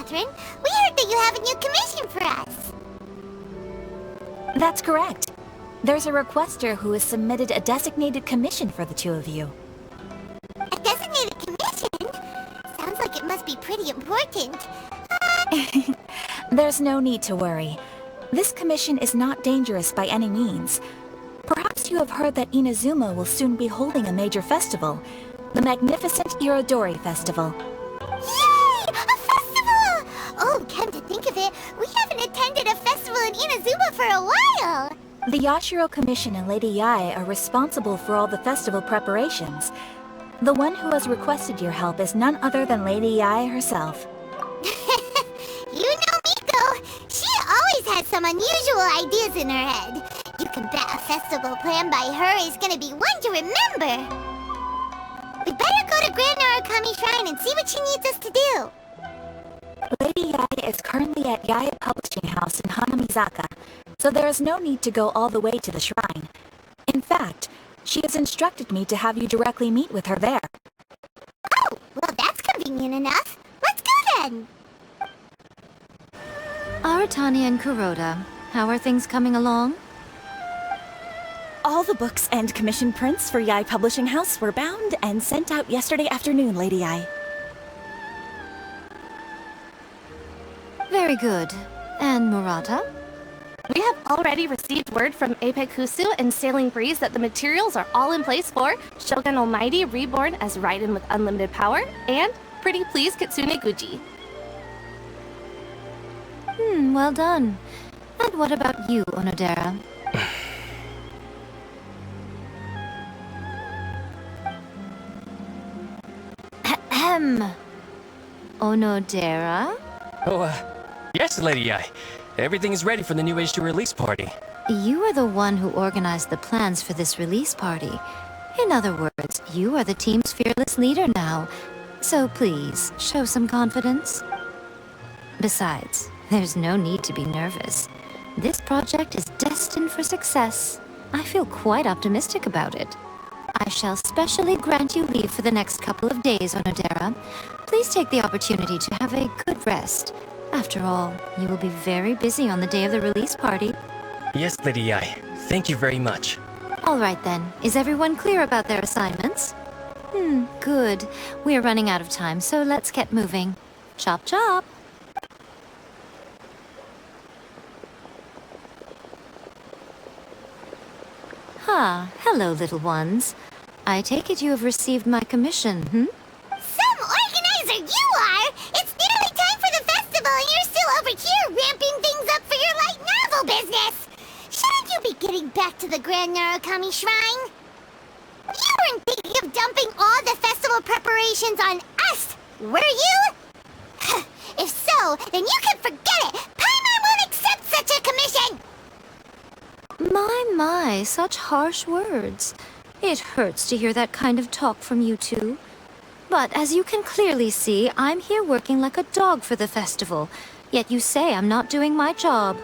Catherine. We heard that you have a new commission for us. That's correct. There's a requester who has submitted a designated commission for the two of you. A designated commission? Sounds like it must be pretty important. There's no need to worry. This commission is not dangerous by any means. Perhaps you have heard that Inazuma will soon be holding a major festival, the magnificent Inodori Festival. Yay! A festival! Oh, come to think of it, we haven't attended a festival in Inazuma for a while! The Yashiro Commission and Lady Yae are responsible for all the festival preparations. The one who has requested your help is none other than Lady Yae herself. You know Miko! She always has some unusual ideas in her head. You can bet a festival planned by her is gonna be one to remember. We better go to Grand Narukami Shrine and see what she needs us to do. Lady Yae is currently at Yae Publishing House in Hanamizaka, so there is no need to go all the way to the shrine. In fact, she has instructed me to have you directly meet with her there. Oh, well that's convenient enough. Let's go then! Aratani and Kuroda, how are things coming along? All the books and commission prints for Yae Publishing House were bound and sent out yesterday afternoon, Lady Yae. Very good. And Murata? We have already received word from Apekusu and Sailing Breeze that the materials are all in place for Shogun Almighty Reborn as Raiden with Unlimited Power and Pretty Please Kitsune Guji. Well done. And what about you, Onodera? Ahem. Onodera? Oh, yes, Lady Yae. Everything is ready for the new issue release party. You are the one who organized the plans for this release party. In other words, you are the team's fearless leader now. So please, show some confidence. Besides, there's no need to be nervous. This project is destined for success. I feel quite optimistic about it. I shall specially grant you leave for the next couple of days, Onodera. Please take the opportunity to have a good rest. After all, you will be very busy on the day of the release party. Yes, Lady Yae. Thank you very much. All right then. Is everyone clear about their assignments? Good. We're running out of time, so let's get moving. Chop chop! Hello, little ones. I take it you have received my commission, Some organizer you are! It's nearly time for the festival and you're still over here ramping things up for your light novel business! Shouldn't you be getting back to the Grand Narukami Shrine? You weren't thinking of dumping all the festival preparations on us, were you? If so, then you can forget it! Paimon won't accept such a commission! My, such harsh words. It hurts to hear that kind of talk from you two. But as you can clearly see, I'm here working like a dog for the festival, yet you say I'm not doing my job.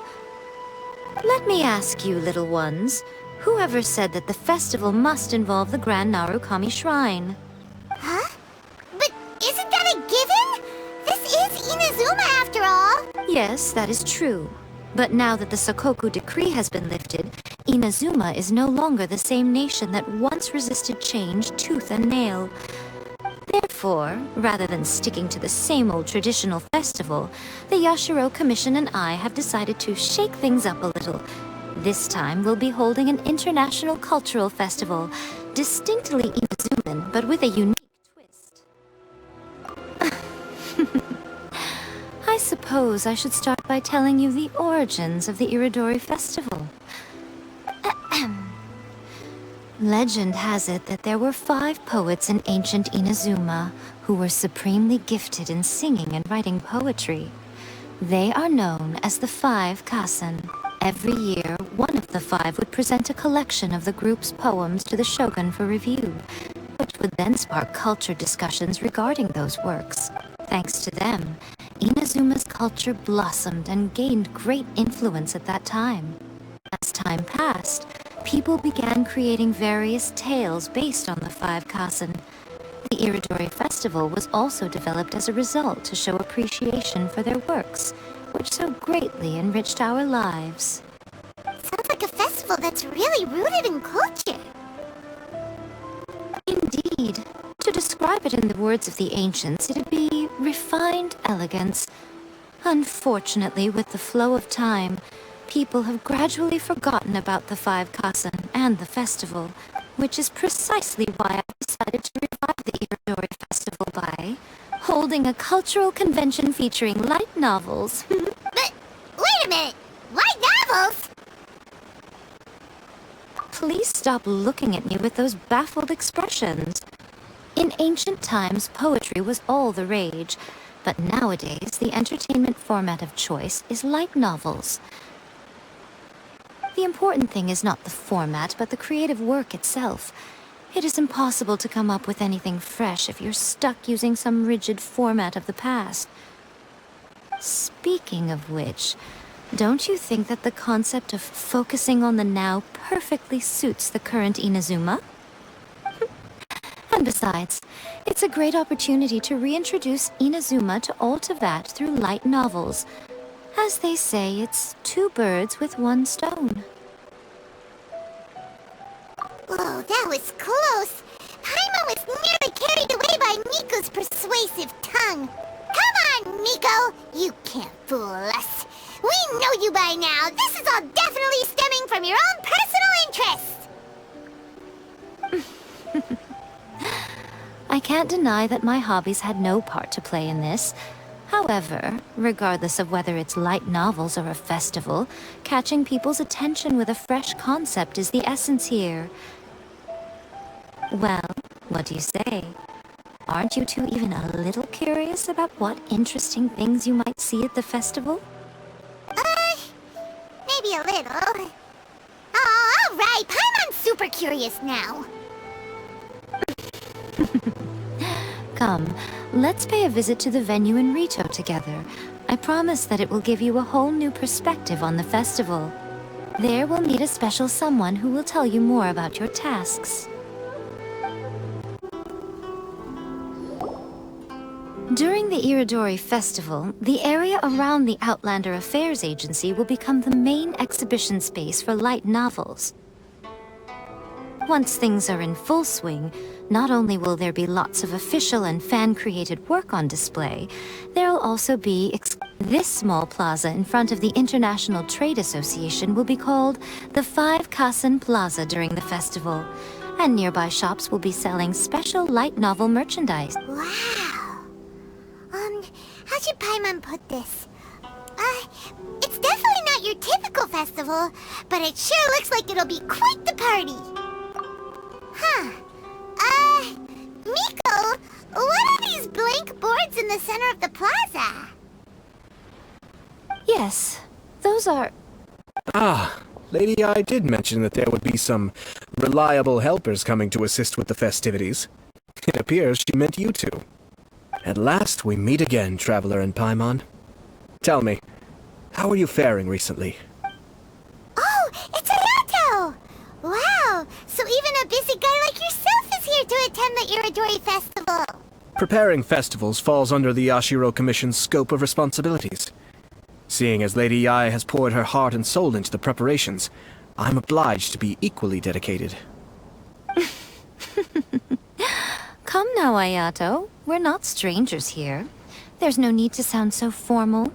Let me ask you, little ones, whoever said that the festival must involve the Grand Narukami Shrine? Huh? But isn't that a given? This is Inazuma after all! Yes, that is true. But now that the Sokoku decree has been lifted, Inazuma is no longer the same nation that once resisted change tooth and nail. Therefore, rather than sticking to the same old traditional festival, the Yashiro Commission and I have decided to shake things up a little. This time we'll be holding an international cultural festival, distinctly Inazuman, but with a unique twist. I suppose I should start by telling you the origins of the Inodori Festival. Legend has it that there were 5 poets in ancient Inazuma who were supremely gifted in singing and writing poetry. They are known as the 5 Kasen. Every year, one of the 5 would present a collection of the group's poems to the shogun for review, which would then spark culture discussions regarding those works. Thanks to them, Inazuma's culture blossomed and gained great influence at that time. As time passed, people began creating various tales based on the 5 Kasen. The Inodori Festival was also developed as a result to show appreciation for their works, which so greatly enriched our lives. Sounds like a festival that's really rooted in culture. Indeed. To describe it in the words of the ancients, it'd be refined elegance. Unfortunately, with the flow of time, people have gradually forgotten about the Five Kasen and the festival, which is precisely why I decided to revive the Inodori Festival by holding a cultural convention featuring light novels. But, wait a minute! Light novels? Please stop looking at me with those baffled expressions. In ancient times, poetry was all the rage, but nowadays the entertainment format of choice is light novels. The important thing is not the format, but the creative work itself. It is impossible to come up with anything fresh if you're stuck using some rigid format of the past. Speaking of which, don't you think that the concept of focusing on the now perfectly suits the current Inazuma? And besides, it's a great opportunity to reintroduce Inazuma to all Teyvat through light novels. As they say, it's two birds with one stone. Whoa, that was close. Paimon was nearly carried away by Miko's persuasive tongue. Come on, Miko! You can't fool us. We know you by now. This is all definitely stemming from your own personal interests. I can't deny that my hobbies had no part to play in this. However, regardless of whether it's light novels or a festival, catching people's attention with a fresh concept is the essence here. Well, what do you say? Aren't you two even a little curious about what interesting things you might see at the festival? Maybe a little. Oh, all right. Paimon's super curious now. Come, let's pay a visit to the venue in Rito together. I promise that it will give you a whole new perspective on the festival. There we'll meet a special someone who will tell you more about your tasks. During the Inodori Festival, the area around the Outlander Affairs Agency will become the main exhibition space for light novels. Once things are in full swing, not only will there be lots of official and fan-created work on display, there'll also be this small plaza in front of the International Trade Association will be called the Five Kasen Plaza during the festival, and nearby shops will be selling special light novel merchandise. Wow. How should Paimon put this? It's definitely not your typical festival, but it sure looks like it'll be quite the party. Huh. Miko, what are these blank boards in the center of the plaza? Yes, those are... Ah, Lady I did mention that there would be some reliable helpers coming to assist with the festivities. It appears she meant you two. At last we meet again, Traveler and Paimon. Tell me, how are you faring recently? Oh, it's Hayato! Wow, so even a busy guy like yourself is here to attend the Inodori Festival. Preparing festivals falls under the Yashiro Commission's scope of responsibilities. Seeing as Lady Yae has poured her heart and soul into the preparations, I'm obliged to be equally dedicated. Come now, Ayato. We're not strangers here. There's no need to sound so formal.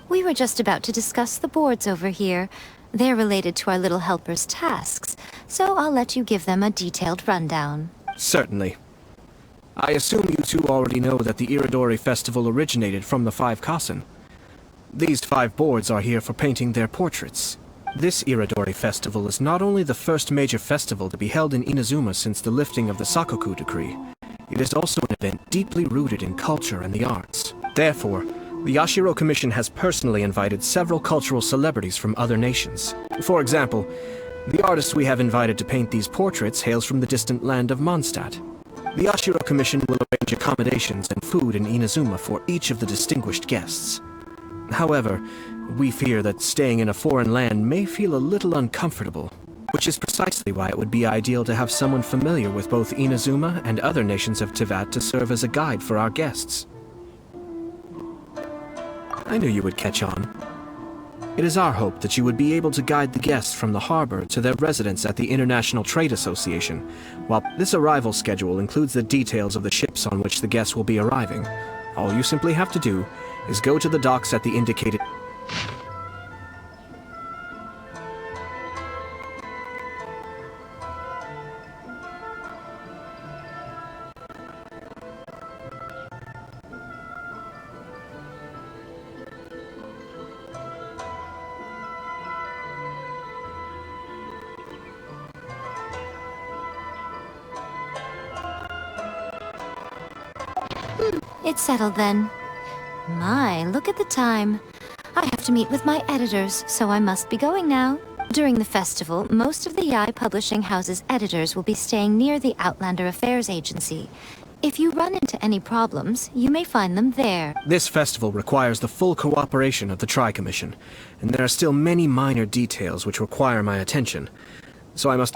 We were just about to discuss the boards over here. They're related to our little helper's tasks, so I'll let you give them a detailed rundown. Certainly. I assume you two already know that the Inodori Festival originated from the Five Kasen. These 5 boards are here for painting their portraits. This Inodori Festival is not only the first major festival to be held in Inazuma since the lifting of the Sakoku decree, it is also an event deeply rooted in culture and the arts. Therefore, the Yashiro Commission has personally invited several cultural celebrities from other nations. For example, the artist we have invited to paint these portraits hails from the distant land of Mondstadt. The Yashiro Commission will arrange accommodations and food in Inazuma for each of the distinguished guests. However, we fear that staying in a foreign land may feel a little uncomfortable. which is precisely why it would be ideal to have someone familiar with both Inazuma and other nations of Teyvat to serve as a guide for our guests. I knew you would catch on. It is our hope that you would be able to guide the guests from the harbor to their residence at the International Trade Association, while this arrival schedule includes the details of the ships on which the guests will be arriving. All you simply have to do is go to the docks at the indicated... It's settled then. My, look at the time. I have to meet with my editors, so I must be going now. During the festival, most of the Yai Publishing House's editors will be staying near the Outlander Affairs Agency. If you run into any problems, you may find them there. This festival requires the full cooperation of the Tri-Commission, and there are still many minor details which require my attention. So I must...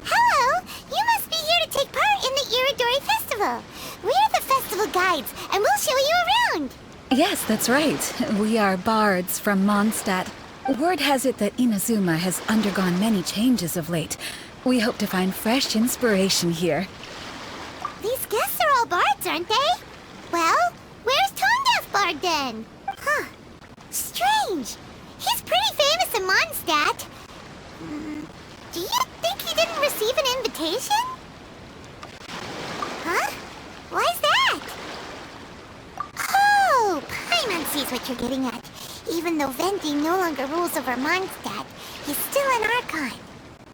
Hello! You must be here to take part in the Inodori Festival. We're the festival guides, and we'll show you around. Yes, that's right. We are bards from Mondstadt. Word has it that Inazuma has undergone many changes of late. We hope to find fresh inspiration here. These guests are all bards, aren't they? Well, where's Tondef Bard then? Huh. Strange. He's pretty famous in Mondstadt. Do you think he didn't receive an invitation? Huh? Why's that? Oh, Paimon sees what you're getting at. Even though Venti no longer rules over Mondstadt, he's still an Archon.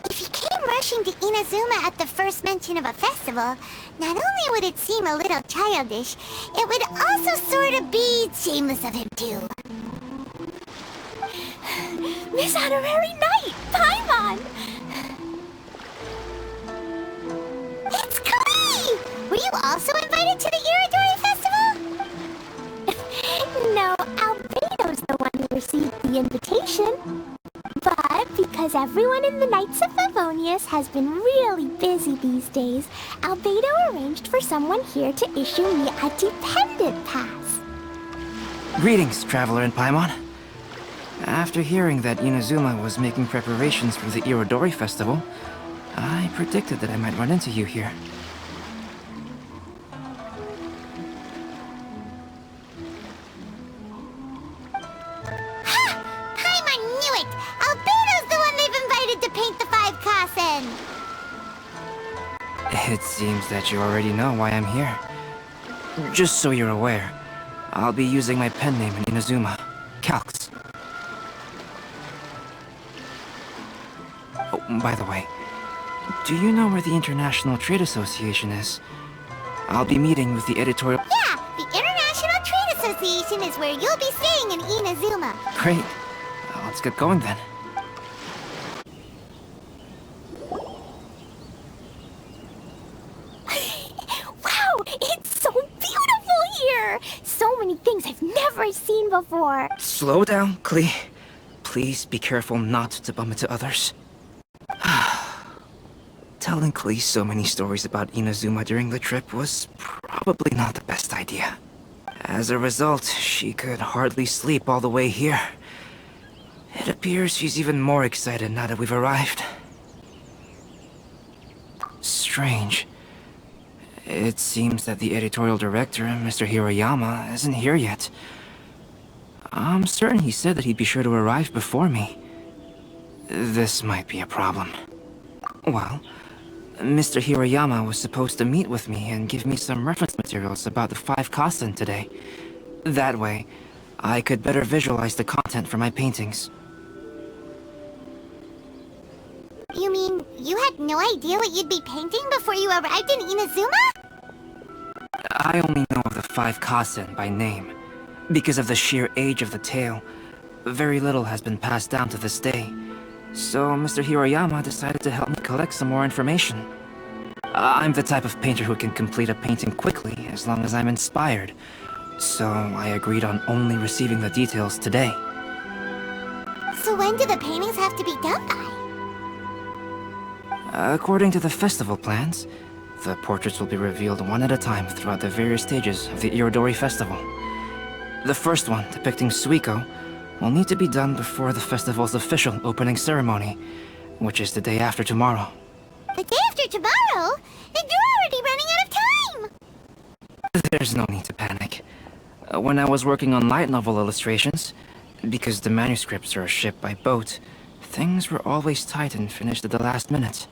If he came rushing to Inazuma at the first mention of a festival, not only would it seem a little childish, it would also sort of be shameless of him too. Miss Honorary Knight, Paimon! It's Klee! Were you also invited to the Inodori Festival? No, Albedo's the one who received the invitation. But because everyone in the Knights of Favonius has been really busy these days, Albedo arranged for someone here to issue me a dependent pass. Greetings, Traveler in Paimon. After hearing that Inazuma was making preparations for the Inodori Festival, I predicted that I might run into you here. Paimon knew it! Albedo's the one they've invited to paint the 5 Kasen! It seems that you already know why I'm here. Just so you're aware, I'll be using my pen name in Inazuma, Calx. Oh, by the way, do you know where the International Trade Association is? I'll be meeting with the editorial... Yeah, the International Trade Association is where you'll be staying in Inazuma. Great. Let's get going then. Wow, it's so beautiful here! So many things I've never seen before. Slow down, Klee. Please be careful not to bump into others. Telling Klee so many stories about Inazuma during the trip was probably not the best idea. As a result, she could hardly sleep all the way here. It appears she's even more excited now that we've arrived. Strange. It seems that the editorial director, Mr. Hiroyama, isn't here yet. I'm certain he said that he'd be sure to arrive before me. This might be a problem. Well, Mr. Hiroyama was supposed to meet with me and give me some reference materials about the 5 Kasen today. That way, I could better visualize the content for my paintings. You mean you had no idea what you'd be painting before you arrived in Inazuma? I only know of the 5 Kasen by name. Because of the sheer age of the tale, very little has been passed down to this day. So Mr. Hiroyama decided to help me collect some more information. I'm the type of painter who can complete a painting quickly as long as I'm inspired. So I agreed on only receiving the details today. So when do the paintings have to be done by? According to the festival plans, the portraits will be revealed one at a time throughout the various stages of the Inodori Festival. The first one, depicting Suiko, will need to be done before the festival's official opening ceremony, which is the day after tomorrow. The day after tomorrow? Then you're already running out of time! There's no need to panic. When I was working on light novel illustrations, because the manuscripts are shipped by boat, things were always tight and finished at the last minute.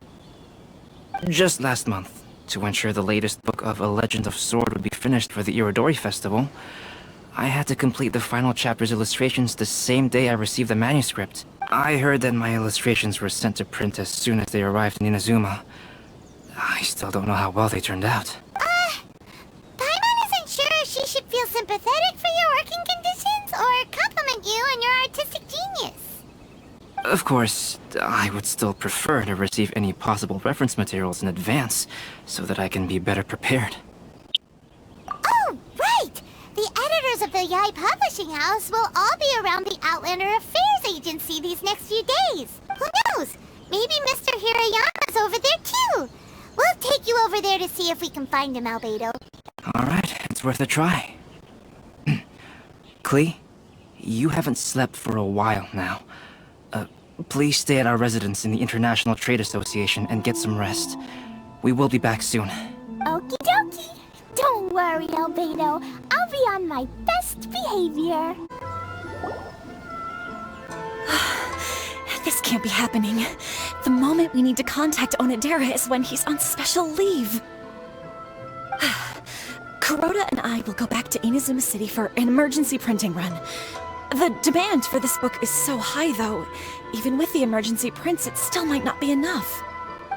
Just last month, to ensure the latest book of A Legend of Sword would be finished for the Inodori Festival, I had to complete the final chapter's illustrations the same day I received the manuscript. I heard that my illustrations were sent to print as soon as they arrived in Inazuma. I still don't know how well they turned out. Paimon isn't sure if she should feel sympathetic for your working conditions or compliment you on your artistic genius. Of course, I would still prefer to receive any possible reference materials in advance, so that I can be better prepared. Oh, right! The editors of the Yai Publishing House will all be around the Outlander Affairs Agency these next few days. Who knows? Maybe Mr. Hirayama's over there too. We'll take you over there to see if we can find him, Albedo. Alright, it's worth a try. Klee, you haven't slept for a while now. Please stay at our residence in the International Trade Association and get some rest. We will be back soon. Okie dokie. Don't worry, Albedo. I'll be on my best behavior. This can't be happening. The moment we need to contact Onodera is when he's on special leave. Kuroda and I will go back to Inazuma City for an emergency printing run. The demand for this book is so high, though. Even with the emergency prints, it still might not be enough.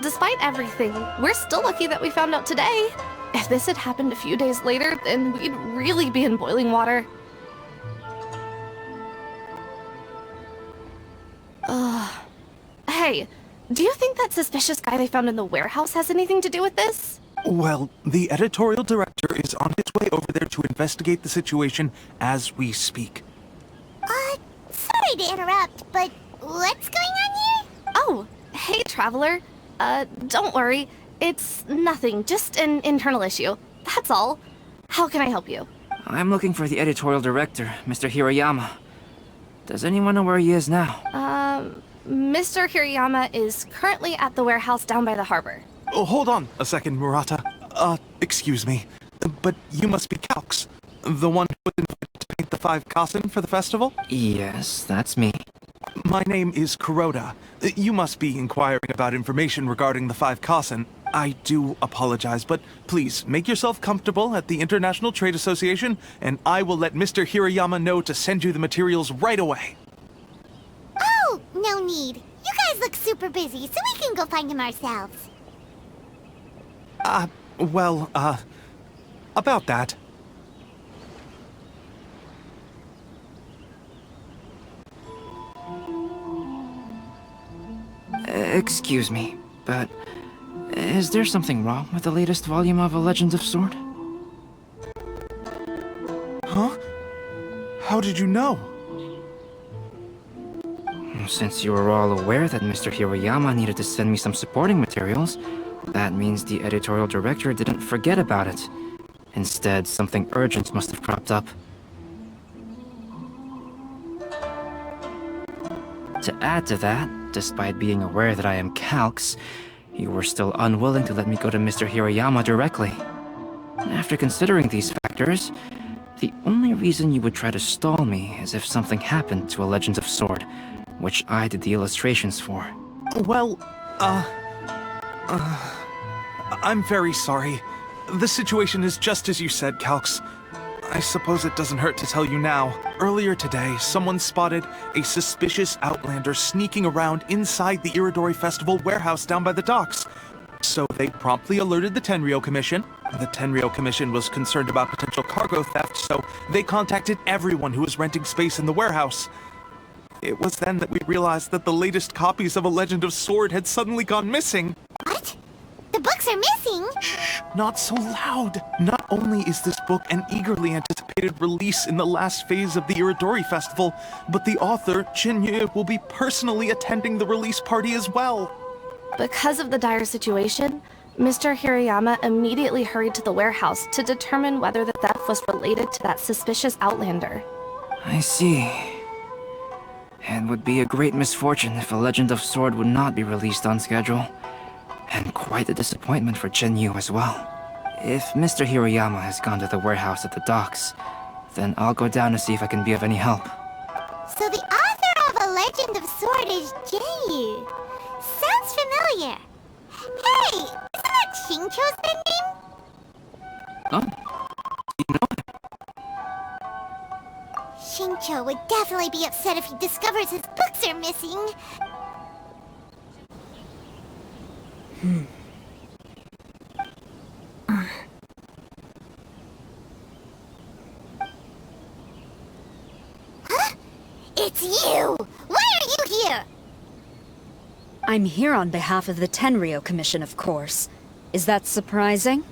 Despite everything, we're still lucky that we found out today. If this had happened a few days later, then we'd really be in boiling water. Hey, do you think that suspicious guy they found in the warehouse has anything to do with this? Well, the editorial director is on his way over there to investigate the situation as we speak. Sorry to interrupt, but what's going on here? Oh, hey, Traveler. Don't worry. It's nothing, just an internal issue. That's all. How can I help you? I'm looking for the editorial director, Mr. Hiroyama. Does anyone know where he is now? Mr. Hirayama is currently at the warehouse down by the harbor. Oh, hold on a second, Murata. Excuse me, but you must be Calx, the one who was invited to paint the 5 kasen for the festival? Yes, that's me. My name is Kuroda. You must be inquiring about information regarding the 5 kasen. I do apologize, but please make yourself comfortable at the International Trade Association, and I will let Mr. Hirayama know to send you the materials right away. Oh, no need. You guys look super busy, so we can go find him ourselves. About that. Excuse me, but is there something wrong with the latest volume of A Legend of Sword? Huh? How did you know? Since you were all aware that Mr. Hiroyama needed to send me some supporting materials, that means the editorial director didn't forget about it. Instead, something urgent must have cropped up. To add to that, despite being aware that I am Calx, you were still unwilling to let me go to Mr. Hiroyama directly. After considering these factors, the only reason you would try to stall me is if something happened to A Legend of Sword, which I did the illustrations for. Well, I'm very sorry. The situation is just as you said, Calx. I suppose it doesn't hurt to tell you now. Earlier today, someone spotted a suspicious outlander sneaking around inside the Inodori Festival warehouse down by the docks. So they promptly alerted the Tenryou Commission. The Tenryou Commission was concerned about potential cargo theft, so they contacted everyone who was renting space in the warehouse. It was then that we realized that the latest copies of A Legend of Sword had suddenly gone missing. What? The books are missing? Shh, not so loud. Not only is this book an eagerly anticipated release in the last phase of the Inodori Festival, but the author, Jinyu, will be personally attending the release party as well. Because of the dire situation, Mr. Hirayama immediately hurried to the warehouse to determine whether the theft was related to that suspicious outlander. I see. It would be a great misfortune if A Legend of Sword would not be released on schedule. And quite a disappointment for Jinyu as well. If Mr. Hirayama has gone to the warehouse at the docks, then I'll go down to see if I can be of any help. So the author of A Legend of Sword is Jinyu. Sounds familiar. Hey, isn't that Shincho's pen name? Oh, you know him? Shincho would definitely be upset if he discovers his books are missing. Huh? It's you! Why are you here? I'm here on behalf of the Tenryo Commission, of course. Is that surprising?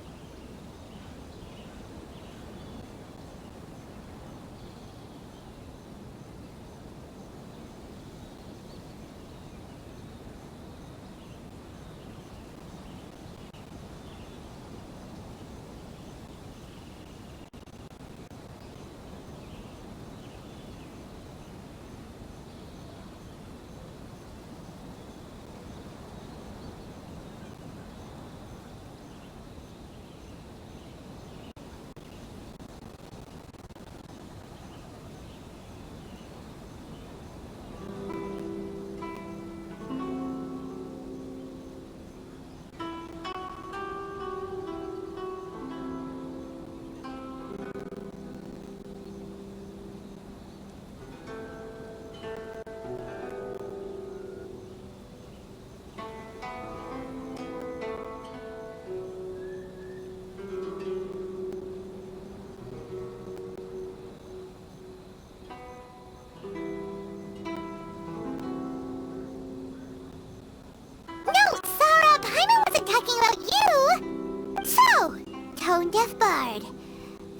Tone-deaf bard.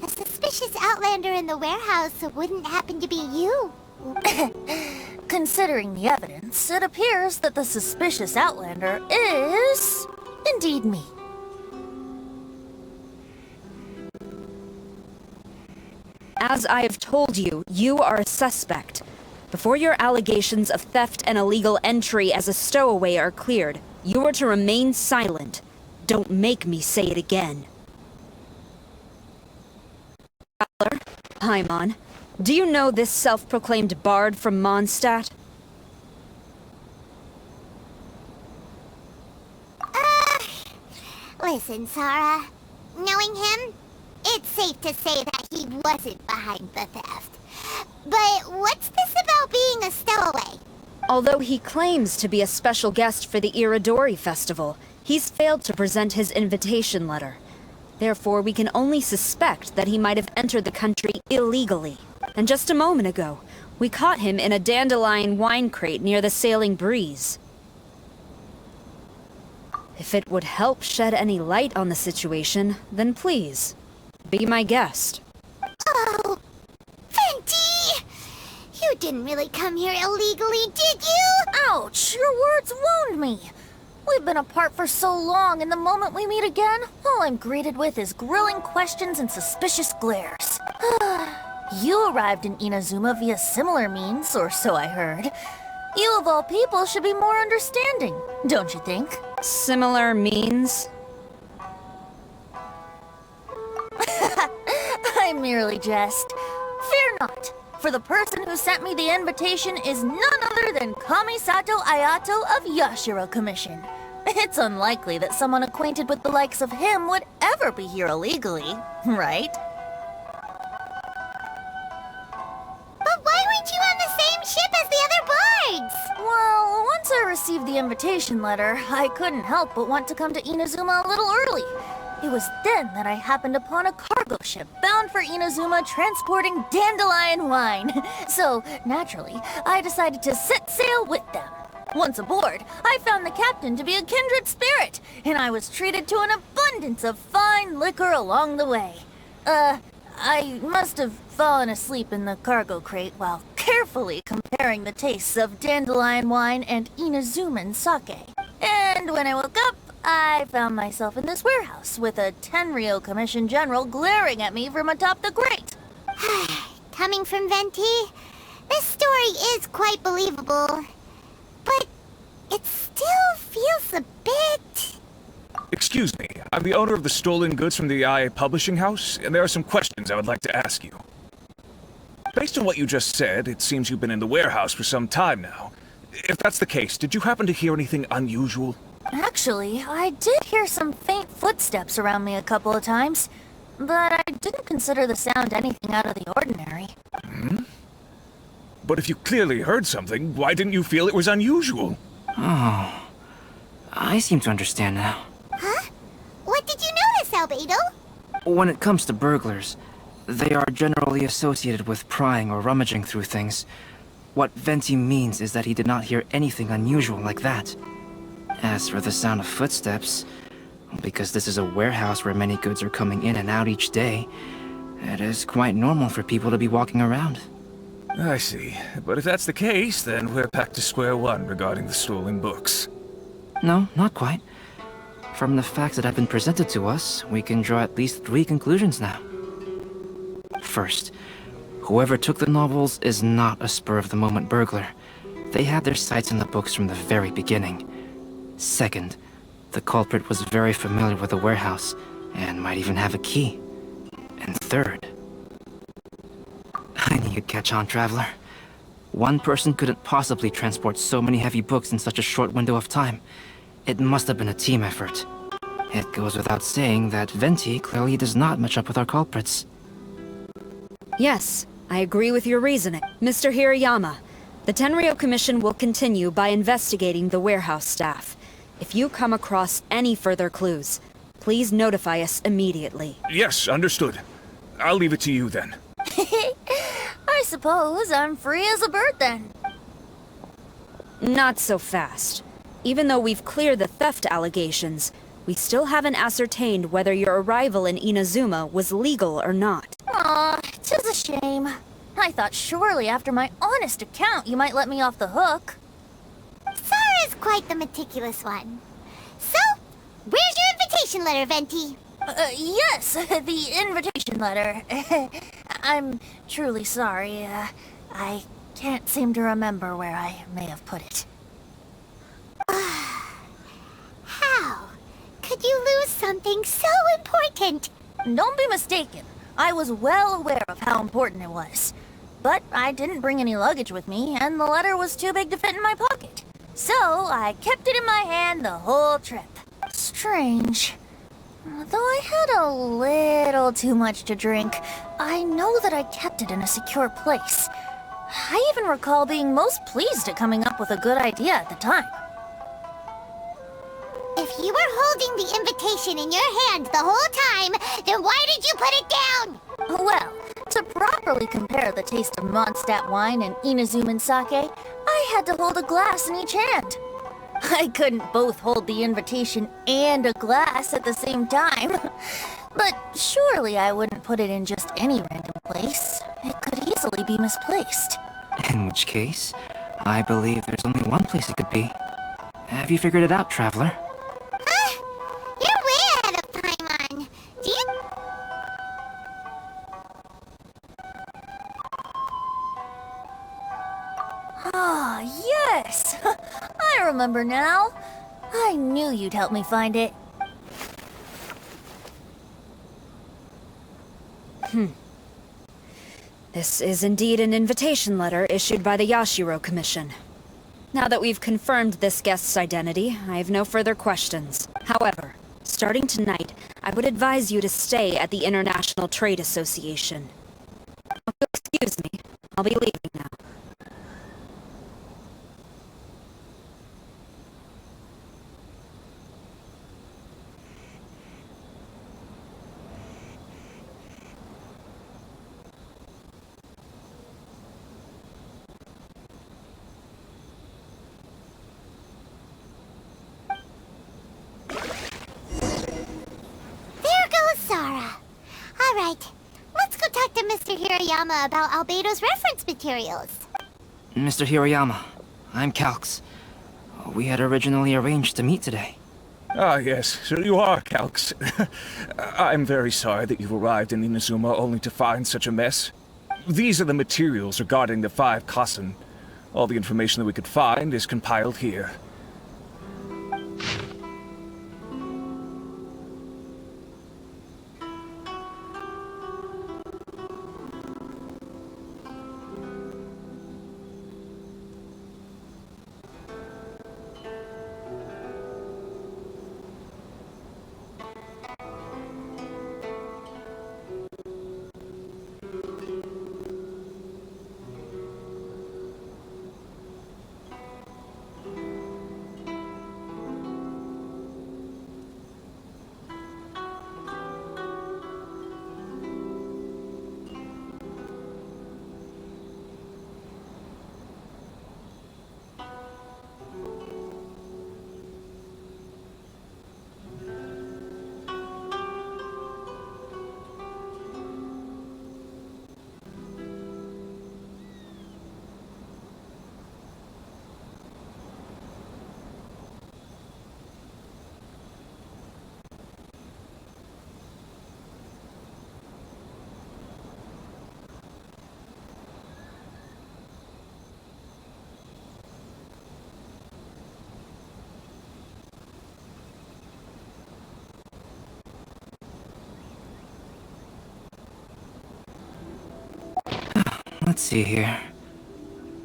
A suspicious outlander in the warehouse wouldn't happen to be you. Considering the evidence, it appears that the suspicious outlander is indeed me. As I have told you, you are a suspect. Before your allegations of theft and illegal entry as a stowaway are cleared, you are to remain silent. Don't make me say it again. Traveler, Paimon, do you know this self-proclaimed bard from Mondstadt? Listen, Sarah. Knowing him, it's safe to say that he wasn't behind the theft. But what's this about being a stowaway? Although he claims to be a special guest for the Inodori Festival, he's failed to present his invitation letter. Therefore, we can only suspect that he might have entered the country illegally. And just a moment ago, we caught him in a dandelion wine crate near the Sailing Breeze. If it would help shed any light on the situation, then please, be my guest. Oh, Fenty! You didn't really come here illegally, did you? Ouch! Your words wound me. We've been apart for so long, and the moment we meet again, all I'm greeted with is grilling questions and suspicious glares. You arrived in Inazuma via similar means, or so I heard. You of all people should be more understanding, don't you think? Similar means? I merely jest. Fear not, for the person who sent me the invitation is none other than Kamisato Ayato of Yashiro Commission. It's unlikely that someone acquainted with the likes of him would ever be here illegally, right? But why weren't you on the same ship as the other bards? Well, once I received the invitation letter, I couldn't help but want to come to Inazuma a little early. It was then that I happened upon a cargo ship bound for Inazuma transporting dandelion wine. So, naturally, I decided to set sail with them. Once aboard, I found the captain to be a kindred spirit, and I was treated to an abundance of fine liquor along the way. I must have fallen asleep in the cargo crate while carefully comparing the tastes of dandelion wine and Inazuman sake. And when I woke up, I found myself in this warehouse with a Tenryo Commission General glaring at me from atop the crate. Coming from Venti, this story is quite believable. But it still feels a bit... Excuse me, I'm the owner of the stolen goods from the IA Publishing House, and there are some questions I would like to ask you. Based on what you just said, it seems you've been in the warehouse for some time now. If that's the case, did you happen to hear anything unusual? Actually, I did hear some faint footsteps around me a couple of times, but I didn't consider the sound anything out of the ordinary. Hmm? But if you clearly heard something, why didn't you feel it was unusual? Oh, I seem to understand now. Huh? What did you notice, Albedo? When it comes to burglars, they are generally associated with prying or rummaging through things. What Venti means is that he did not hear anything unusual like that. As for the sound of footsteps, because this is a warehouse where many goods are coming in and out each day, it is quite normal for people to be walking around. I see. But if that's the case, then we're back to square one regarding the stolen books. No, not quite. From the facts that have been presented to us, we can draw at least 3 conclusions now. First, whoever took the novels is not a spur-of-the-moment burglar. They had their sights on the books from the very beginning. Second, the culprit was very familiar with the warehouse, and might even have a key. And third... I knew you'd catch on, Traveler. One person couldn't possibly transport so many heavy books in such a short window of time. It must have been a team effort. It goes without saying that Venti clearly does not match up with our culprits. Yes, I agree with your reasoning. Mr. Hirayama, the Tenryo Commission will continue by investigating the warehouse staff. If you come across any further clues, please notify us immediately. Yes, understood. I'll leave it to you then. I suppose I'm free as a bird then. Not so fast. Even though we've cleared the theft allegations, we still haven't ascertained whether your arrival in Inazuma was legal or not. Aw, 'tis a shame. I thought surely after my honest account you might let me off the hook. Sara's quite the meticulous one. So, where's your invitation letter, Venti? Yes, the invitation letter. I'm truly sorry. I can't seem to remember where I may have put it. How could you lose something so important? Don't be mistaken. I was well aware of how important it was. But I didn't bring any luggage with me, and the letter was too big to fit in my pocket. So I kept it in my hand the whole trip. Strange. Though I had a little too much to drink, I know that I kept it in a secure place. I even recall being most pleased at coming up with a good idea at the time. If you were holding the invitation in your hand the whole time, then why did you put it down? Well, to properly compare the taste of Mondstadt wine and Inazuman sake, I had to hold a glass in each hand. I couldn't both hold the invitation and a glass at the same time. But surely I wouldn't put it in just any random place. It could easily be misplaced. In which case, I believe there's only one place it could be. Have you figured it out, Traveler? You're way ahead of Paimon. Do you... Ah, yes! I remember now. I knew you'd help me find it. This is indeed an invitation letter issued by the Yashiro Commission. Now that we've confirmed this guest's identity, I have no further questions. However, starting tonight, I would advise you to stay at the International Trade Association. Excuse me, I'll be leaving now. Alright, let's go talk to Mr. Hirayama about Albedo's reference materials. Mr. Hiroyama, I'm Calx. We had originally arranged to meet today. Ah, yes, so you are Calx. I'm very sorry that you've arrived in Inazuma only to find such a mess. These are the materials regarding the 5 Kasen. All the information that we could find is compiled here. Let's see here.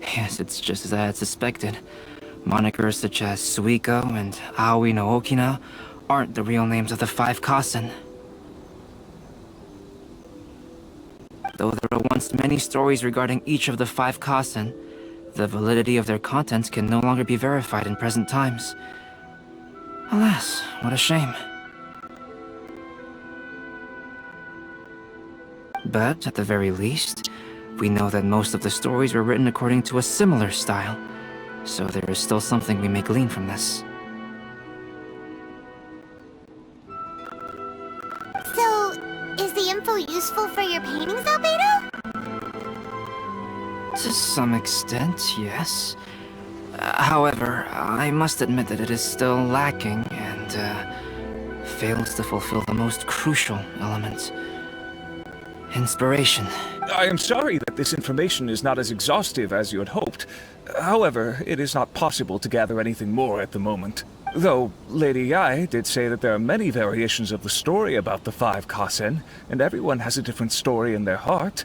Yes, it's just as I had suspected. Monikers such as Suiko and Aoi no Okina aren't the real names of the 5 Kasen. Though there were once many stories regarding each of the 5 Kasen, the validity of their contents can no longer be verified in present times. Alas, what a shame. But, at the very least, we know that most of the stories were written according to a similar style, so there is still something we may glean from this. So, is the info useful for your paintings, Albedo? To some extent, yes. However, I must admit that it is still lacking and fails to fulfill the most crucial element. Inspiration. I am sorry that this information is not as exhaustive as you had hoped. However, it is not possible to gather anything more at the moment. Though, Lady Yae did say that there are many variations of the story about the 5 Kasen, and everyone has a different story in their heart.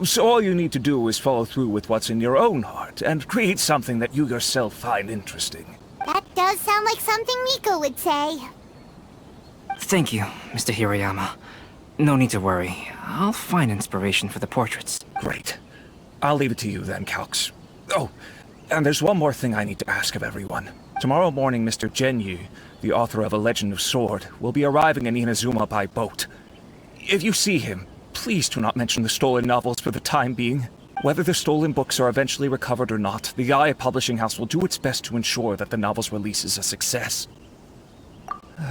So all you need to do is follow through with what's in your own heart, and create something that you yourself find interesting. That does sound like something Miko would say. Thank you, Mr. Hiroyama. No need to worry. I'll find inspiration for the portraits. Great. I'll leave it to you then, Calx. Oh, and there's one more thing I need to ask of everyone. Tomorrow morning, Mr. Genyu, the author of A Legend of Sword, will be arriving in Inazuma by boat. If you see him, please do not mention the stolen novels for the time being. Whether the stolen books are eventually recovered or not, the Yae Publishing House will do its best to ensure that the novel's release is a success.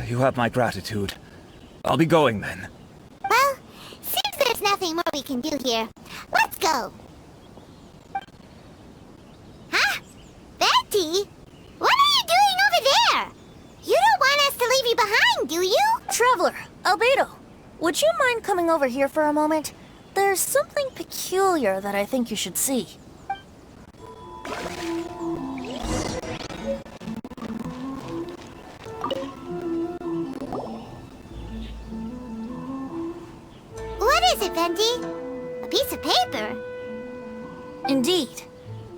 You have my gratitude. I'll be going then. Well, seems there's nothing more we can do here. Let's go. Huh? Betty? What are you doing over there? You don't want us to leave you behind, do you? Traveler, Albedo, would you mind coming over here for a moment? There's something peculiar that I think you should see. What is it, Venti? A piece of paper? Indeed.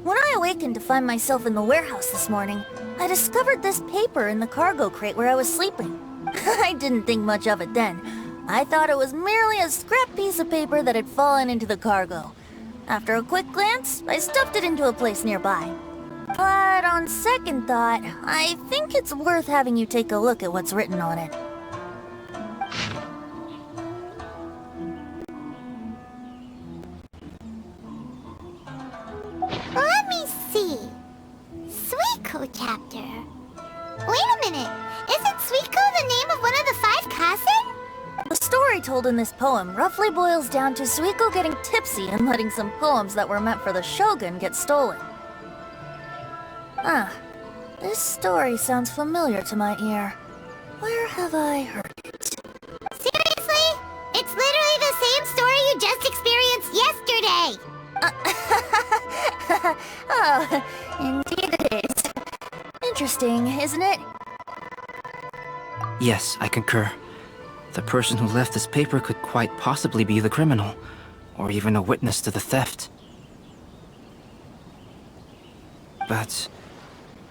When I awakened to find myself in the warehouse this morning, I discovered this paper in the cargo crate where I was sleeping. I didn't think much of it then. I thought it was merely a scrap piece of paper that had fallen into the cargo. After a quick glance, I stuffed it into a place nearby. But on second thought, I think it's worth having you take a look at what's written on it. Let me see. Suiko chapter. Wait a minute. Isn't Suiko the name of one of the 5 Kasen? The story told in this poem roughly boils down to Suiko getting tipsy and letting some poems that were meant for the Shogun get stolen. Ah, this story sounds familiar to my ear. Where have I heard it? Seriously? It's literally the same story you just experienced yesterday! Oh, indeed it is. Interesting, isn't it? Yes, I concur. The person who left this paper could quite possibly be the criminal, or even a witness to the theft. But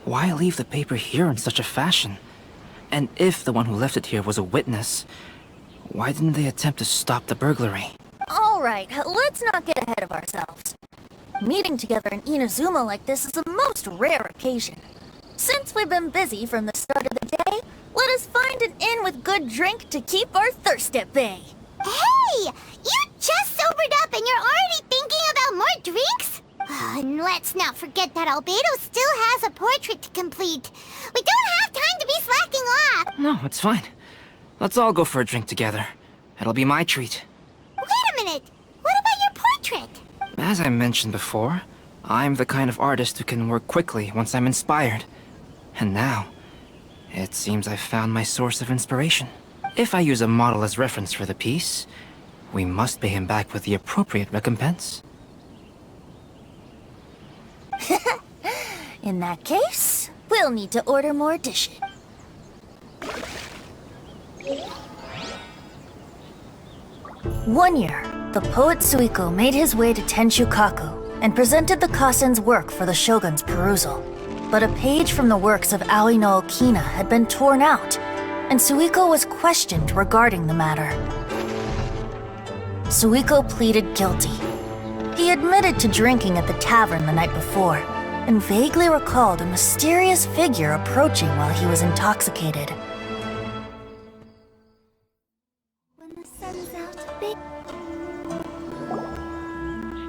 why leave the paper here in such a fashion? And if the one who left it here was a witness, why didn't they attempt to stop the burglary? Alright, let's not get ahead of ourselves. Meeting together in Inazuma like this is a most rare occasion. Since we've been busy from the start of the day, let us find an inn with good drink to keep our thirst at bay. Hey! You just sobered up and you're already thinking about more drinks? And let's not forget that Albedo still has a portrait to complete. We don't have time to be slacking off! No, it's fine. Let's all go for a drink together. It'll be my treat. Wait a minute! What about your portrait? As I mentioned before, I'm the kind of artist who can work quickly once I'm inspired. And now, it seems I've found my source of inspiration. If I use a model as reference for the piece, we must pay him back with the appropriate recompense. In that case, we'll need to order more dishes. One year, the poet Suiko made his way to Tenshukaku and presented the Kasen's work for the shogun's perusal. But a page from the works of Aoi no Okina had been torn out, and Suiko was questioned regarding the matter. Suiko pleaded guilty. He admitted to drinking at the tavern the night before, and vaguely recalled a mysterious figure approaching while he was intoxicated. When the sun's out, big...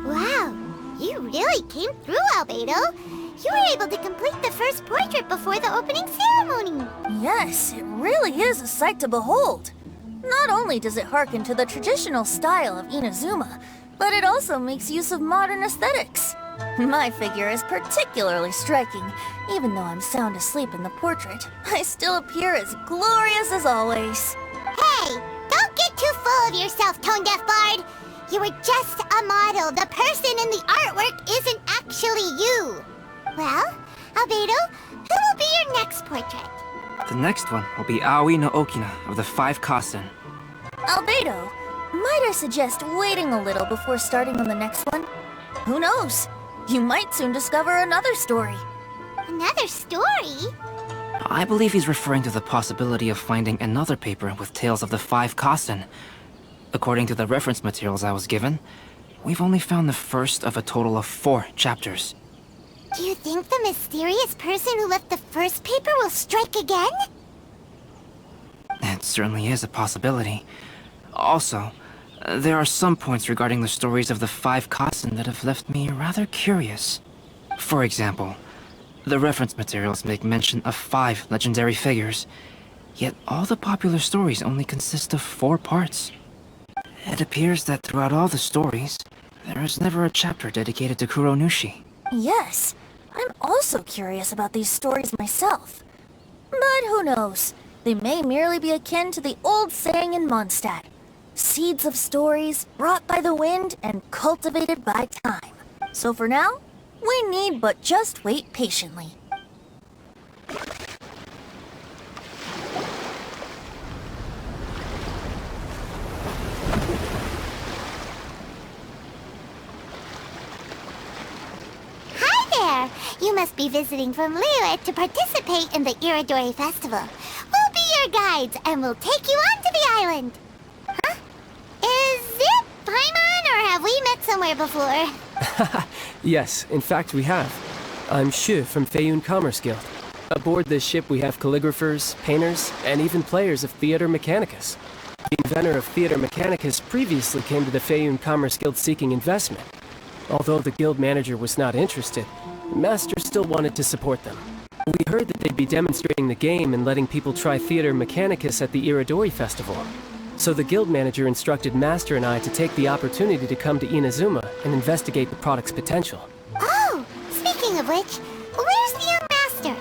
Wow, you really came through, Albedo. You were able to complete the first portrait before the opening ceremony. Yes, it really is a sight to behold. Not only does it harken to the traditional style of Inazuma, but it also makes use of modern aesthetics. My figure is particularly striking. Even though I'm sound asleep in the portrait, I still appear as glorious as always. Hey, don't get too full of yourself, Tone-Deaf Bard. You were just a model. The person in the artwork isn't actually you. Well, Albedo, who will be your next portrait? The next one will be Aoi no Okina of the 5 Kasen. Albedo, might I suggest waiting a little before starting on the next one? Who knows? You might soon discover another story. Another story? I believe he's referring to the possibility of finding another paper with tales of the 5 Kasen. According to the reference materials I was given, we've only found the first of a total of 4 chapters. Do you think the mysterious person who left the first paper will strike again? It certainly is a possibility. Also, there are some points regarding the stories of the 5 Kasen that have left me rather curious. For example, the reference materials make mention of 5 legendary figures, yet all the popular stories only consist of 4 parts. It appears that throughout all the stories, there is never a chapter dedicated to Kuronushi. Yes, I'm also curious about these stories myself. But who knows? They may merely be akin to the old saying in Mondstadt. Seeds of stories brought by the wind and cultivated by time. So for now, we need but just wait patiently. You must be visiting from Liyue to participate in the Inodori Festival. We'll be your guides, and we'll take you onto the island. Huh? Is it Paimon, or have we met somewhere before? Yes, in fact we have. I'm Shu from Feiyun Commerce Guild. Aboard this ship we have calligraphers, painters, and even players of Theater Mechanicus. The inventor of Theater Mechanicus previously came to the Feiyun Commerce Guild seeking investment. Although the guild manager was not interested, the master still wanted to support them. We heard that they'd be demonstrating the game and letting people try Theater Mechanicus at the Inodori Festival. So the guild manager instructed Master and I to take the opportunity to come to Inazuma and investigate the product's potential. Oh, speaking of which, where's the young master?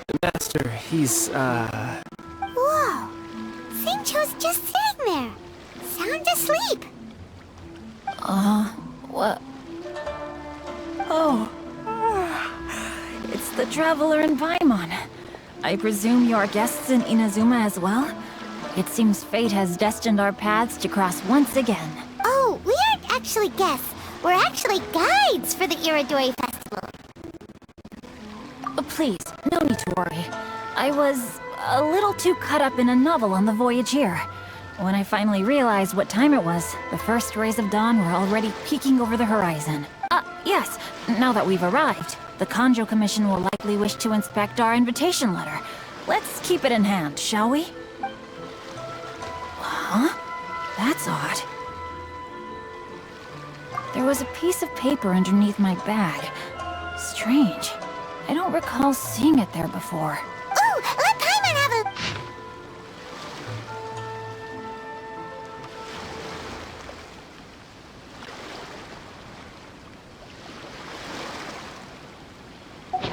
The Master, he's, Whoa, Xingqiu's just sitting there, sound asleep. What? Oh. It's the Traveler and Paimon. I presume you are guests in Inazuma as well? It seems fate has destined our paths to cross once again. Oh, we aren't actually guests. We're actually guides for the Inodori Festival. Please, no need to worry. I was a little too caught up in a novel on the voyage here. When I finally realized what time it was, the first rays of dawn were already peeking over the horizon. Yes, now that we've arrived, the Kanjo Commission will likely wish to inspect our invitation letter. Let's keep it in hand, shall we? Huh? That's odd. There was a piece of paper underneath my bag. Strange. I don't recall seeing it there before. Ooh, let Paimon have a...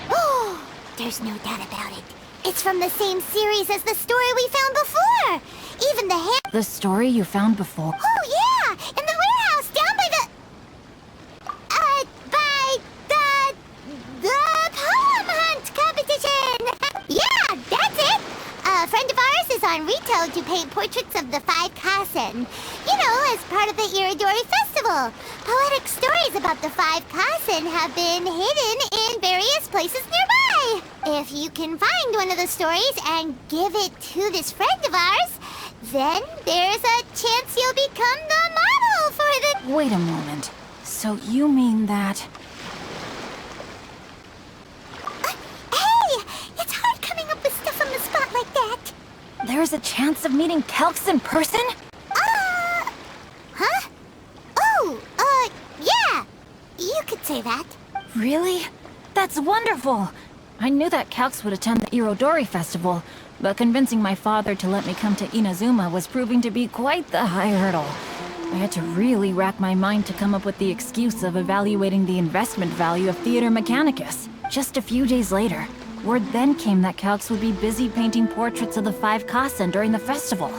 Oh, there's no doubt about it. It's from the same series as the story we found before. Even the hand... The story you found before? Oh, yeah! In the warehouse down by the... The poem hunt competition! Yeah, that's it! A friend of ours is on Rito to paint portraits of the 5 Kasen. You know, as part of the Inodori Festival. Poetic stories about the 5 Kasen have been hidden in various places nearby. If you can find one of the stories and give it to this friend of ours, then there's a chance you'll become the model for the... Wait a moment. So you mean that... Hey! It's hard coming up with stuff on the spot like that. There's a chance of meeting Calx in person? Huh? Oh, yeah. You could say that. Really? That's wonderful! I knew that Calx would attend the Inodori Festival, but convincing my father to let me come to Inazuma was proving to be quite the high hurdle. I had to really rack my mind to come up with the excuse of evaluating the investment value of Theater Mechanicus. Just a few days later, word then came that Calx would be busy painting portraits of the 5 Kasen during the festival.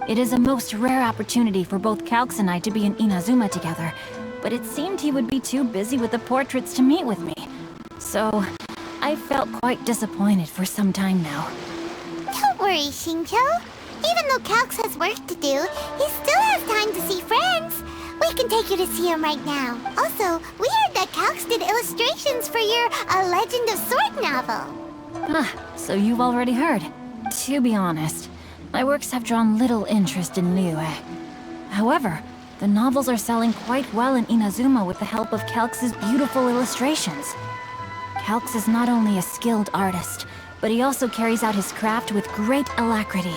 It is a most rare opportunity for both Calx and I to be in Inazuma together, but it seemed he would be too busy with the portraits to meet with me. So, I felt quite disappointed for some time now. Don't worry, Xingqiu. Even though Calx has work to do, he still has time to see friends. We can take you to see him right now. Also, we heard that Calx did illustrations for your A Legend of Sword novel. So you've already heard. To be honest, my works have drawn little interest in Liyue. However, the novels are selling quite well in Inazuma with the help of Calx's beautiful illustrations. Calx is not only a skilled artist, but he also carries out his craft with great alacrity.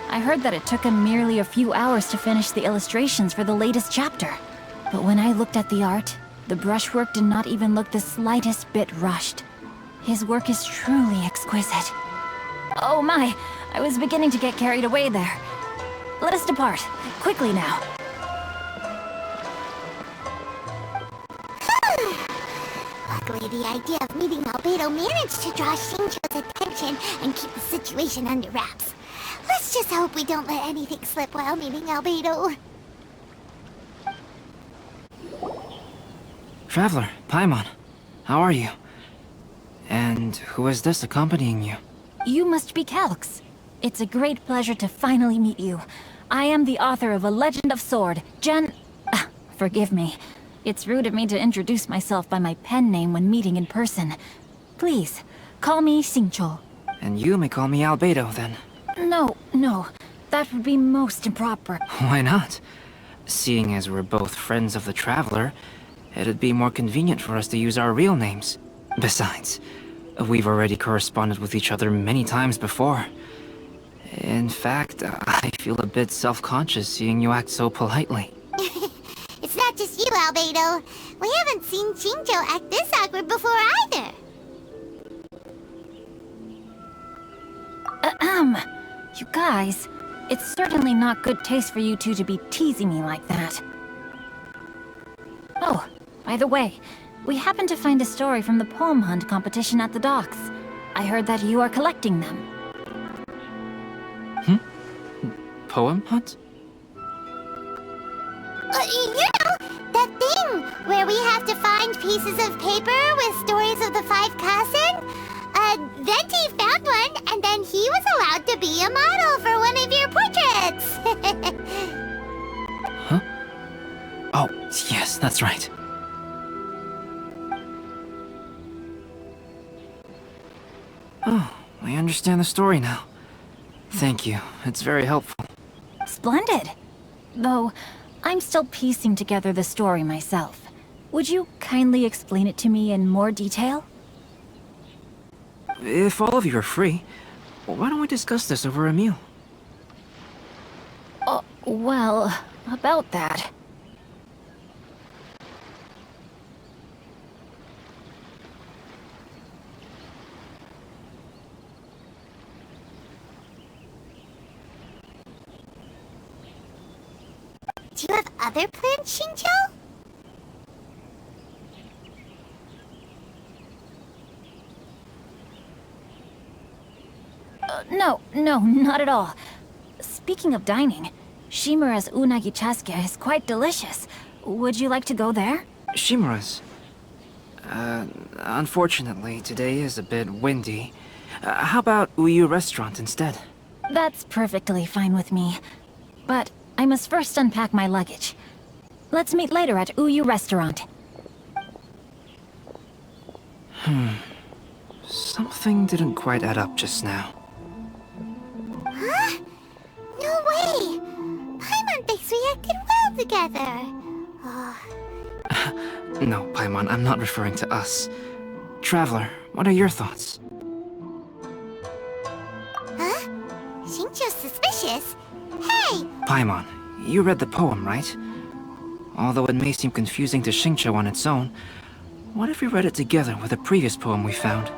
I heard that it took him merely a few hours to finish the illustrations for the latest chapter. But when I looked at the art, the brushwork did not even look the slightest bit rushed. His work is truly exquisite. Oh my, I was beginning to get carried away there. Let us depart, quickly now. Luckily, the idea of meeting Albedo managed to draw Xingqiu's attention and keep the situation under wraps. Let's just hope we don't let anything slip while meeting Albedo. Traveler, Paimon, how are you? And who is this accompanying you? You must be Calx. It's a great pleasure to finally meet you. I am the author of A Legend of Sword, forgive me. It's rude of me to introduce myself by my pen name when meeting in person. Please, call me Xingqiu. And you may call me Albedo, then. No. That would be most improper. Why not? Seeing as we're both friends of the Traveler, it'd be more convenient for us to use our real names. Besides, we've already corresponded with each other many times before. In fact, I feel a bit self-conscious seeing you act so politely. It's not just you, Albedo. We haven't seen Xingqiu act this awkward before either. You guys, It's certainly not good taste for you two to be teasing me like that. Oh, by the way, we happened to find a story from the poem hunt competition at the docks. I heard that you are collecting them. Poem hunt? That thing where we have to find pieces of paper with stories of the five cousin? Venti found one, and then he was allowed to be a model for one of your portraits. Huh? Oh, yes, that's right. Oh, I understand the story now. Thank you. It's very helpful. Splendid. Though, I'm still piecing together the story myself. Would you kindly explain it to me in more detail? If all of you are free, why don't we discuss this over a meal? Well, about that. Do you have other plans, Shincho? No, not at all. Speaking of dining, Shimura's unagi chasuke is quite delicious. Would you like to go there? Shimura's? Unfortunately, today is a bit windy. How about Uyu Restaurant instead? That's perfectly fine with me. But I must first unpack my luggage. Let's meet later at Uyu Restaurant. Something didn't quite add up just now. Huh? No way! Paimon thinks we acted well together. No, Paimon, I'm not referring to us. Traveler, what are your thoughts? Huh? Shincho's suspicious? Hey! Paimon, you read the poem, right? Although it may seem confusing to Shincho on its own, what if we read it together with a previous poem we found?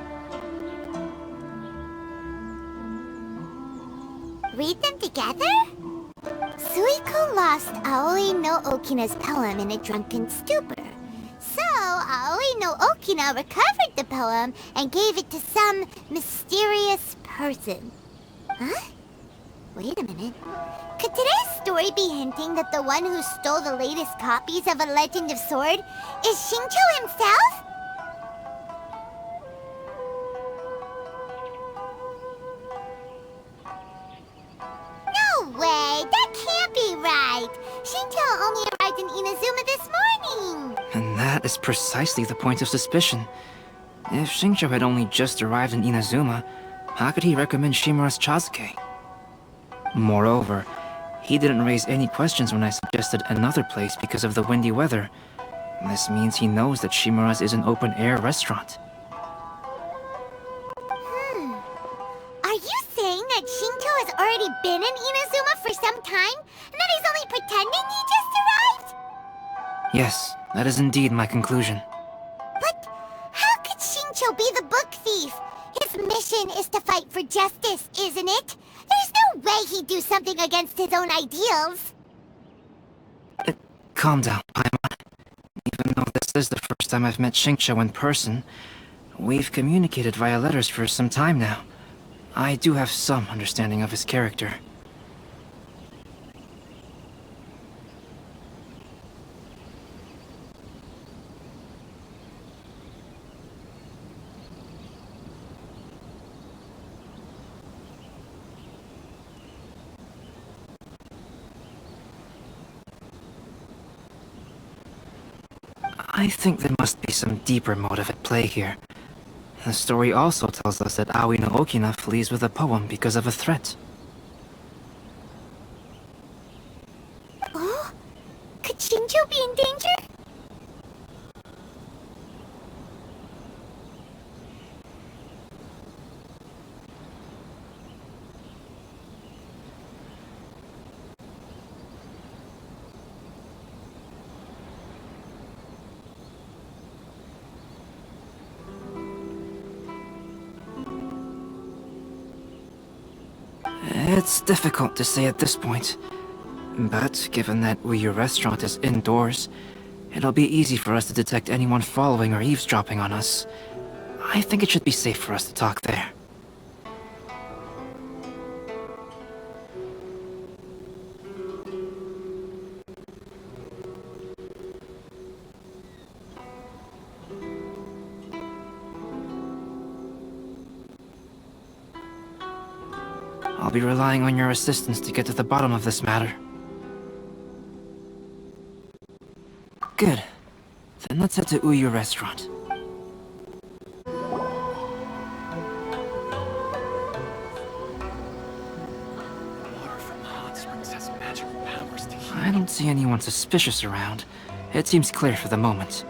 Read them together? Suiko lost Aoi no Okina's poem in a drunken stupor. So, Aoi no Okina recovered the poem and gave it to some mysterious person. Huh? Wait a minute. Could today's story be hinting that the one who stole the latest copies of A Legend of Sword is Shincho himself? No way! That can't be right! Shincho only arrived in Inazuma this morning! And that is precisely the point of suspicion. If Shincho had only just arrived in Inazuma, how could he recommend Shimura's Chasuke? Moreover, he didn't raise any questions when I suggested another place because of the windy weather. This means he knows that Shimura's is an open-air restaurant. Are you saying that Shincho has already been in Inazuma for some time, and that he's only pretending he just arrived? Yes, that is indeed my conclusion. But how could Shincho be the book thief? His mission is to fight for justice, isn't it? There's no way he'd do something against his own ideals. Calm down, Paimon. Even though this is the first time I've met Shincho in person, we've communicated via letters for some time now. I do have some understanding of his character. I think there must be some deeper motive at play here. The story also tells us that Aoi no Okina flees with a poem because of a threat. Oh? Could Shincho be in danger? It's difficult to say at this point. But given that Uyu Restaurant is indoors, it'll be easy for us to detect anyone following or eavesdropping on us. I think it should be safe for us to talk there. I'll be relying on your assistance to get to the bottom of this matter. Good. Then let's head to Uyu Restaurant. I don't see anyone suspicious around. It seems clear for the moment.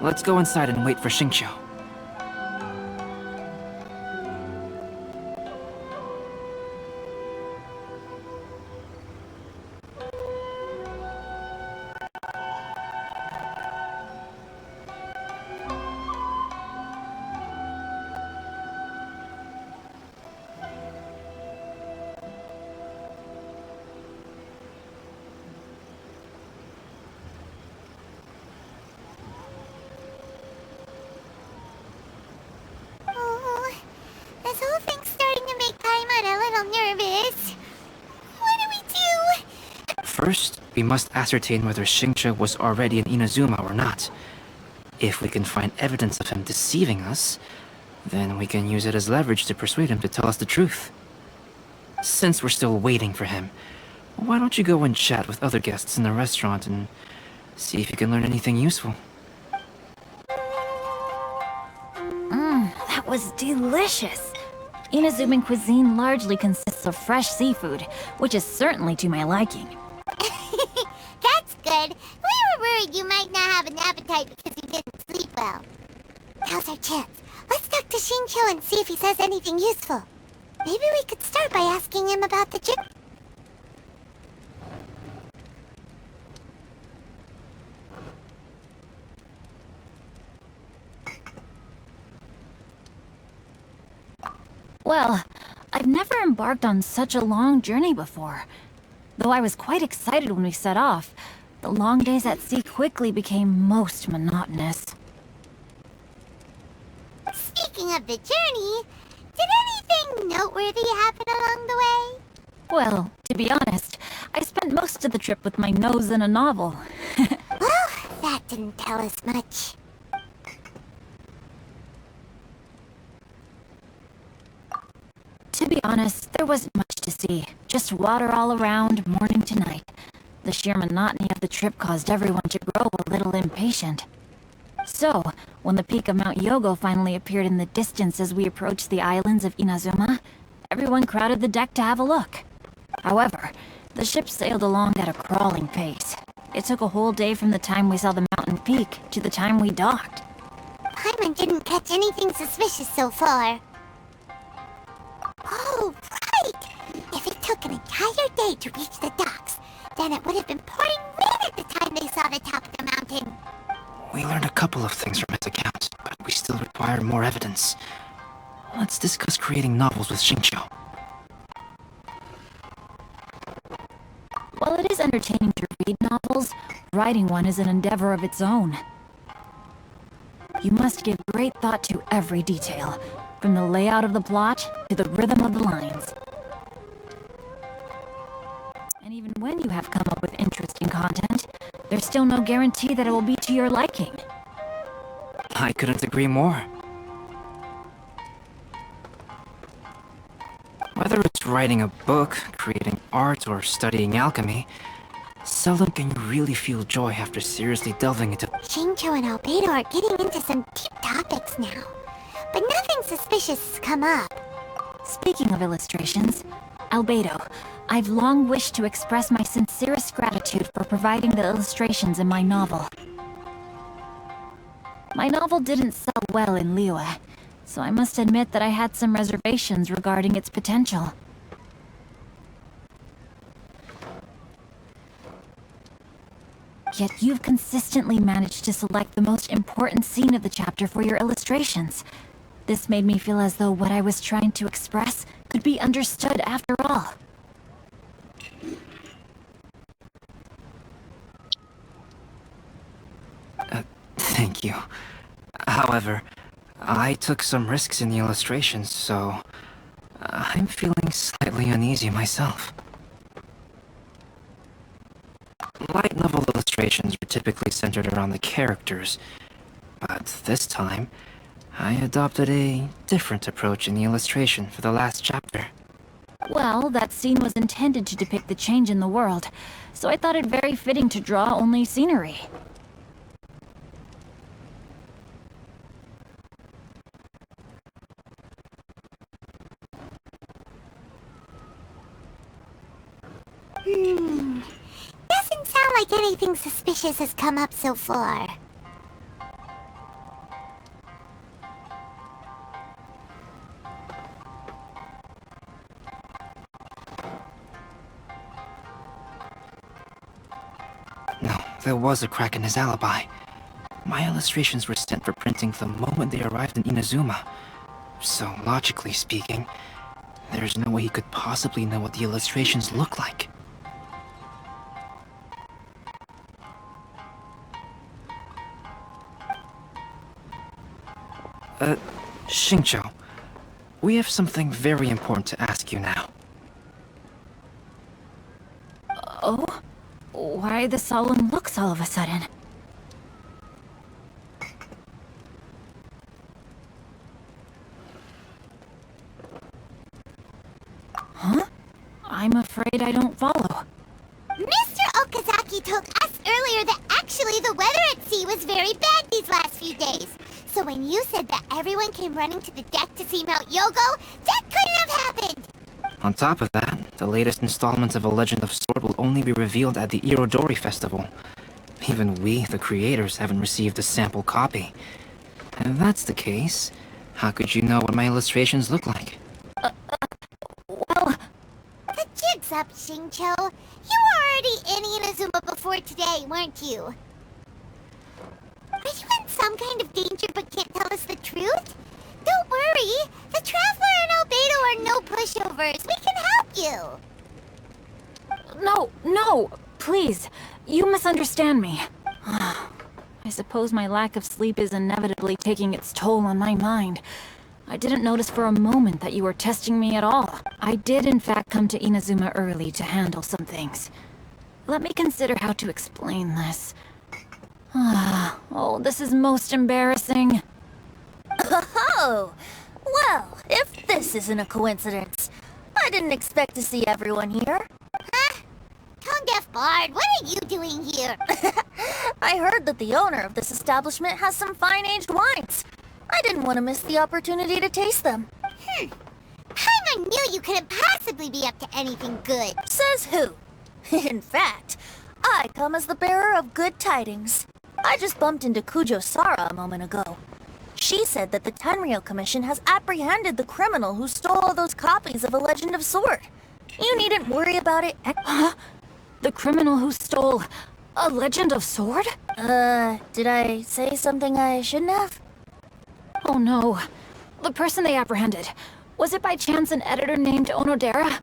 Let's go inside and wait for Xingqiu. Oh, this whole thing's starting to make Paimon a little nervous. What do we do? First, we must ascertain whether Xingqiu was already in Inazuma or not. If we can find evidence of him deceiving us, then we can use it as leverage to persuade him to tell us the truth. Since we're still waiting for him, why don't you go and chat with other guests in the restaurant and see if you can learn anything useful? That was delicious. Inazuman cuisine largely consists of fresh seafood, which is certainly to my liking. That's good. We were worried you might not have an appetite because you didn't sleep well. Now's our chance. Let's talk to Xingqiu and see if he says anything useful. Maybe we could start by asking him about the trip. Well, I've never embarked on such a long journey before. Though I was quite excited when we set off, the long days at sea quickly became most monotonous. Speaking of the journey, did anything noteworthy happen along the way? Well, to be honest, I spent most of the trip with my nose in a novel. Well, that didn't tell us much. To be honest, there wasn't much to see. Just water all around, morning to night. The sheer monotony of the trip caused everyone to grow a little impatient. So, when the peak of Mount Yogo finally appeared in the distance as we approached the islands of Inazuma, everyone crowded the deck to have a look. However, the ship sailed along at a crawling pace. It took a whole day from the time we saw the mountain peak to the time we docked. Paimon didn't catch anything suspicious so far. Oh, right! If it took an entire day to reach the docks, then it would have been pouring rain at the time they saw the top of the mountain. We learned a couple of things from his account, but we still require more evidence. Let's discuss creating novels with Xingqiu. While it is entertaining to read novels, writing one is an endeavor of its own. You must give great thought to every detail, from the layout of the plot to the rhythm of the lines. And even when you have come up with interesting content, there's still no guarantee that it will be to your liking. I couldn't agree more. Whether it's writing a book, creating art, or studying alchemy, seldom can you really feel joy after seriously delving into... Xingqiu and Albedo are getting into some deep topics now, but nothing suspicious has come up. Speaking of illustrations, Albedo, I've long wished to express my sincerest gratitude for providing the illustrations in my novel. My novel didn't sell well in Liyue, so I must admit that I had some reservations regarding its potential. Yet you've consistently managed to select the most important scene of the chapter for your illustrations. This made me feel as though what I was trying to express could be understood after all. Thank you. However, I took some risks in the illustrations, so I'm feeling slightly uneasy myself. Light novel illustrations were typically centered around the characters, but this time, I adopted a different approach in the illustration for the last chapter. Well, that scene was intended to depict the change in the world, so I thought it very fitting to draw only scenery. Doesn't sound like anything suspicious has come up so far. No, there was a crack in his alibi. My illustrations were sent for printing the moment they arrived in Inazuma. So, logically speaking, there's no way he could possibly know what the illustrations look like. Xingqiu, we have something very important to ask you now. Oh? Why the solemn looks all of a sudden? Huh? I'm afraid I don't follow. Mr. Okazaki told us earlier that actually the weather at sea was very bad these last few days. So when you said that everyone came running to the deck to see Mount Yogo, that couldn't have happened! On top of that, the latest installment of A Legend of Sword will only be revealed at the Inodori Festival. Even we, the creators, haven't received a sample copy. And if that's the case, how could you know what my illustrations look like? Well... The jig's up, Xingqiu. You were already in Inazuma before today, weren't you? Are you in some kind of danger but can't tell us the truth? Don't worry. The Traveler and Albedo are no pushovers. We can help you. No, please. You misunderstand me. I suppose my lack of sleep is inevitably taking its toll on my mind. I didn't notice for a moment that you were testing me at all. I did in fact come to Inazuma early to handle some things. Let me consider how to explain this. Oh, this is most embarrassing. Oh, well, if this isn't a coincidence, I didn't expect to see everyone here. Huh? Tone-deaf Bard, what are you doing here? I heard that the owner of this establishment has some fine-aged wines. I didn't want to miss the opportunity to taste them. I knew you couldn't possibly be up to anything good. Says who? In fact, I come as the bearer of good tidings. I just bumped into Kujo Sara a moment ago. She said that the Tenryou Commission has apprehended the criminal who stole all those copies of A Legend of Sword. You needn't worry about it. Huh? The criminal who stole A Legend of Sword? Did I say something I shouldn't have? Oh no. The person they apprehended. Was it by chance an editor named Onodera?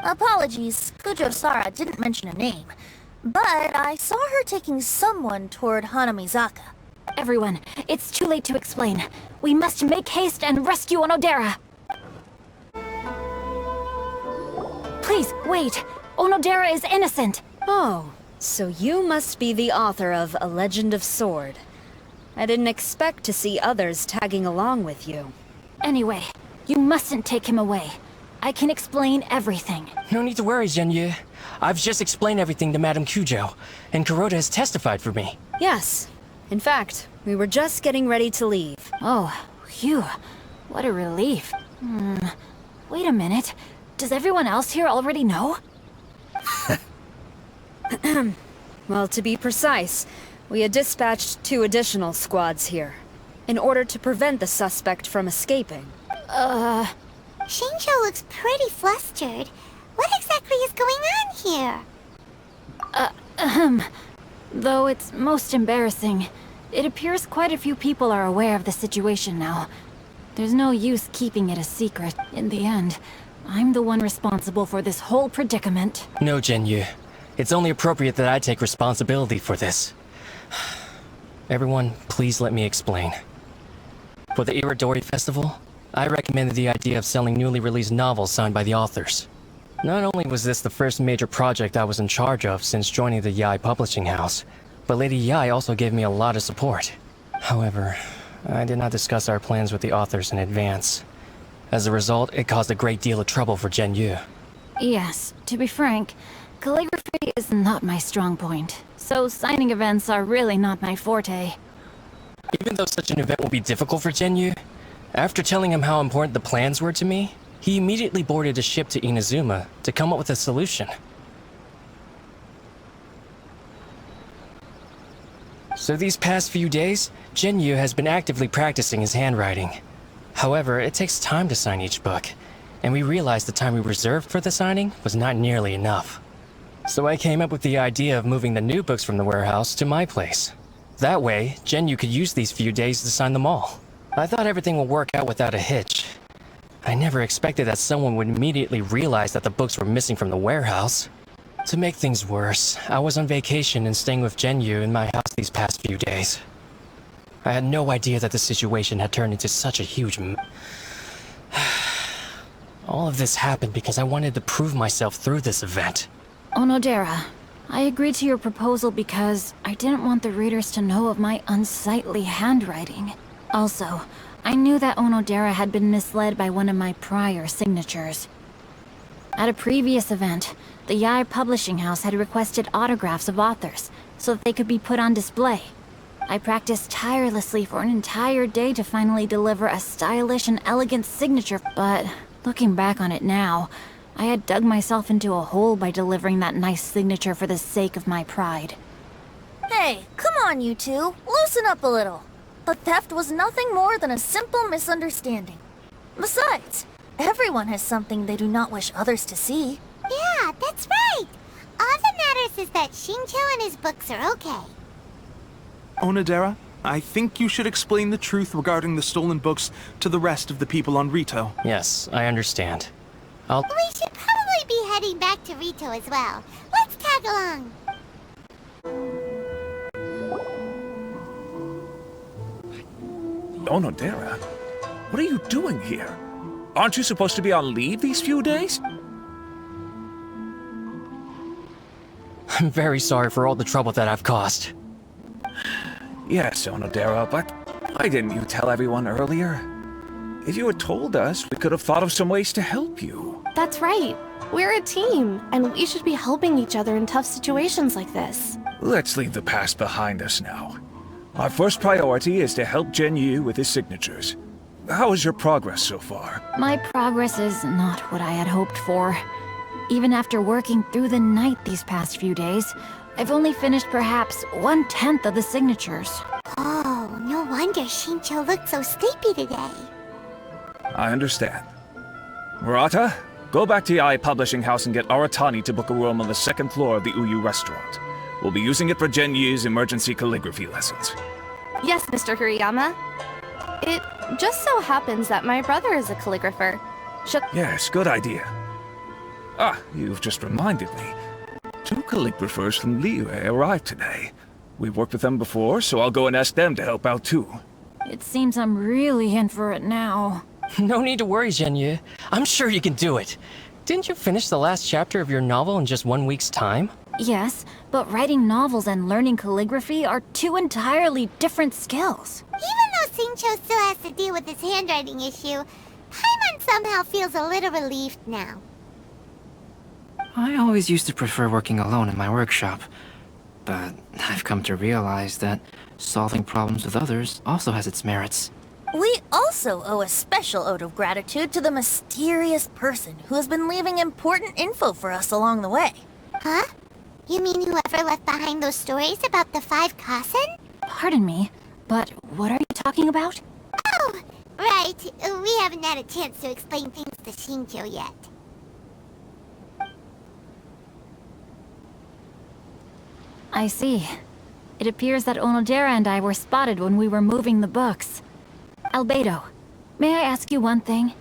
Apologies, Kujo Sara didn't mention a name. But I saw her taking someone toward Hanamizaka. Everyone, it's too late to explain. We must make haste and rescue Onodera. Please, wait. Onodera is innocent. Oh, so you must be the author of A Legend of Sword. I didn't expect to see others tagging along with you. Anyway, you mustn't take him away. I can explain everything. No need to worry, Zhenyu. I've just explained everything to Madame Kujo, and Kuroda has testified for me. Yes. In fact, we were just getting ready to leave. Oh, phew. What a relief. Wait a minute. Does everyone else here already know? Well, to be precise, we had dispatched 2 additional squads here, in order to prevent the suspect from escaping. Xingqiu looks pretty flustered. What exactly is going on here? Though it's most embarrassing, it appears quite a few people are aware of the situation now. There's no use keeping it a secret. In the end, I'm the one responsible for this whole predicament. No, Zhenyu. It's only appropriate that I take responsibility for this. Everyone, please let me explain. For the Inodori Festival, I recommended the idea of selling newly released novels signed by the authors. Not only was this the first major project I was in charge of since joining the Yai publishing house, but Lady Yai also gave me a lot of support. However, I did not discuss our plans with the authors in advance. As a result, it caused a great deal of trouble for Jen Yu. Yes, to be frank, calligraphy is not my strong point, so signing events are really not my forte. Even though such an event will be difficult for Jen Yu, after telling him how important the plans were to me, he immediately boarded a ship to Inazuma to come up with a solution. So these past few days, Jen Yu has been actively practicing his handwriting. However, it takes time to sign each book, and we realized the time we reserved for the signing was not nearly enough. So I came up with the idea of moving the new books from the warehouse to my place. That way, Jen Yu could use these few days to sign them all. I thought everything would work out without a hitch. I never expected that someone would immediately realize that the books were missing from the warehouse. To make things worse, I was on vacation and staying with Jen Yu in my house these past few days. I had no idea that the situation had turned into such a huge All of this happened because I wanted to prove myself through this event. Onodera, I agreed to your proposal because I didn't want the readers to know of my unsightly handwriting. Also, I knew that Onodera had been misled by one of my prior signatures. At a previous event, the Yai publishing house had requested autographs of authors so that they could be put on display. I practiced tirelessly for an entire day to finally deliver a stylish and elegant signature, but looking back on it now, I had dug myself into a hole by delivering that nice signature for the sake of my pride. Hey, come on, you two. Loosen up a little. The theft was nothing more than a simple misunderstanding. Besides, everyone has something they do not wish others to see. Yeah, that's right. All that matters is that Shincho and his books are okay. Onodera, I think you should explain the truth regarding the stolen books to the rest of the people on Rito. Yes, I understand. We should probably be heading back to Rito as well. Let's tag along. Onodera, what are you doing here? Aren't you supposed to be on leave these few days? I'm very sorry for all the trouble that I've caused. Yes, Onodera, but why didn't you tell everyone earlier? If you had told us, we could have thought of some ways to help you. That's right. We're a team, and we should be helping each other in tough situations like this. Let's leave the past behind us now. Our first priority is to help Jen Yu with his signatures. How is your progress so far? My progress is not what I had hoped for. Even after working through the night these past few days, I've only finished perhaps 1/10 of the signatures. Oh, no wonder Shincho looked so sleepy today. I understand. Murata, go back to Yai Publishing House and get Aratani to book a room on the second floor of the Uyu restaurant. We'll be using it for Jen Yu's emergency calligraphy lessons. Yes, Mr. Hirayama. It just so happens that my brother is a calligrapher. Yes, good idea. Ah, you've just reminded me. 2 calligraphers from Liyue arrived today. We've worked with them before, so I'll go and ask them to help out too. It seems I'm really in for it now. No need to worry, Jen Yu. I'm sure you can do it. Didn't you finish the last chapter of your novel in just 1 week's time? Yes, but writing novels and learning calligraphy are 2 entirely different skills. Even though Shincho still has to deal with his handwriting issue, Paimon somehow feels a little relieved now. I always used to prefer working alone in my workshop, but I've come to realize that solving problems with others also has its merits. We also owe a special ode of gratitude to the mysterious person who has been leaving important info for us along the way. Huh? You mean whoever left behind those stories about the 5 Kasen? Pardon me, but what are you talking about? Oh, right. We haven't had a chance to explain things to Shincho yet. I see. It appears that Onodera and I were spotted when we were moving the books. Albedo, may I ask you one thing?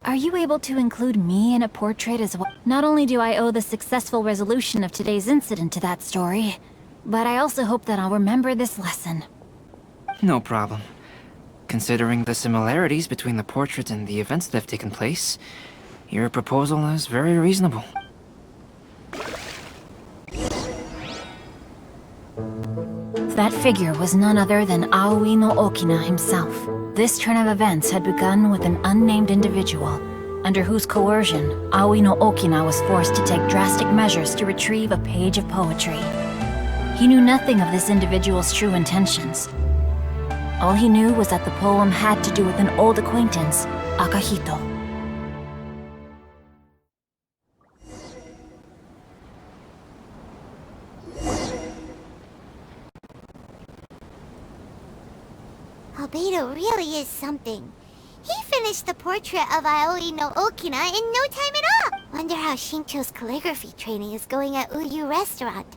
Are you able to include me in a portrait as well? Not only do I owe the successful resolution of today's incident to that story, but I also hope that I'll remember this lesson. No problem. Considering the similarities between the portrait and the events that have taken place, your proposal is very reasonable. That figure was none other than Aoi no Okina himself. This turn of events had begun with an unnamed individual, under whose coercion, Aoi no Okina was forced to take drastic measures to retrieve a page of poetry. He knew nothing of this individual's true intentions. All he knew was that the poem had to do with an old acquaintance, Akahito. Albedo really is something. He finished the portrait of Aoi no Okina in no time at all. Wonder how Shincho's calligraphy training is going at Uyu Restaurant.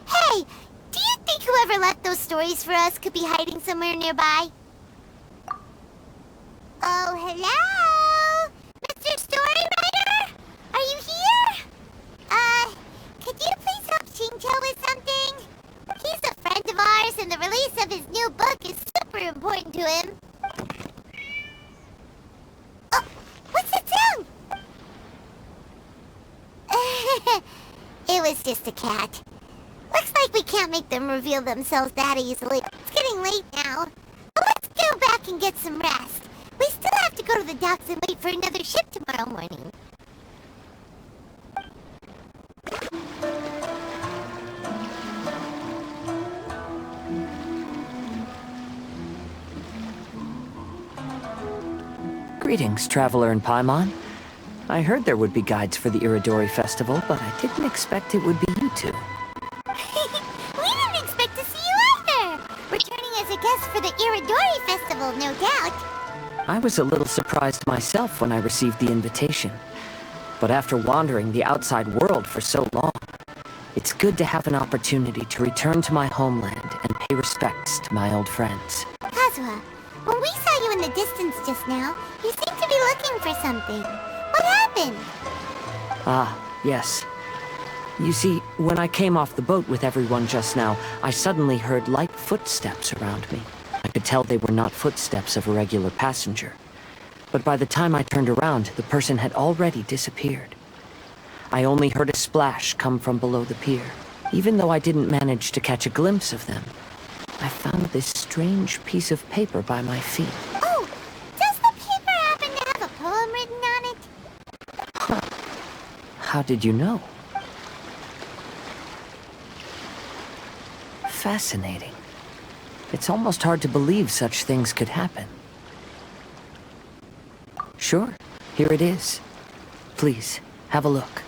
Hey, do you think whoever left those stories for us could be hiding somewhere nearby? Oh, hello? Mr. Storywriter? Are you here? Could you please help Shincho with something? He's a friend of ours, and the release of his new book is super important to him. Oh, what's that sound? It was just a cat. Looks like we can't make them reveal themselves that easily. It's getting late now. But let's go back and get some rest. We still have to go to the docks and wait for another ship tomorrow morning. Greetings, traveler in Paimon. I heard there would be guides for the Inodori Festival, but I didn't expect it would be you two. We didn't expect to see you either! Returning as a guest for the Inodori Festival, no doubt. I was a little surprised myself when I received the invitation. But after wandering the outside world for so long, it's good to have an opportunity to return to my homeland and pay respects to my old friends. Kazuha, when we saw you in the distance just now, you seemed to be looking for something. What happened? Ah, yes. You see, when I came off the boat with everyone just now, I suddenly heard light footsteps around me. I could tell they were not footsteps of a regular passenger. But by the time I turned around, the person had already disappeared. I only heard a splash come from below the pier. Even though I didn't manage to catch a glimpse of them, I found this strange piece of paper by my feet. Oh, does the paper happen to have a poem written on it? Huh. How did you know? Fascinating. It's almost hard to believe such things could happen. Sure, here it is. Please, have a look.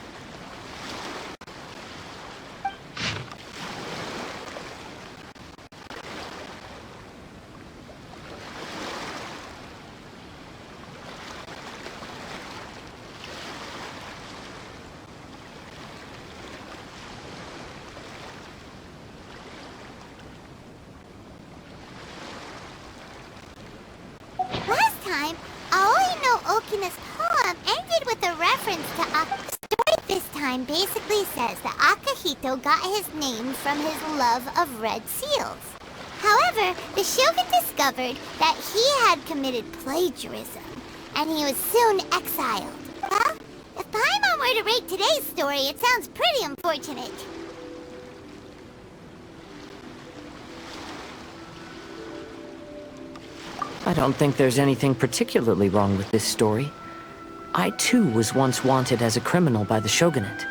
Last time, Aoi no Okina's poem ended with a reference to The story this time basically says that Akahito got his name from his love of red seals. However, the shogun discovered that he had committed plagiarism, and he was soon exiled. Well, if Paimon were to rate today's story, it sounds pretty unfortunate. I don't think there's anything particularly wrong with this story. I too was once wanted as a criminal by the shogunate.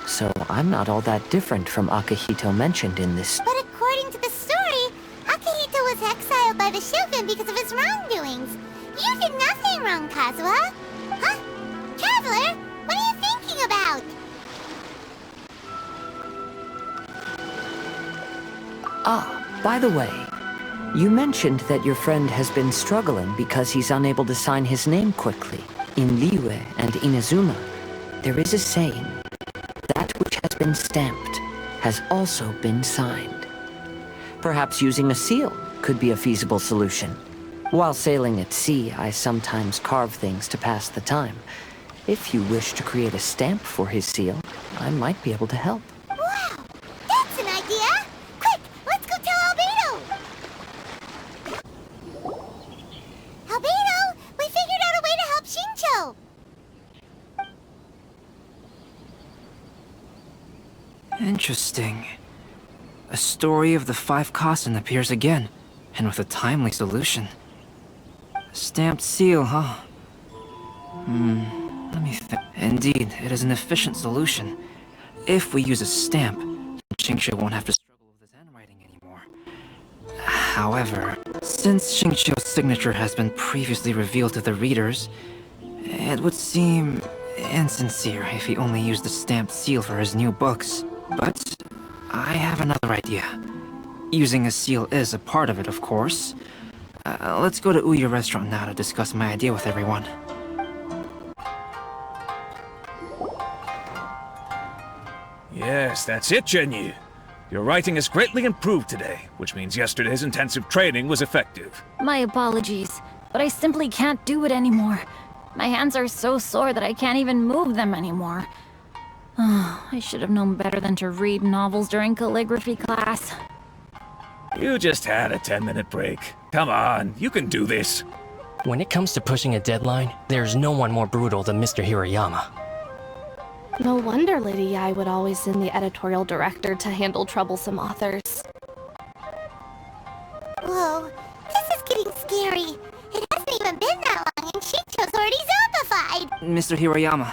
So I'm not all that different from Akahito mentioned in this. But according to the story, Akahito was exiled by the shogun because of his wrongdoings. You did nothing wrong, Kazuha. Huh? Traveler, what are you thinking about? Ah, by the way, you mentioned that your friend has been struggling because he's unable to sign his name quickly. In Liyue and Inazuma, there is a saying, that which has been stamped has also been signed. Perhaps using a seal could be a feasible solution. While sailing at sea, I sometimes carve things to pass the time. If you wish to create a stamp for his seal, I might be able to help. Wow, that's an idea! Quick, let's go tell Albedo! Interesting. A story of the five Kasen appears again, and with a timely solution. A stamped seal, huh? Let me think. Indeed, it is an efficient solution. If we use a stamp, Xingqiu won't have to struggle with his handwriting anymore. However, since Xingqiu's signature has been previously revealed to the readers, it would seem insincere if he only used the stamped seal for his new books. But I have another idea. Using a seal is a part of it, of course. Let's go to Ouya restaurant now to discuss my idea with everyone. Yes, that's it, Zhenyu. Your writing has greatly improved today, which means yesterday's intensive training was effective. My apologies, but I simply can't do it anymore. My hands are so sore that I can't even move them anymore. Oh, I should have known better than to read novels during calligraphy class. You just had a 10-minute break. Come on, you can do this. When it comes to pushing a deadline, there's no one more brutal than Mr. Hirayama. No wonder Lady Yai would always send the editorial director to handle troublesome authors. Whoa, this is getting scary. It hasn't even been that long and Xingqiu's already zombified! Mr. Hirayama,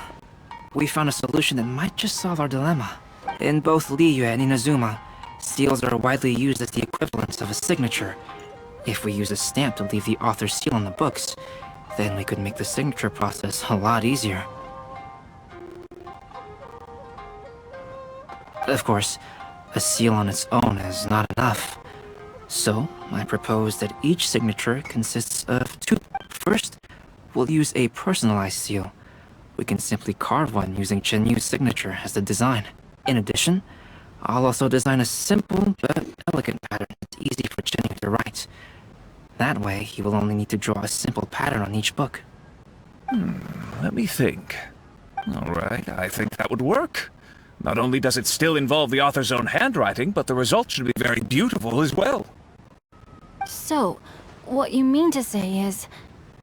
we found a solution that might just solve our dilemma. In both Liyue and Inazuma, seals are widely used as the equivalent of a signature. If we use a stamp to leave the author's seal on the books, then we could make the signature process a lot easier. Of course, a seal on its own is not enough. So, I propose that each signature consists of two. First, we'll use a personalized seal. We can simply carve one using Chenyu's signature as the design. In addition, I'll also design a simple but elegant pattern that's easy for Chenyu to write. That way, he will only need to draw a simple pattern on each book. Let me think. Alright, I think that would work. Not only does it still involve the author's own handwriting, but the result should be very beautiful as well. So, what you mean to say is,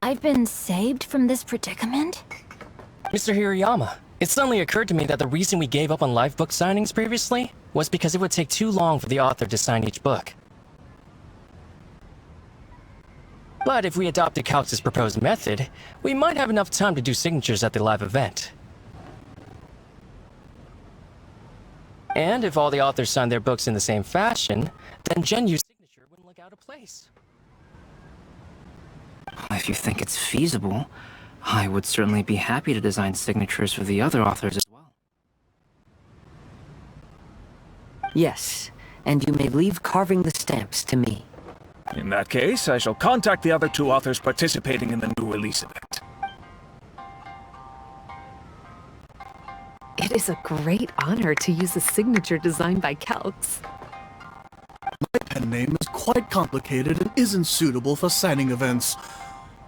I've been saved from this predicament? Mr. Hirayama, it suddenly occurred to me that the reason we gave up on live book signings previously was because it would take too long for the author to sign each book. But if we adopted Calx's proposed method, we might have enough time to do signatures at the live event. And if all the authors signed their books in the same fashion, then Genyu's signature wouldn't look out of place. If you think it's feasible, I would certainly be happy to design signatures for the other authors as well. Yes, and you may leave carving the stamps to me. In that case, I shall contact the other two authors participating in the new release event. It is a great honor to use a signature designed by Calx. My pen name is quite complicated and isn't suitable for signing events.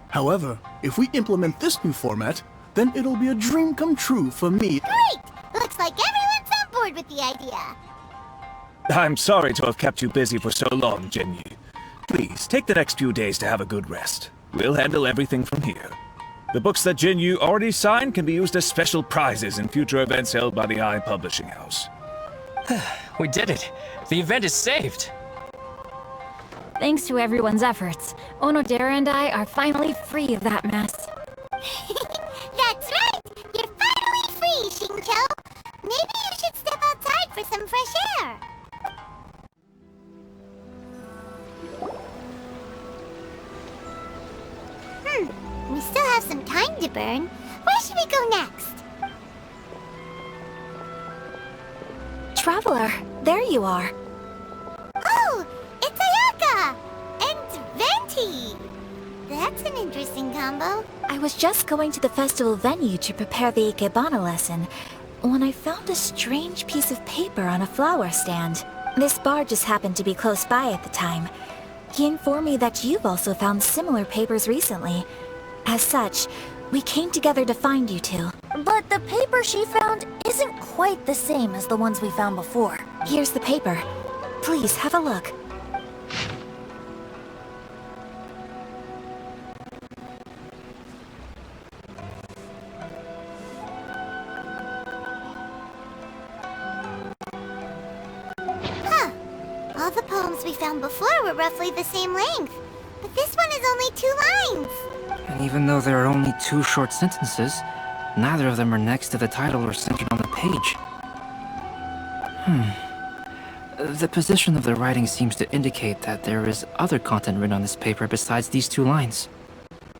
However, if we implement this new format, then it'll be a dream come true for me. Great! Looks like everyone's on board with the idea. I'm sorry to have kept you busy for so long, Genyu. Please, take the next few days to have a good rest. We'll handle everything from here. The books that Genyu already signed can be used as special prizes in future events held by the AI Publishing House. We did it! The event is saved! Thanks to everyone's efforts, Onodera and I are finally free of that mess. That's right! You're finally free, Xingqiu! Maybe you should step outside for some fresh air. We still have some time to burn. Where should we go next? Traveler, there you are. Oh, it's Ayaka! And Venti! That's an interesting combo. I was just going to the festival venue to prepare the Ikebana lesson when I found a strange piece of paper on a flower stand. This bar just happened to be close by at the time. He informed me that you've also found similar papers recently. As such, we came together to find you two. But the paper she found isn't quite the same as the ones we found before. Here's the paper. Please have a look. All the poems we found before were roughly the same length, but this one is only 2 lines. And even though there are only 2 short sentences, neither of them are next to the title or centered on the page. The position of the writing seems to indicate that there is other content written on this paper besides these 2 lines.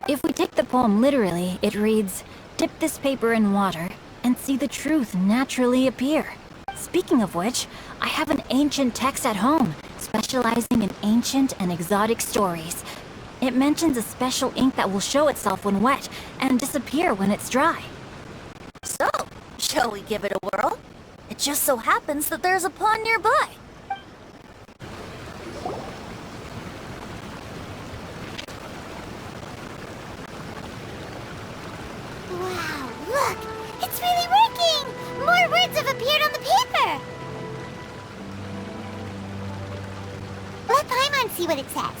If we take the poem literally, it reads, "Dip this paper in water and see the truth naturally appear." Speaking of which, I have an ancient text at home, specializing in ancient and exotic stories. It mentions a special ink that will show itself when wet and disappear when it's dry. So, shall we give it a whirl? It just so happens that there's a pond nearby. Wow, look! It's really working! More words have appeared on the paper! Let Paimon see what it says.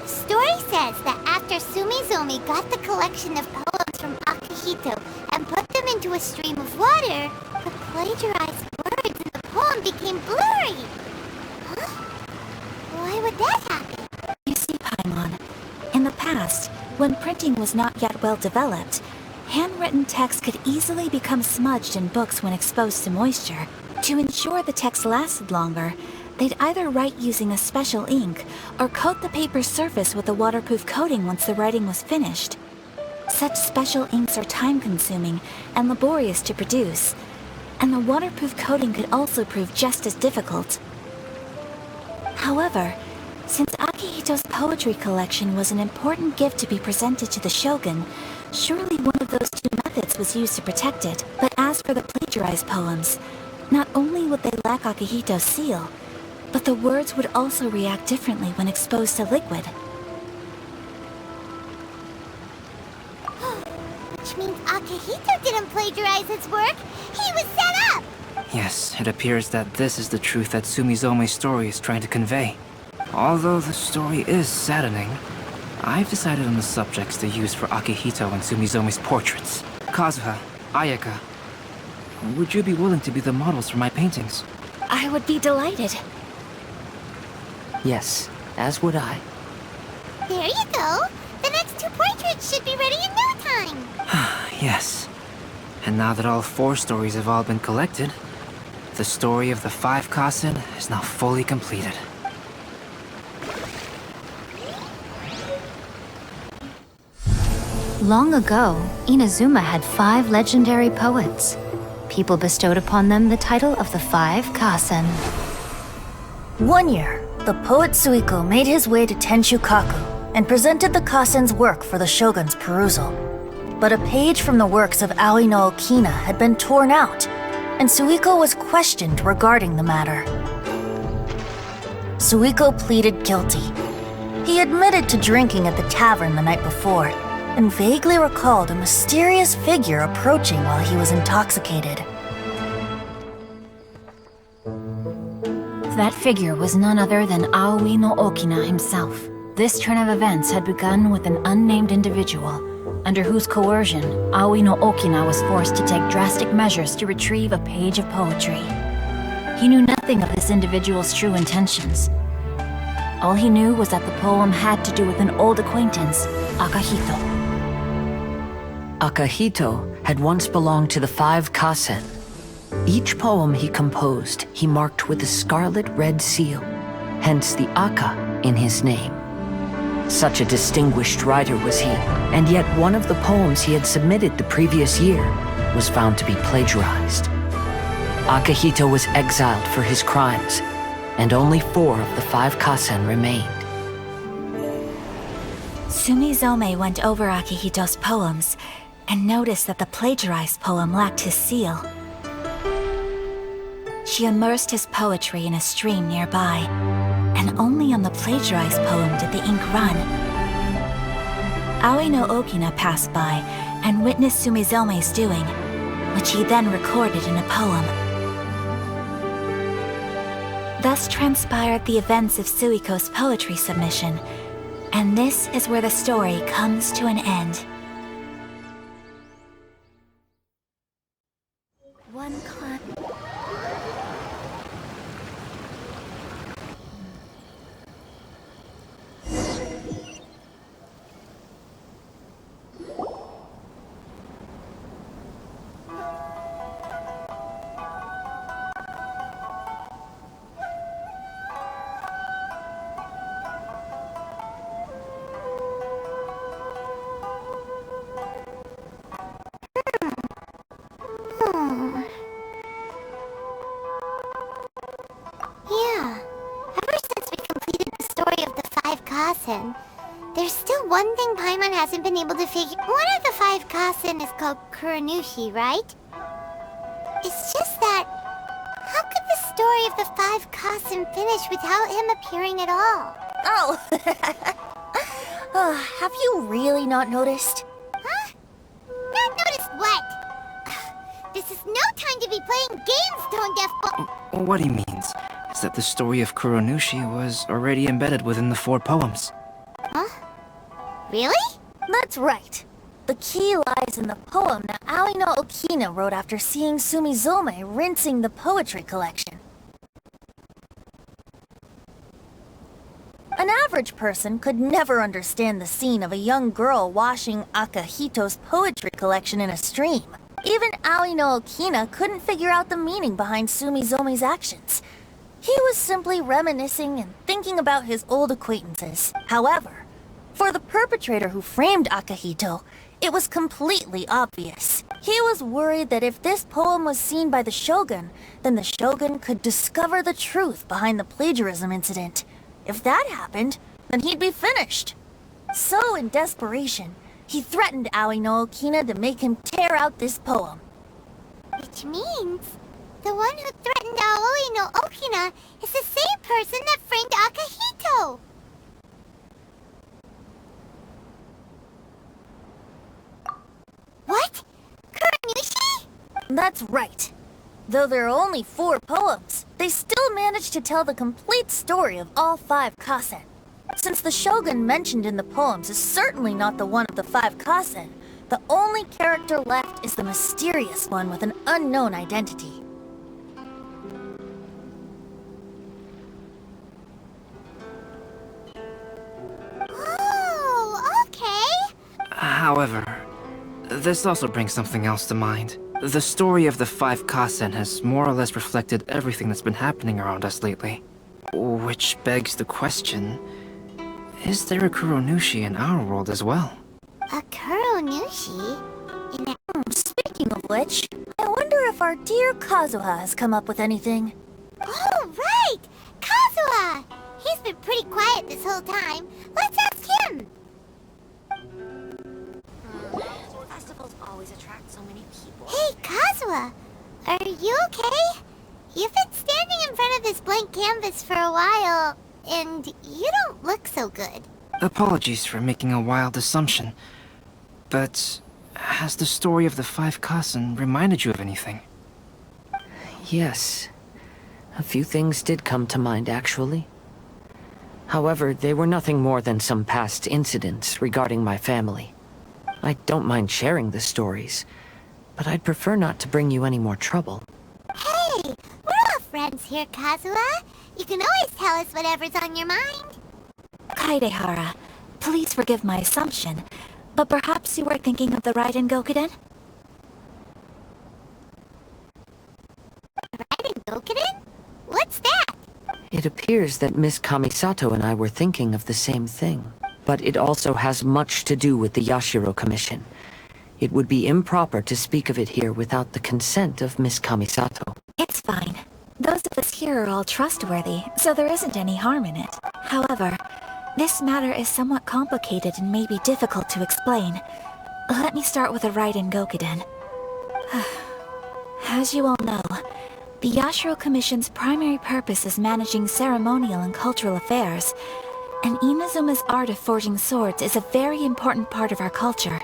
The story says that after Sumizomi got the collection of poems from Akihito and put them into a stream of water, the plagiarized words in the poem became blurry. Huh? Why would that happen? You see, Paimon, in the past, when printing was not yet well developed, handwritten text could easily become smudged in books when exposed to moisture. To ensure the text lasted longer, they'd either write using a special ink or coat the paper's surface with a waterproof coating once the writing was finished. Such special inks are time-consuming and laborious to produce, and the waterproof coating could also prove just as difficult. However, since Akihito's poetry collection was an important gift to be presented to the shogun, surely one of those 2 methods was used to protect it. But as for the plagiarized poems, not only would they lack Akihito's seal, but the words would also react differently when exposed to liquid. Which means Akihito didn't plagiarize his work. He was set up! Yes, it appears that this is the truth that Sumizome's story is trying to convey. Although the story is saddening, I've decided on the subjects to use for Akihito and Sumizome's portraits. Kazuha, Ayaka, would you be willing to be the models for my paintings? I would be delighted. Yes, as would I. There you go! The next 2 portraits should be ready in no time! Yes. And now that all 4 stories have all been collected, the story of the 5 Kasen is now fully completed. Long ago, Inazuma had 5 legendary poets. People bestowed upon them the title of the 5 Kasen. One year, the poet Suiko made his way to Tenshukaku and presented the Kasen's work for the shogun's perusal. But a page from the works of Aoi no Okina had been torn out, and Suiko was questioned regarding the matter. Suiko pleaded guilty. He admitted to drinking at the tavern the night before, and vaguely recalled a mysterious figure approaching while he was intoxicated. That figure was none other than Aoi no Okina himself. This turn of events had begun with an unnamed individual, under whose coercion, Aoi no Okina was forced to take drastic measures to retrieve a page of poetry. He knew nothing of this individual's true intentions. All he knew was that the poem had to do with an old acquaintance, Akihito. Akihito had once belonged to the 5 Kasen. Each poem he composed, he marked with a scarlet red seal, hence the Aka in his name. Such a distinguished writer was he, and yet one of the poems he had submitted the previous year was found to be plagiarized. Akihito was exiled for his crimes, and only 4 of the 5 Kasen remained. Sumizome went over Akihito's poems and noticed that the plagiarized poem lacked his seal. She immersed his poetry in a stream nearby, and only on the plagiarized poem did the ink run. Aoi no Okina passed by and witnessed Sumizome's doing, which he then recorded in a poem. Thus transpired the events of Suiko's poetry submission, and this is where the story comes to an end. One climb. Yeah. Ever since we completed the story of the 5 Kasen, there's still one thing Paimon hasn't been able to figure. One of the 5 Kasen is called Kuranushi, right? It's just that, how could the story of the 5 Kasen finish without him appearing at all? Oh! Have you really not noticed? Huh? Not noticed what? This is no time to be playing games, Tone Deaf Boy. What he means is that the story of Kuronushi was already embedded within the 4 poems. Huh? Really? That's right. The key lies in the poem that Aoi no Okina wrote after seeing Sumizome rinsing the poetry collection. An average person could never understand the scene of a young girl washing Akahito's poetry collection in a stream. Even Aoi no Okina couldn't figure out the meaning behind Sumizome's actions. He was simply reminiscing and thinking about his old acquaintances. However, for the perpetrator who framed Akahito, it was completely obvious. He was worried that if this poem was seen by the Shogun, then the Shogun could discover the truth behind the plagiarism incident. If that happened, then he'd be finished. So, in desperation, he threatened Aoi no Okina to make him tear out this poem. Which means, the one who threatened Aoi no Okina is the same person that framed Akahito! What? Kuranushi? That's right. Though there are only 4 poems, they still managed to tell the complete story of all 5 Kasen. Since the Shogun mentioned in the poems is certainly not the one of the 5 Kasen, the only character left is the mysterious one with an unknown identity. Oh, okay. However, this also brings something else to mind. The story of the 5 Kasen has more or less reflected everything that's been happening around us lately. Which begs the question, is there a Kuronushi in our world as well? A Kuranushi? Speaking of which, I wonder if our dear Kazuha has come up with anything. Oh, right! Kazuha! He's been pretty quiet this whole time. Let's ask him! Festivals always attract so many people. Hey, Kazuha! Are you okay? You've been standing in front of this blank canvas for a while, and you don't look so good. Apologies for making a wild assumption, but has the story of the 5 Kasen reminded you of anything? Yes. A few things did come to mind, actually. However, they were nothing more than some past incidents regarding my family. I don't mind sharing the stories, but I'd prefer not to bring you any more trouble. Hey, we're all friends here, Kazuha. You can always tell us whatever's on your mind. Kaidehara, please forgive my assumption, but perhaps you were thinking of the Raiden Gokuden? Raiden Gokuden? What's that? It appears that Miss Kamisato and I were thinking of the same thing. But it also has much to do with the Yashiro Commission. It would be improper to speak of it here without the consent of Miss Kamisato. It's fine. Those of us here are all trustworthy, so there isn't any harm in it. However, this matter is somewhat complicated and may be difficult to explain. Let me start with the Raiden Gokuden. As you all know, The Yashiro Commission's primary purpose is managing ceremonial and cultural affairs, and Inazuma's art of forging swords is a very important part of our culture.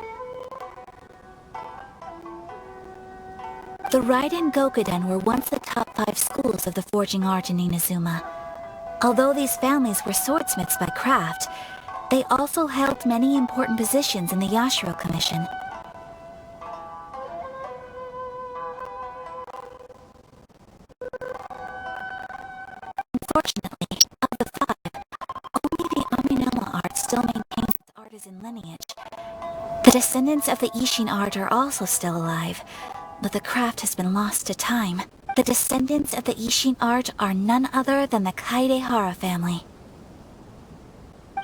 The Raiden Gokuden were once the top 5 schools of the forging art in Inazuma. Although these families were swordsmiths by craft, they also held many important positions in the Yashiro Commission. Unfortunately, of the 5, only the Aminoma art still maintains its artisan lineage. The descendants of the Ishin art are also still alive, but the craft has been lost to time. The descendants of the Ishin art are none other than the Kaidehara family.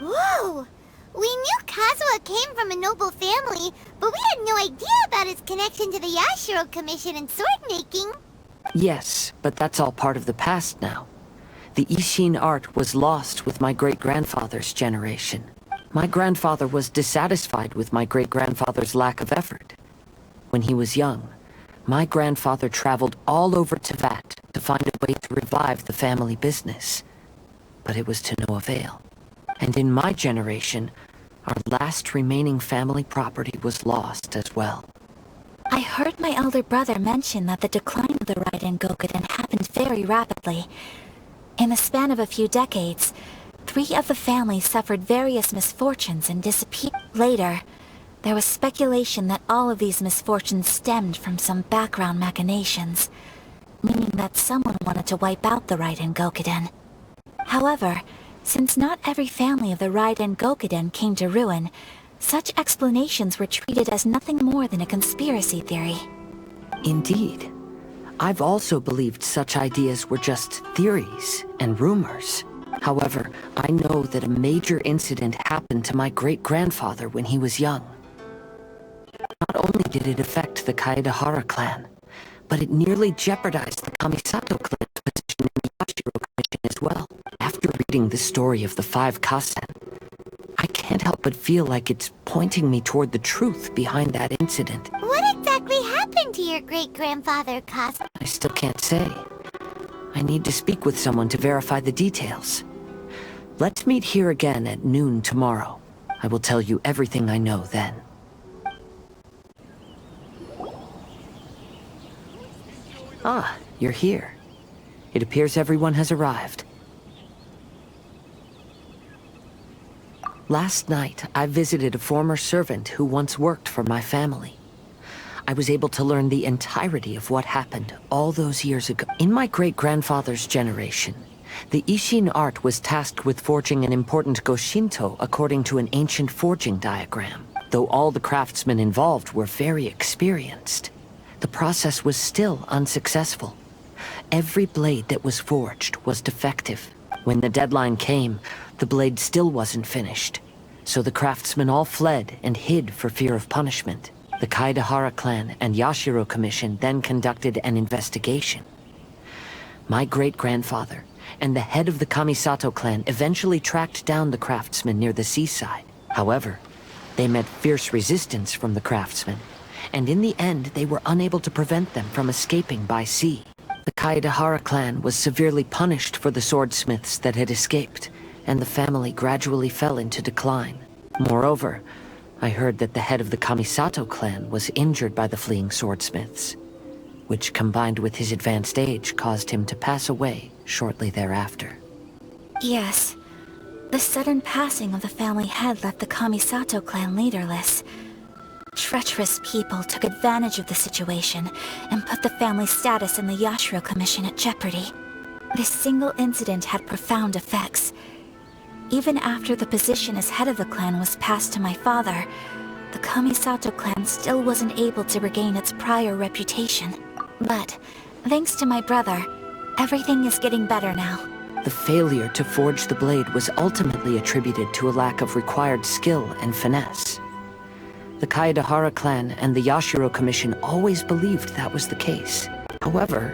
Whoa! We knew Kazuha came from a noble family, but we had no idea about his connection to the Yashiro Commission and sword making. Yes, but that's all part of the past now. The Ishin art was lost with my great-grandfather's generation. My grandfather was dissatisfied with my great-grandfather's lack of effort. When he was young, my grandfather traveled all over Teyvat to find a way to revive the family business. But it was to no avail. And in my generation, our last remaining family property was lost as well. I heard my elder brother mention that the decline of the Raiden Gokuden happened very rapidly. In the span of a few decades, 3 of the families suffered various misfortunes and disappeared. Later, there was speculation that all of these misfortunes stemmed from some background machinations, meaning that someone wanted to wipe out the Raiden Gokuden. However, since not every family of the Raiden Gokuden came to ruin, such explanations were treated as nothing more than a conspiracy theory. Indeed. I've also believed such ideas were just theories and rumors. However, I know that a major incident happened to my great-grandfather when he was young. Not only did it affect the Kaedehara clan, but it nearly jeopardized the Kamisato clan's position in the Yashiro Commission as well. After reading the story of the 5 Kasen, I can't help but feel like it's pointing me toward the truth behind that incident. What exactly happened to your great-grandfather, Kazuha? I still can't say. I need to speak with someone to verify the details. Let's meet here again at noon tomorrow. I will tell you everything I know then. Ah, you're here. It appears everyone has arrived. Last night, I visited a former servant who once worked for my family. I was able to learn the entirety of what happened all those years ago. In my great-grandfather's generation, the Ishin art was tasked with forging an important Goshinto according to an ancient forging diagram. Though all the craftsmen involved were very experienced, the process was still unsuccessful. Every blade that was forged was defective. When the deadline came, the blade still wasn't finished, so the craftsmen all fled and hid for fear of punishment. The Kaedehara clan and Yashiro Commission then conducted an investigation. My great-grandfather and the head of the Kamisato clan eventually tracked down the craftsmen near the seaside. However, they met fierce resistance from the craftsmen, and in the end they were unable to prevent them from escaping by sea. The Kaedehara clan was severely punished for the swordsmiths that had escaped, and the family gradually fell into decline. Moreover, I heard that the head of the Kamisato clan was injured by the fleeing swordsmiths, which combined with his advanced age caused him to pass away shortly thereafter. Yes, the sudden passing of the family head left the Kamisato clan leaderless. Treacherous people took advantage of the situation and put the family's status in the Yashiro Commission at jeopardy. This single incident had profound effects. Even after the position as head of the clan was passed to my father, the Kamisato clan still wasn't able to regain its prior reputation. But, thanks to my brother, everything is getting better now. The failure to forge the blade was ultimately attributed to a lack of required skill and finesse. The Kaedehara clan and the Yashiro Commission always believed that was the case. However,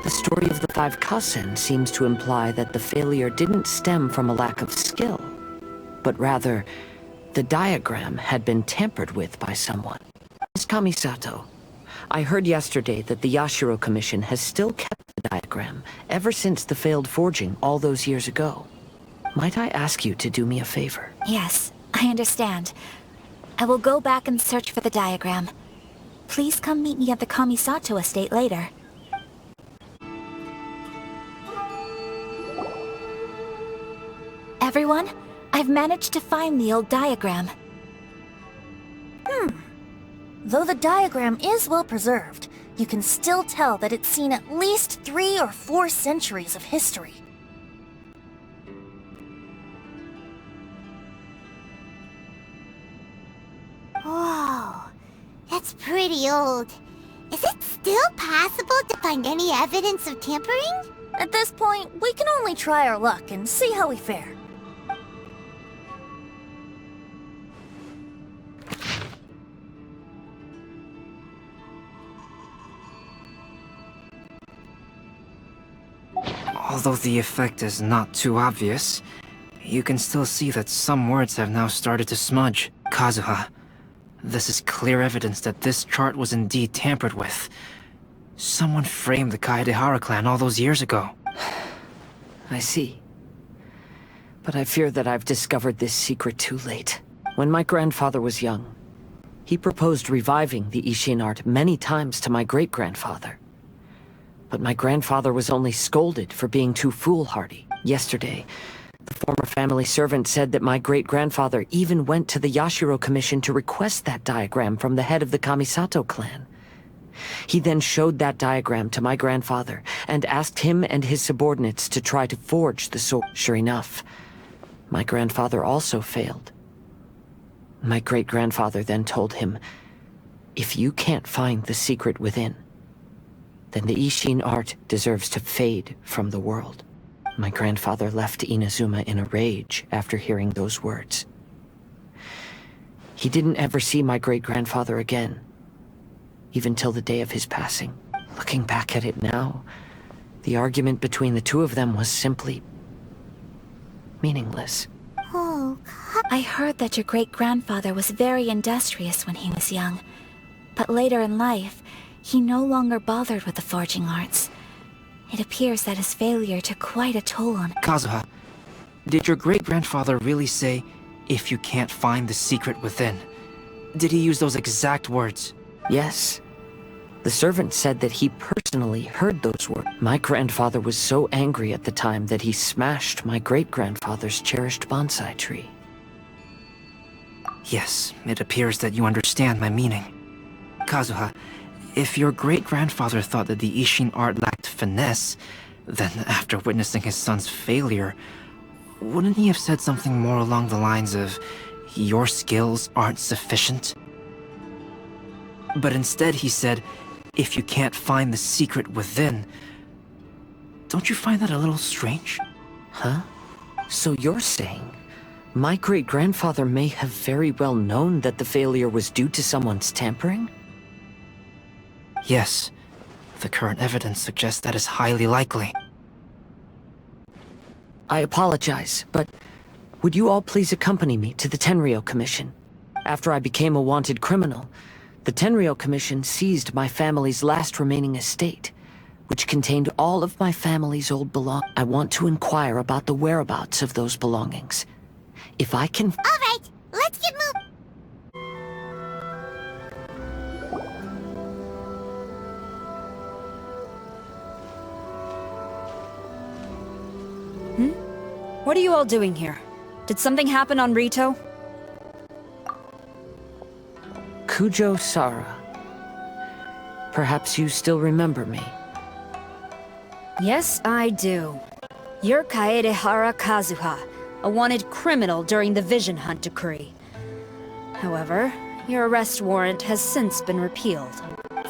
the story of the 5 Kasen seems to imply that the failure didn't stem from a lack of skill, but rather, the diagram had been tampered with by someone. Ms. Kamisato, I heard yesterday that the Yashiro Commission has still kept the diagram, ever since the failed forging all those years ago. Might I ask you to do me a favor? Yes, I understand. I will go back and search for the diagram. Please come meet me at the Kamisato estate later. Everyone, I've managed to find the old diagram. Though the diagram is well preserved, you can still tell that it's seen at least 3 or 4 centuries of history. Whoa, that's pretty old. Is it still possible to find any evidence of tampering? At this point, we can only try our luck and see how we fare. Although the effect is not too obvious, you can still see that some words have now started to smudge. Kazuha, this is clear evidence that this chart was indeed tampered with. Someone framed the Kaedehara clan all those years ago. I see. But I fear that I've discovered this secret too late. When my grandfather was young, he proposed reviving the Ishin art many times to my great-grandfather. But my grandfather was only scolded for being too foolhardy. Yesterday, the former family servant said that my great-grandfather even went to the Yashiro Commission to request that diagram from the head of the Kamisato clan. He then showed that diagram to my grandfather and asked him and his subordinates to try to forge the sword. Sure enough, my grandfather also failed. My great-grandfather then told him, "If you can't find the secret within, then the Ishin art deserves to fade from the world." My grandfather left Inazuma in a rage after hearing those words. He didn't ever see my great-grandfather again, even till the day of his passing. Looking back at it now, the argument between the two of them was simply meaningless. Oh, I heard that your great-grandfather was very industrious when he was young, but later in life, he no longer bothered with the forging arts. It appears that his failure took quite a toll on... Kazuha, did your great-grandfather really say, "If you can't find the secret within"? Did he use those exact words? Yes. The servant said that he personally heard those words. My grandfather was so angry at the time that he smashed my great-grandfather's cherished bonsai tree. Yes, it appears that you understand my meaning. Kazuha, if your great-grandfather thought that the Ishin art lacked finesse, then after witnessing his son's failure, wouldn't he have said something more along the lines of, "Your skills aren't sufficient"? But instead he said, "If you can't find the secret within." Don't you find that a little strange? Huh? So you're saying my great-grandfather may have very well known that the failure was due to someone's tampering? Yes. The current evidence suggests that is highly likely. I apologize, but would you all please accompany me to the Tenryo Commission? After I became a wanted criminal, the Tenryo Commission seized my family's last remaining estate, which contained all of my family's old belongings. I want to inquire about the whereabouts of those belongings. If I can... All right, let's get moving. What are you all doing here? Did something happen on Rito? Kujo Sara. Perhaps you still remember me. Yes, I do. You're Kaedehara Kazuha, a wanted criminal during the Vision Hunt decree. However, your arrest warrant has since been repealed.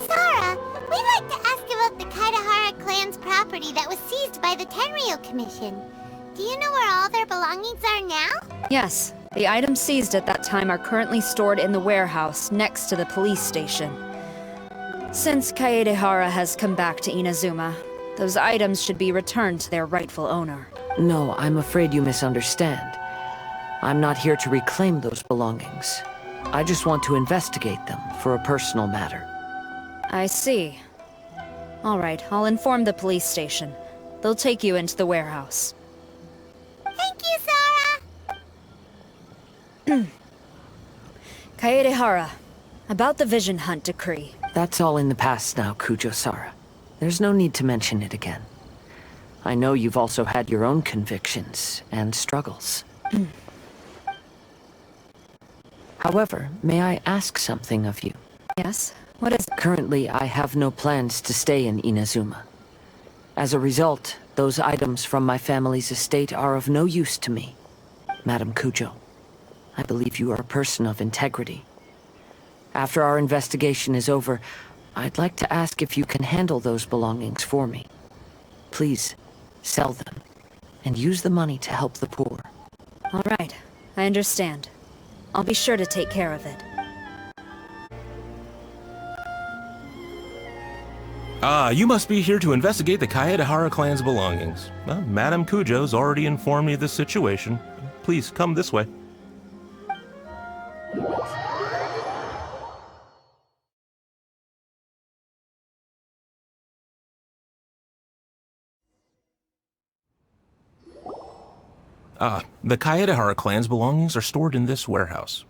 Sara, we'd like to ask about the Kaedehara clan's property that was seized by the Tenryo Commission. Do you know where all their belongings are now? Yes, the items seized at that time are currently stored in the warehouse next to the police station. Since Kaedehara has come back to Inazuma, those items should be returned to their rightful owner. No, I'm afraid you misunderstand. I'm not here to reclaim those belongings. I just want to investigate them for a personal matter. I see. Alright, I'll inform the police station. They'll take you into the warehouse. Thank you, Sora! Kaedehara, about the Vision Hunt decree. That's all in the past now, Kujo-Sara. There's no need to mention it again. I know you've also had your own convictions and struggles. However, may I ask something of you? Yes? What is it? Currently, I have no plans to stay in Inazuma. As a result, those items from my family's estate are of no use to me. Madam Kujo, I believe you are a person of integrity. After our investigation is over, I'd like to ask if you can handle those belongings for me. Please, sell them, and use the money to help the poor. All right, I understand. I'll be sure to take care of it. You must be here to investigate the Kaedehara clan's belongings. Well, Madame Kujo's already informed me of this situation. Please, come this way. The Kaedehara clan's belongings are stored in this warehouse.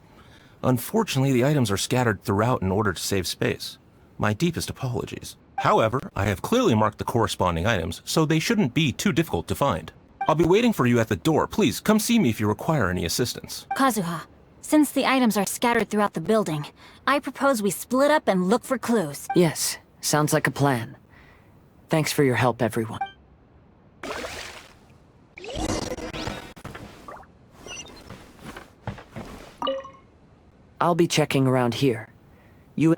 Unfortunately, the items are scattered throughout in order to save space. My deepest apologies. However, I have clearly marked the corresponding items, so they shouldn't be too difficult to find. I'll be waiting for you at the door. Please, come see me if you require any assistance. Kazuha, since the items are scattered throughout the building, I propose we split up and look for clues. Yes, sounds like a plan. Thanks for your help, everyone. I'll be checking around here. You...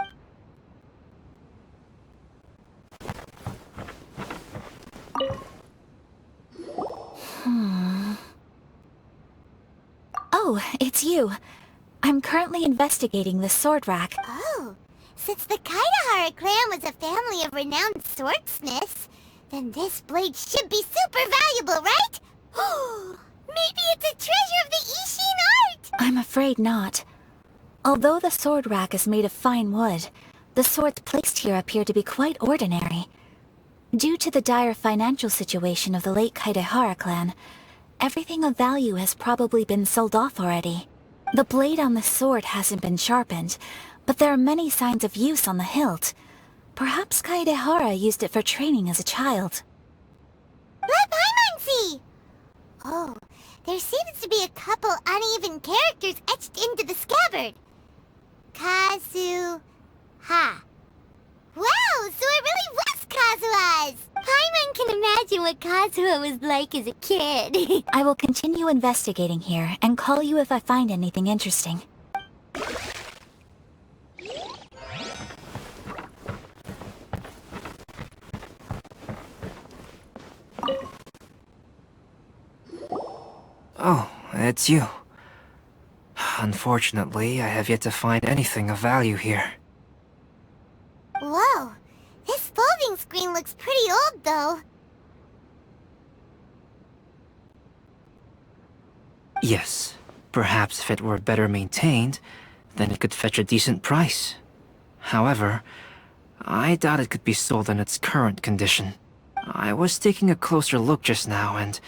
Oh, it's you. I'm currently investigating the sword rack. Oh, since the Kaedehara clan was a family of renowned swordsmiths, then this blade should be super valuable, right? Oh, maybe it's a treasure of the Ishin art! I'm afraid not. Although the sword rack is made of fine wood, the swords placed here appear to be quite ordinary. Due to the dire financial situation of the late Kaedehara clan, everything of value has probably been sold off already. The blade on the sword hasn't been sharpened, but there are many signs of use on the hilt. Perhaps Kaedehara used it for training as a child. Let Paimon see! Oh, there seems to be a couple uneven characters etched into the scabbard. Kazuha. Wow, so it really was Kazuha's! Paimon can imagine what Kazuha was like as a kid. I will continue investigating here and call you if I find anything interesting. Oh, it's you. Unfortunately, I have yet to find anything of value here. Whoa, this folding screen looks pretty old, though. Yes, perhaps if it were better maintained, then it could fetch a decent price. However, I doubt it could be sold in its current condition. I was taking a closer look just now and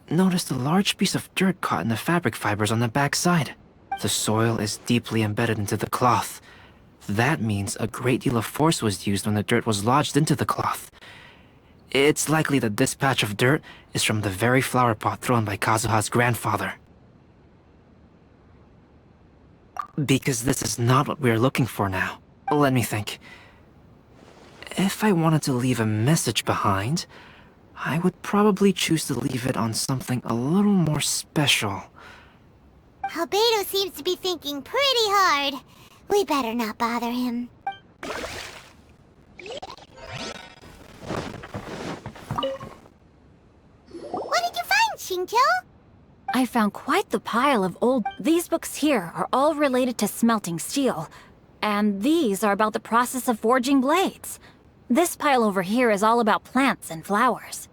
noticed a large piece of dirt caught in the fabric fibers on the back side. The soil is deeply embedded into the cloth. That means a great deal of force was used when the dirt was lodged into the cloth. It's likely that this patch of dirt is from the very flower pot thrown by Kazuha's grandfather. Because this is not what we're looking for now. Let me think. If I wanted to leave a message behind, I would probably choose to leave it on something a little more special. Albedo seems to be thinking pretty hard. We better not bother him. What did you find, Shinjo? I found quite the pile of old... These books here are all related to smelting steel. And these are about the process of forging blades. This pile over here is all about plants and flowers.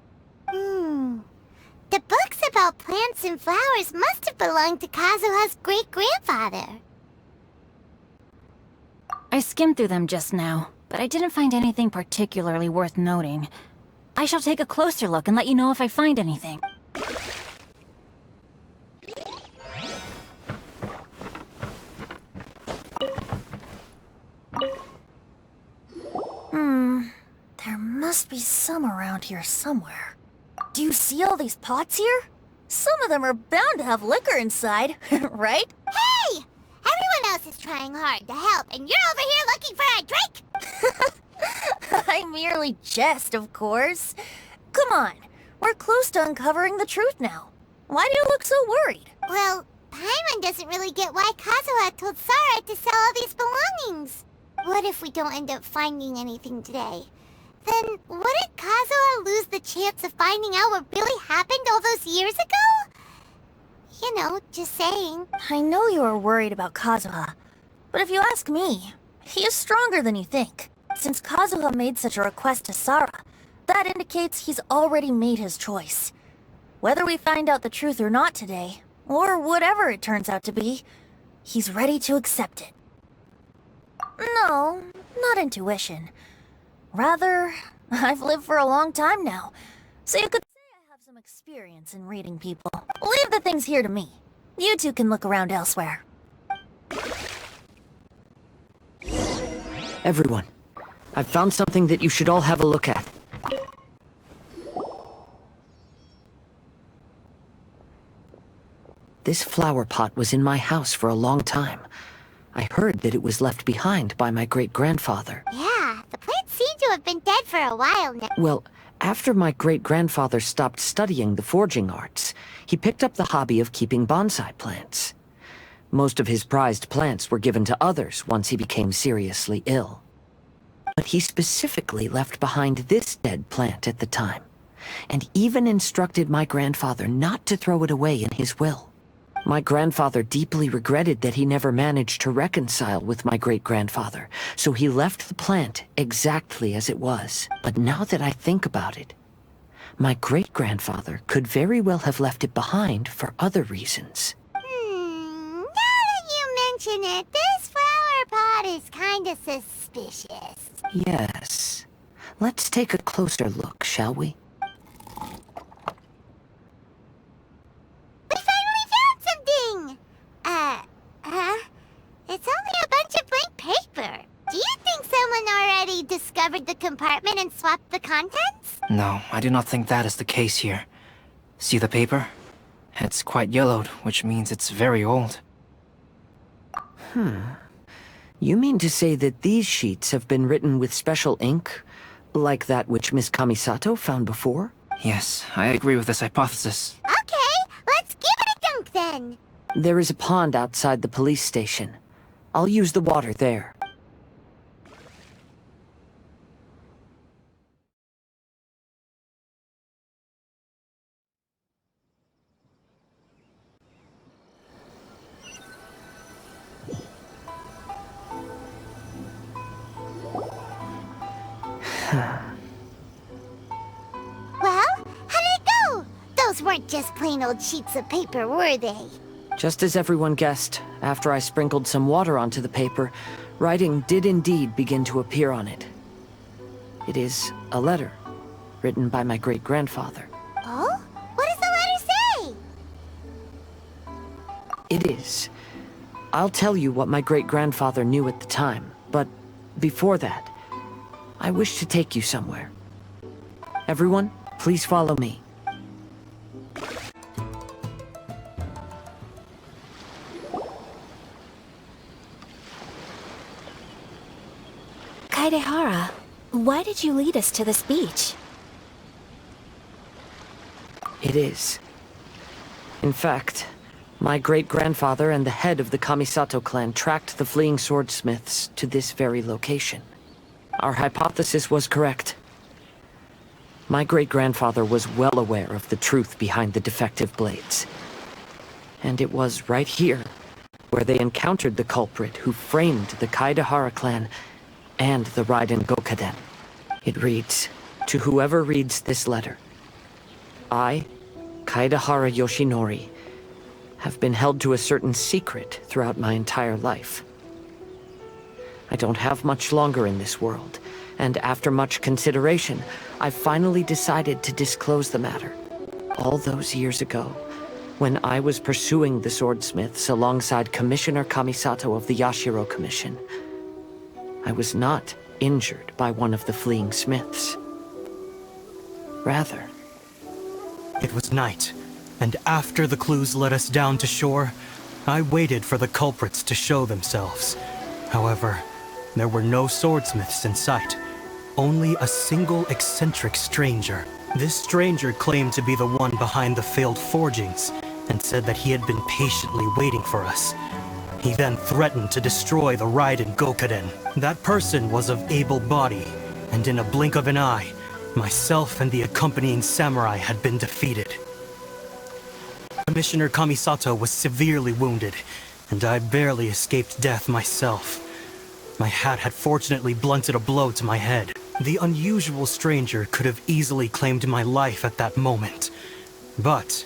The books about plants and flowers must have belonged to Kazuha's great-grandfather. I skimmed through them just now. but I didn't find anything particularly worth noting. I shall take a closer look and let you know if I find anything. There must be some around here somewhere. Do you see all these pots here? Some of them are bound to have liquor inside, right? Hey! Everyone else is trying hard to help, and you're over here looking for a drink? I merely jest, of course. Come on, we're close to uncovering the truth now. Why do you look so worried? Well, Paimon doesn't really get why Kazuha told Sara to sell all these belongings. What if we don't end up finding anything today? Then wouldn't Kazuha lose the chance of finding out what really happened all those years ago? You know, just saying. I know you are worried about Kazuha, but if you ask me, he is stronger than you think. Since Kazuha made such a request to Sara, that indicates he's already made his choice. Whether we find out the truth or not today, or whatever it turns out to be, he's ready to accept it. No, not intuition. Rather, I've lived for a long time now, so you could say I have some experience in reading people. Leave the things here to me. You two can look around elsewhere. Everyone, I've found something that you should all have a look at. This flower pot was in my house for a long time. I heard that it was left behind by my great-grandfather. Yeah, the plants seem to have been dead for a while now. Well, after my great-grandfather stopped studying the forging arts, he picked up the hobby of keeping bonsai plants. Most of his prized plants were given to others once he became seriously ill. But he specifically left behind this dead plant at the time, and even instructed my grandfather not to throw it away in his will. My grandfather deeply regretted that he never managed to reconcile with my great-grandfather, so he left the plant exactly as it was. But now that I think about it, my great-grandfather could very well have left it behind for other reasons. Now that you mention it, this flower pot is kinda suspicious. Yes. Let's take a closer look, shall we? It's only a bunch of blank paper. Do you think someone already discovered the compartment and swapped the contents? No, I do not think that is the case here. See the paper? It's quite yellowed, which means it's very old. You mean to say that these sheets have been written with special ink, like that which Miss Kamisato found before? Yes, I agree with this hypothesis. Okay, let's give it a dunk then. There is a pond outside the police station. I'll use the water there. Well, how did it go? Those weren't just plain old sheets of paper, were they? Just as everyone guessed, after I sprinkled some water onto the paper, writing did indeed begin to appear on it. It is a letter, written by my great-grandfather. Oh? What does the letter say? It is. I'll tell you what my great-grandfather knew at the time, but before that, I wish to take you somewhere. Everyone, please follow me. Kaedehara, why did you lead us to this beach? It is. In fact, my great-grandfather and the head of the Kamisato clan tracked the fleeing swordsmiths to this very location. Our hypothesis was correct. My great-grandfather was well aware of the truth behind the defective blades. And it was right here where they encountered the culprit who framed the Kaedehara clan and the Raiden Gokaden. It reads, "To whoever reads this letter, I, Kaedehara Yoshinori, have been held to a certain secret throughout my entire life. I don't have much longer in this world, and after much consideration, I finally decided to disclose the matter. All those years ago, when I was pursuing the swordsmiths alongside Commissioner Kamisato of the Yashiro Commission, I was not injured by one of the fleeing smiths. Rather, it was night, and after the clues led us down to shore, I waited for the culprits to show themselves. However, there were no swordsmiths in sight, only a single eccentric stranger. This stranger claimed to be the one behind the failed forgings, and said that he had been patiently waiting for us. He then threatened to destroy the Raiden Gokaden. That person was of able body, and in a blink of an eye, myself and the accompanying samurai had been defeated. Commissioner Kamisato was severely wounded, and I barely escaped death myself. My hat had fortunately blunted a blow to my head. The unusual stranger could have easily claimed my life at that moment. But,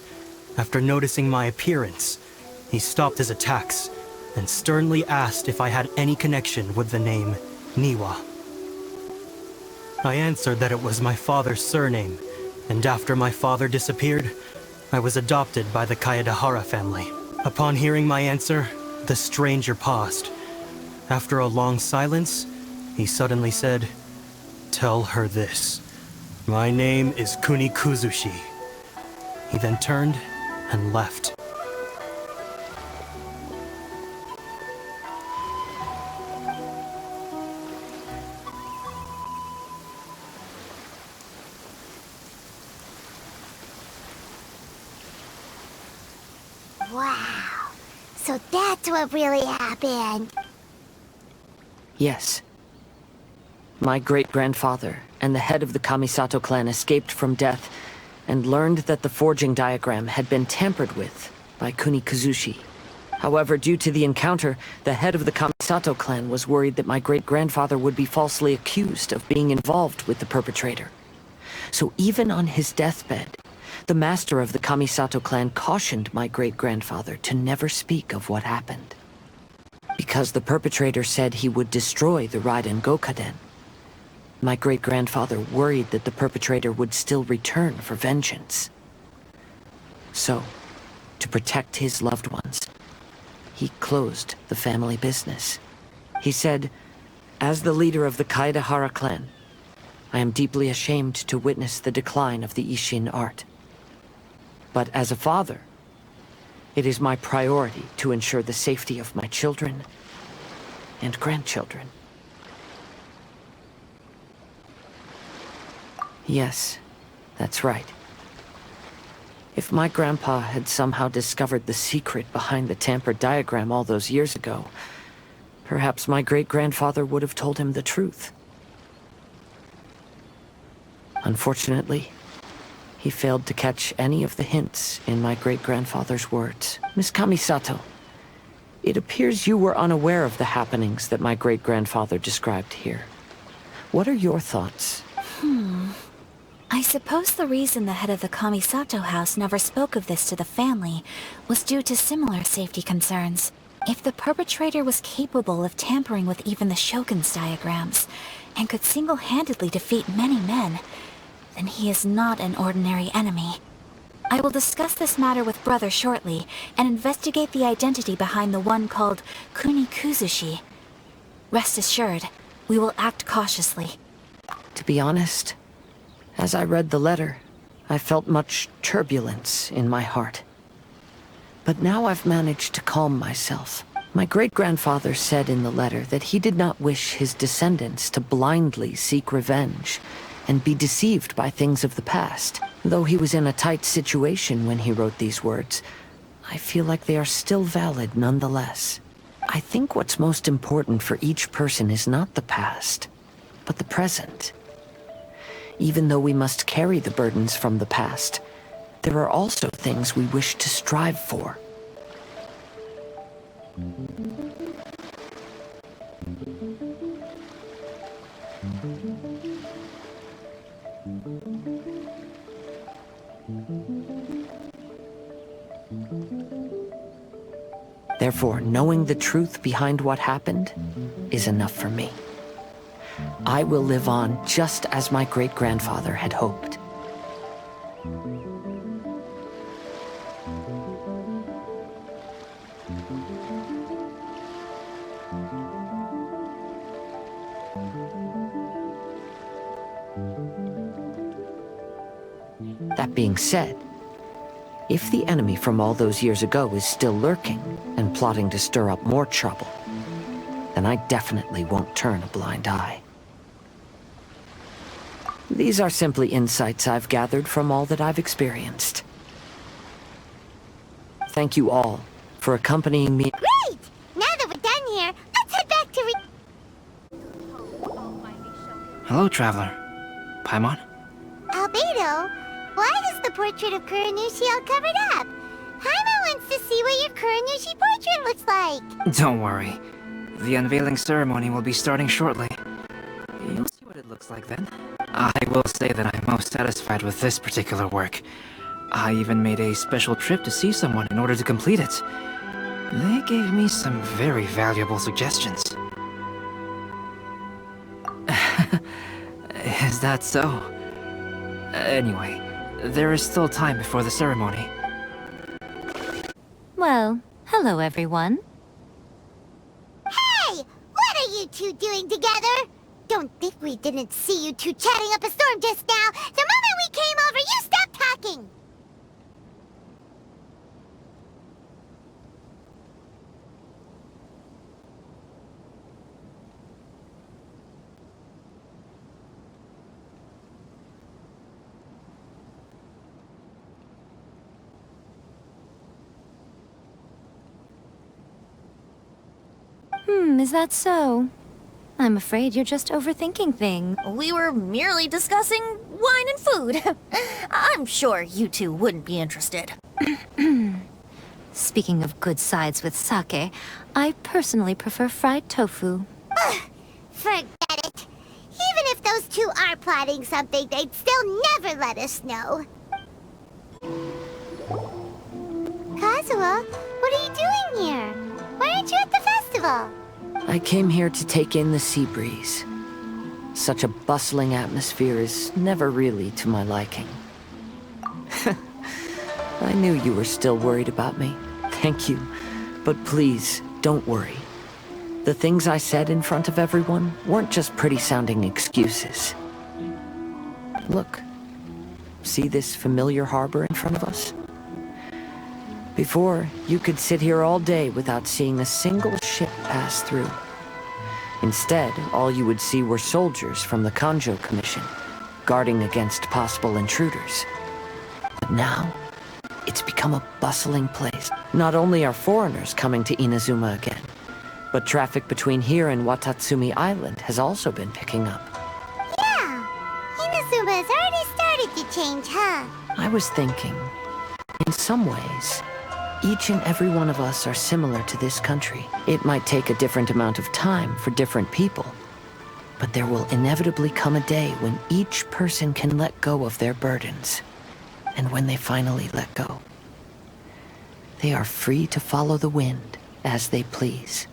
after noticing my appearance, he stopped his attacks and sternly asked if I had any connection with the name Niwa. I answered that it was my father's surname, and after my father disappeared, I was adopted by the Kaedahara family. Upon hearing my answer, the stranger paused. After a long silence, he suddenly said, "Tell her this. My name is Kuni Kuzushi." He then turned and left. Wow. So that's what really happened. Yes. My great-grandfather and the head of the Kamisato clan escaped from death and learned that the forging diagram had been tampered with by Kuni Kuzushi. However, due to the encounter, the head of the Kamisato clan was worried that my great-grandfather would be falsely accused of being involved with the perpetrator. So even on his deathbed, the master of the Kamisato clan cautioned my great-grandfather to never speak of what happened. Because the perpetrator said he would destroy the Raiden Gokaden, my great-grandfather worried that the perpetrator would still return for vengeance. So, to protect his loved ones, he closed the family business. He said, "As the leader of the Kaedahara clan, I am deeply ashamed to witness the decline of the Ishin art. But as a father, it is my priority to ensure the safety of my children and grandchildren." Yes, that's right. If my grandpa had somehow discovered the secret behind the tampered diagram all those years ago, perhaps my great-grandfather would have told him the truth. Unfortunately, he failed to catch any of the hints in my great-grandfather's words. Miss Kamisato, it appears you were unaware of the happenings that my great-grandfather described here. What are your thoughts? I suppose the reason the head of the Kamisato house never spoke of this to the family was due to similar safety concerns. If the perpetrator was capable of tampering with even the Shogun's diagrams, and could single-handedly defeat many men, then he is not an ordinary enemy. I will discuss this matter with Brother shortly, and investigate the identity behind the one called Kuni Kuzushi. Rest assured, we will act cautiously. To be honest, as I read the letter, I felt much turbulence in my heart. But now I've managed to calm myself. My great-grandfather said in the letter that he did not wish his descendants to blindly seek revenge and be deceived by things of the past. Though he was in a tight situation when he wrote these words, I feel like they are still valid nonetheless. I think what's most important for each person is not the past, but the present. Even though we must carry the burdens from the past, there are also things we wish to strive for. Therefore, knowing the truth behind what happened is enough for me. I will live on just as my great-grandfather had hoped. That being said, if the enemy from all those years ago is still lurking and plotting to stir up more trouble, then I definitely won't turn a blind eye. These are simply insights I've gathered from all that I've experienced. Thank you all for accompanying me. Great! Now that we're done here, let's head back to Hello, traveler. Paimon? Albedo, why is the portrait of Kuranushi all covered up? Paimon wants to see what your Kuranushi portrait looks like. Don't worry. The unveiling ceremony will be starting shortly. You'll see what it looks like then. I will say that I'm most satisfied with this particular work. I even made a special trip to see someone in order to complete it. They gave me some very valuable suggestions. Is that so? Anyway, there is still time before the ceremony. Well, hello everyone. Hey! What are you two doing together? Don't think we didn't see you two chatting up a storm just now. The moment we came over, you stopped talking! Is that so? I'm afraid you're just overthinking things. We were merely discussing wine and food. I'm sure you two wouldn't be interested. Speaking of good sides with sake, I personally prefer fried tofu. Forget it. Even if those two are plotting something, they'd still never let us know. Kazuo, what are you doing here? Why aren't you at the festival? I came here to take in the sea breeze. Such a bustling atmosphere is never really to my liking. I knew you were still worried about me. Thank you. But please, don't worry. The things I said in front of everyone weren't just pretty-sounding excuses. Look. See this familiar harbor in front of us? Before, you could sit here all day without seeing a single ship pass through. Instead, all you would see were soldiers from the Kanjo Commission, guarding against possible intruders. But now, it's become a bustling place. Not only are foreigners coming to Inazuma again, but traffic between here and Watatsumi Island has also been picking up. Yeah, Inazuma has already started to change, huh? I was thinking, in some ways, each and every one of us are similar to this country. It might take a different amount of time for different people, but there will inevitably come a day when each person can let go of their burdens. And when they finally let go, they are free to follow the wind as they please.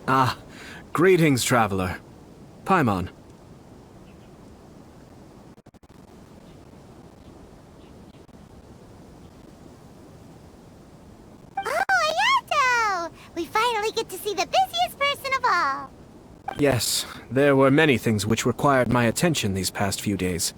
Ah, greetings, traveler. Paimon. We finally get to see the busiest person of all. Yes, there were many things which required my attention these past few days.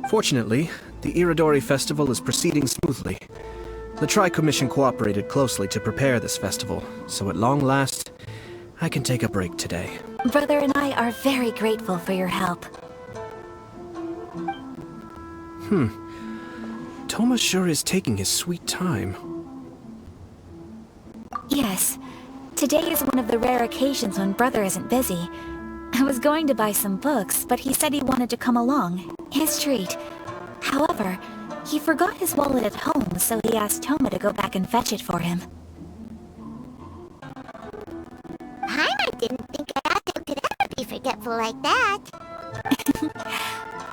Fortunately, the Inodori Festival is proceeding smoothly. The Tri-Commission cooperated closely to prepare this festival, so at long last, I can take a break today. Brother and I are very grateful for your help. Toma sure is taking his sweet time. Yes. Today is one of the rare occasions when Brother isn't busy. I was going to buy some books, but he said he wanted to come along. His treat. However, He forgot his wallet at home, so he asked Toma to go back and fetch it for him. Paimon didn't think Ayato could ever be forgetful like that.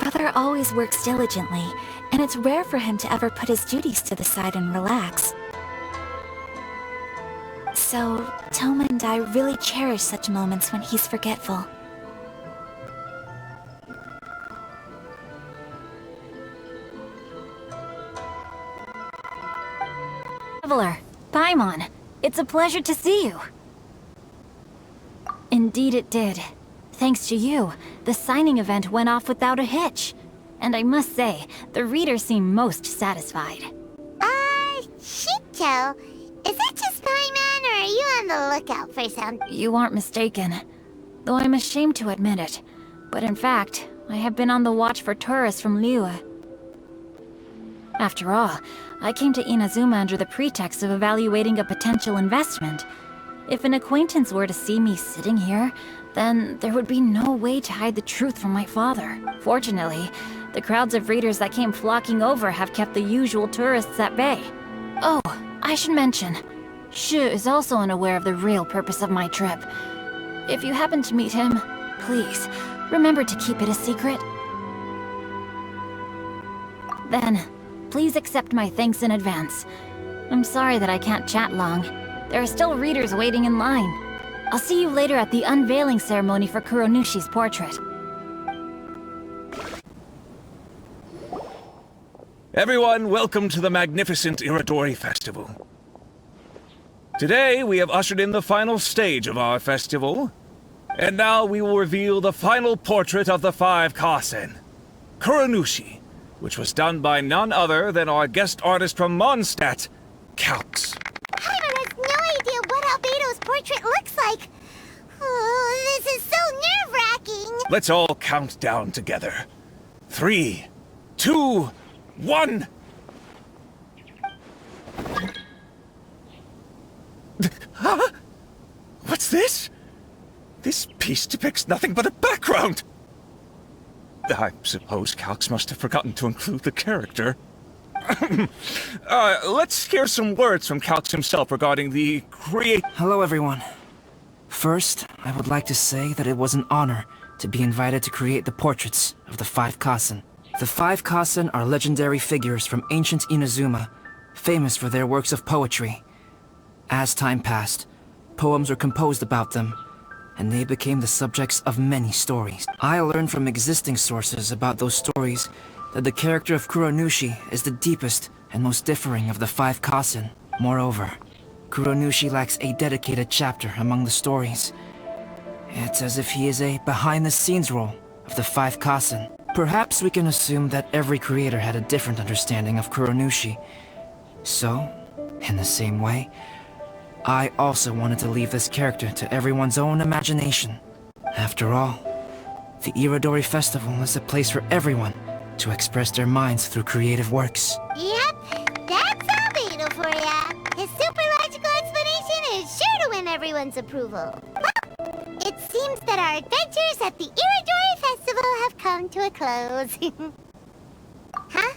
Brother always works diligently, and it's rare for him to ever put his duties to the side and relax. So, Toma and I really cherish such moments when he's forgetful. Traveler, Paimon, it's a pleasure to see you. Indeed it did. Thanks to you, the signing event went off without a hitch. And I must say, the readers seem most satisfied. Shincho, is that just Paimon, or are you on the lookout for something? You aren't mistaken. Though I'm ashamed to admit it. But in fact, I have been on the watch for tourists from Liyue. After all, I came to Inazuma under the pretext of evaluating a potential investment. If an acquaintance were to see me sitting here, then there would be no way to hide the truth from my father. Fortunately, the crowds of readers that came flocking over have kept the usual tourists at bay. Oh, I should mention, Shu is also unaware of the real purpose of my trip. If you happen to meet him, please, remember to keep it a secret. Then, please accept my thanks in advance. I'm sorry that I can't chat long. There are still readers waiting in line. I'll see you later at the unveiling ceremony for Kuronushi's portrait. Everyone, welcome to the magnificent Inodori Festival. Today, we have ushered in the final stage of our festival. And now we will reveal the final portrait of the 5 Kasen, Kuronushi, which was done by none other than our guest artist from Mondstadt, Calx. Paimon has no idea what Albedo's portrait looks like. Oh, this is so nerve-wracking. Let's all count down together. 3, 2, 1. Huh? What's this? This piece depicts nothing but a background. I suppose Calx must have forgotten to include the character. Let's hear some words from Calx himself regarding the Hello, everyone. First, I would like to say that it was an honor to be invited to create the portraits of the 5 Kasen. The 5 Kasen are legendary figures from ancient Inazuma, famous for their works of poetry. As time passed, poems were composed about them, and they became the subjects of many stories. I learned from existing sources about those stories that the character of Kuronushi is the deepest and most differing of the 5 Kasen. Moreover, Kuronushi lacks a dedicated chapter among the stories. It's as if he is a behind-the-scenes role of the 5 Kasen. Perhaps we can assume that every creator had a different understanding of Kuronushi. So, in the same way, I also wanted to leave this character to everyone's own imagination. After all, the Inodori Festival is a place for everyone to express their minds through creative works. Yep, that's Albedo for ya. His super logical explanation is sure to win everyone's approval. Well, it seems that our adventures at the Inodori Festival have come to a close. Huh?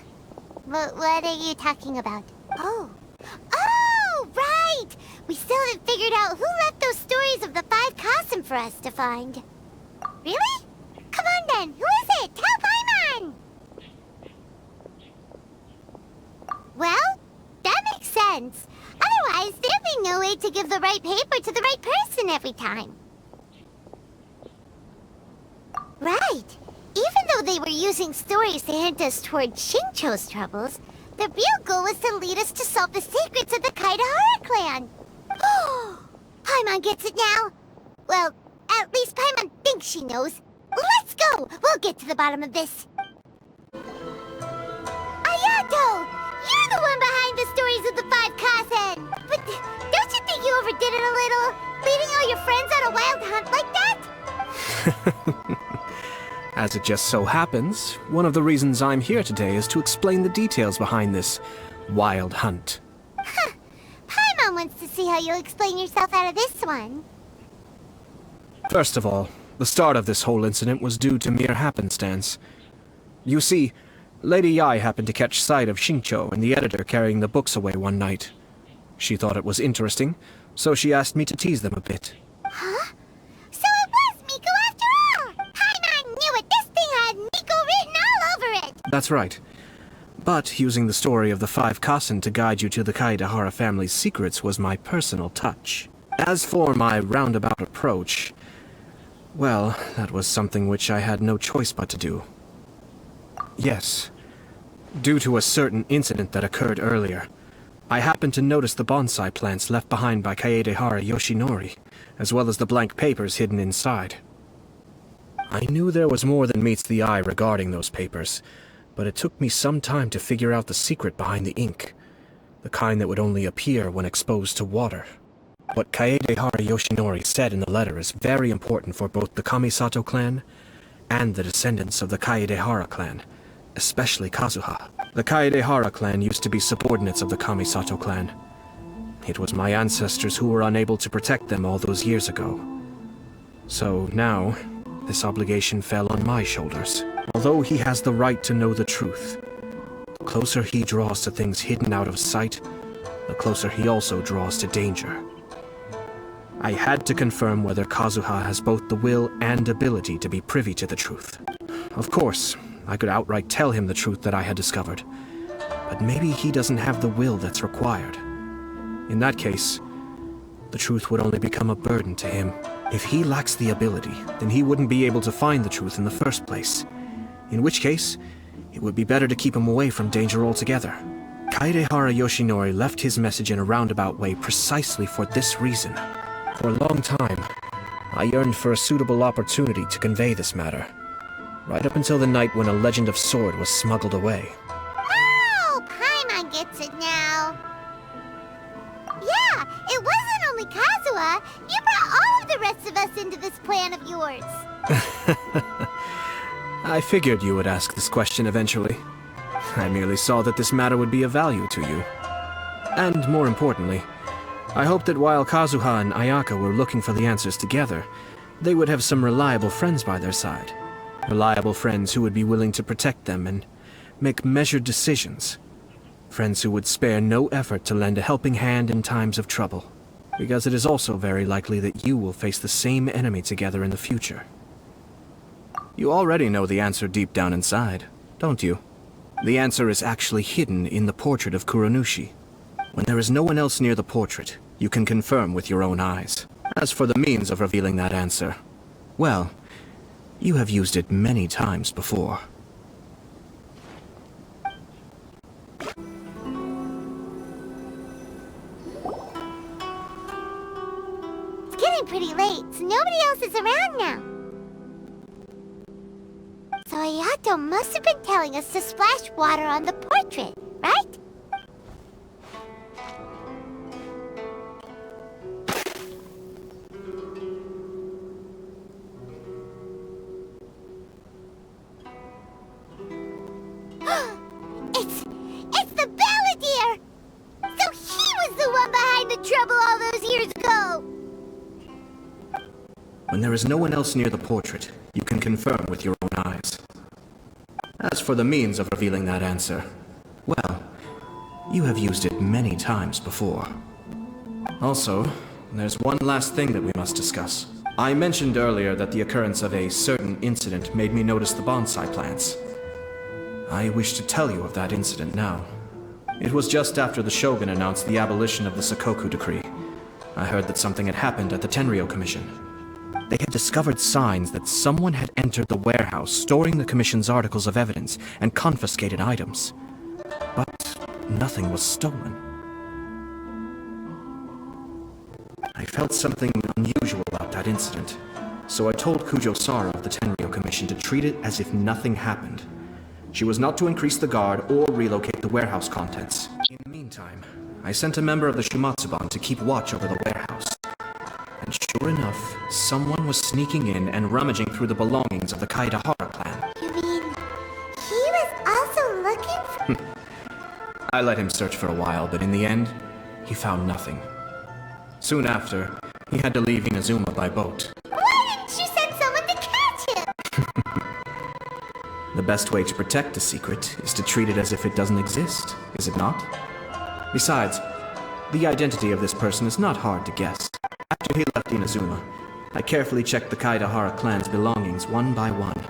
What are you talking about? Oh, right! We still haven't figured out who left those stories of the 5 Kasen for us to find. Really? Come on then, who is it? Tell Paimon! Well, that makes sense. Otherwise, there'd be no way to give the right paper to the right person every time. Right. Even though they were using stories to hint us toward Shincho's troubles, the real goal was to lead us to solve the secrets of the Kaidahara clan. Oh, Paimon gets it now. Well, at least Paimon thinks she knows. Let's go! We'll get to the bottom of this. Ayato! You're the one behind the stories of the 5 Kasen! But don't you think you overdid it a little? Leading all your friends on a wild hunt like that? As it just so happens, one of the reasons I'm here today is to explain the details behind this wild hunt. Huh. Paimon wants to see how you'll explain yourself out of this one. First of all, the start of this whole incident was due to mere happenstance. You see, Lady Yai happened to catch sight of Shincho and the editor carrying the books away one night. She thought it was interesting, so she asked me to tease them a bit. Huh? So it was Miko after all! Paimon knew it! This thing had Miko written all over it! That's right. But using the story of the 5 Kasen to guide you to the Kaedehara family's secrets was my personal touch. As for my roundabout approach, well, that was something which I had no choice but to do. Yes. Due to a certain incident that occurred earlier, I happened to notice the bonsai plants left behind by Kaedehara Yoshinori, as well as the blank papers hidden inside. I knew there was more than meets the eye regarding those papers, but it took me some time to figure out the secret behind the ink, the kind that would only appear when exposed to water. What Kaedehara Yoshinori said in the letter is very important for both the Kamisato clan and the descendants of the Kaedehara clan, especially Kazuha. The Kaedehara clan used to be subordinates of the Kamisato clan. It was my ancestors who were unable to protect them all those years ago. So now, this obligation fell on my shoulders. Although he has the right to know the truth, the closer he draws to things hidden out of sight, the closer he also draws to danger. I had to confirm whether Kazuha has both the will and ability to be privy to the truth. Of course, I could outright tell him the truth that I had discovered, but maybe he doesn't have the will that's required. In that case, the truth would only become a burden to him. If he lacks the ability, then he wouldn't be able to find the truth in the first place. In which case, it would be better to keep him away from danger altogether. Kaedehara Yoshinori left his message in a roundabout way precisely for this reason. For a long time, I yearned for a suitable opportunity to convey this matter, right up until the night when a legend of sword was smuggled away. Oh, Paimon gets it now. Yeah, it wasn't only Kazuha. You brought all of the rest of us into this plan of yours. I figured you would ask this question eventually. I merely saw that this matter would be of value to you. And more importantly, I hoped that while Kazuha and Ayaka were looking for the answers together, they would have some reliable friends by their side. Reliable friends who would be willing to protect them and make measured decisions. Friends who would spare no effort to lend a helping hand in times of trouble. Because it is also very likely that you will face the same enemy together in the future. You already know the answer deep down inside, don't you? The answer is actually hidden in the portrait of Kuronushi. When there is no one else near the portrait, you can confirm with your own eyes. As for the means of revealing that answer, well, you have used it many times before. It's getting pretty late, so nobody else is around now. So Ayato must have been telling us to splash water on the portrait, right? It's the Balladeer! So he was the one behind the trouble all those years ago! When there is no one else near the portrait, you can confirm with your own eyes. As for the means of revealing that answer, well, you have used it many times before. Also, there's one last thing that we must discuss. I mentioned earlier that the occurrence of a certain incident made me notice the bonsai plants. I wish to tell you of that incident now. It was just after the Shogun announced the abolition of the Sakoku decree. I heard that something had happened at the Tenryou Commission. They had discovered signs that someone had entered the warehouse storing the Commission's articles of evidence and confiscated items. But nothing was stolen. I felt something unusual about that incident, so I told Kujo-Sara of the Tenryou Commission to treat it as if nothing happened. She was not to increase the guard or relocate the warehouse contents. In the meantime, I sent a member of the Shumatsuban to keep watch over the warehouse. And sure enough, someone was sneaking in and rummaging through the belongings of the Kaedehara clan. You mean, he was also looking for... I let him search for a while, but in the end, he found nothing. Soon after, he had to leave Inazuma by boat. Why didn't you send someone to catch him? The best way to protect a secret is to treat it as if it doesn't exist, is it not? Besides, the identity of this person is not hard to guess. After he left Inazuma, I carefully checked the Kaidahara clan's belongings one by one,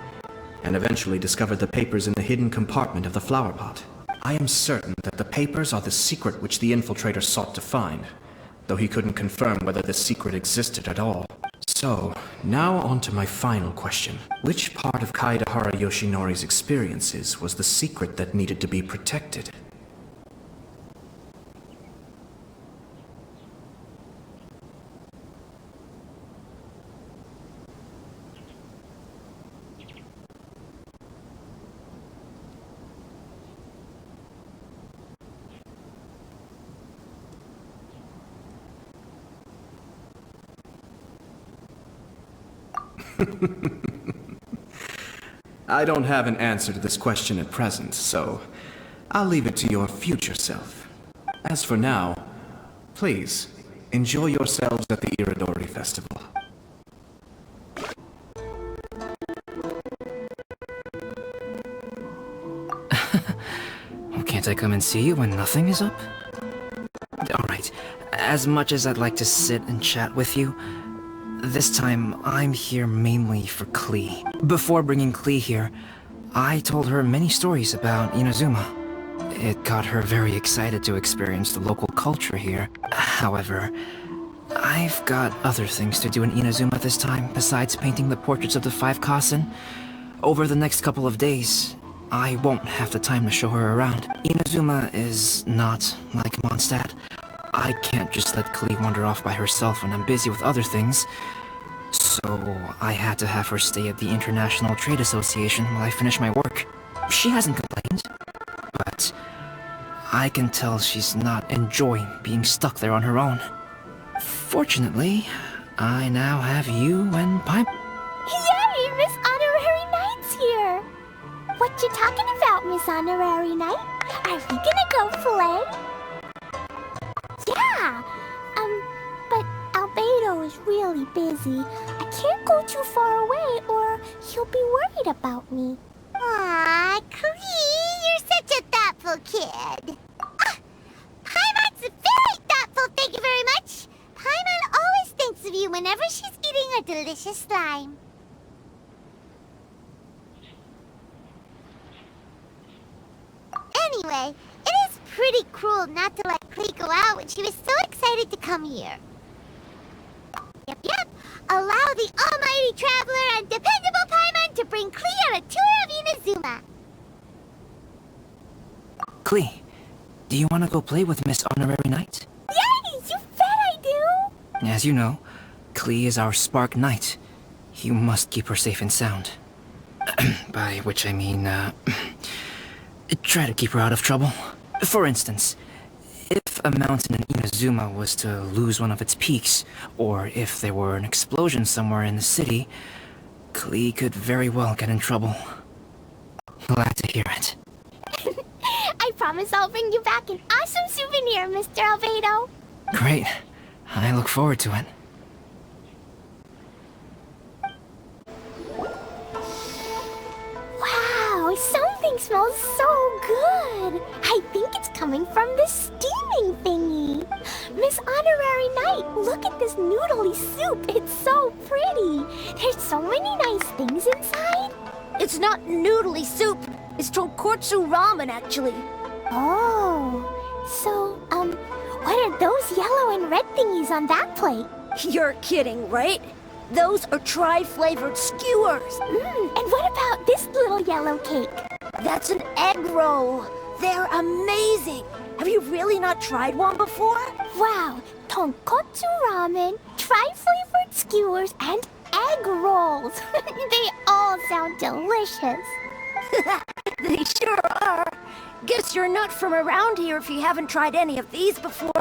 and eventually discovered the papers in the hidden compartment of the flower pot. I am certain that the papers are the secret which the infiltrator sought to find, though he couldn't confirm whether this secret existed at all. So, now on to my final question. Which part of Kaidahara Yoshinori's experiences was the secret that needed to be protected? I don't have an answer to this question at present, so I'll leave it to your future self. As for now, please, enjoy yourselves at the Inodori Festival. Can't I come and see you when nothing is up? Alright, as much as I'd like to sit and chat with you, this time I'm here mainly for Klee. Before bringing Klee here, I told her many stories about Inazuma. It got her very excited to experience the local culture here. However, I've got other things to do in Inazuma this time, besides painting the portraits of the 5 Kasen. Over the next couple of days, I won't have the time to show her around. Inazuma is not like Mondstadt. I can't just let Klee wander off by herself when I'm busy with other things. So I had to have her stay at the International Trade Association while I finish my work. She hasn't complained, but I can tell she's not enjoying being stuck there on her own. Fortunately, I now have you and Pipe. Yay! Miss Honorary Knight's here! What you talking about, Miss Honorary Knight? Are we gonna go play? Yeah! But Albedo is really busy. I can't go too far away or he'll be worried about me. Aw, Klee, you're such a thoughtful kid. Paimon's very thoughtful, thank you very much. Paimon always thinks of you whenever she's eating a delicious slime. Anyway, it is pretty cruel not to let Klee go out when she was so excited to come here. Yep. Allow the almighty traveler and dependable Paimon to bring Klee on a tour of Inazuma. Klee, do you want to go play with Miss Honorary Knight? Yay! You bet I do! As you know, Klee is our Spark Knight. You must keep her safe and sound. By which I mean, try to keep her out of trouble. For instance, if a mountain in Inazuma was to lose one of its peaks, or if there were an explosion somewhere in the city, Klee could very well get in trouble. Glad to hear it. I promise I'll bring you back an awesome souvenir, Mr. Albedo. Great. I look forward to it. Wow, something smells so good. I think it's coming from this steaming thingy. Miss Honorary Knight, look at this noodly soup. It's so pretty. There's so many nice things inside. It's not noodly soup. It's tonkotsu ramen, actually. Oh, so, what are those yellow and red thingies on that plate? You're kidding, right? Those are tri-flavored skewers. And what about this little yellow cake? That's an egg roll. They're amazing. Have you really not tried one before? Wow, tonkotsu ramen, tri-flavored skewers, and egg rolls. They all sound delicious. They sure are. Guess you're not from around here if you haven't tried any of these before.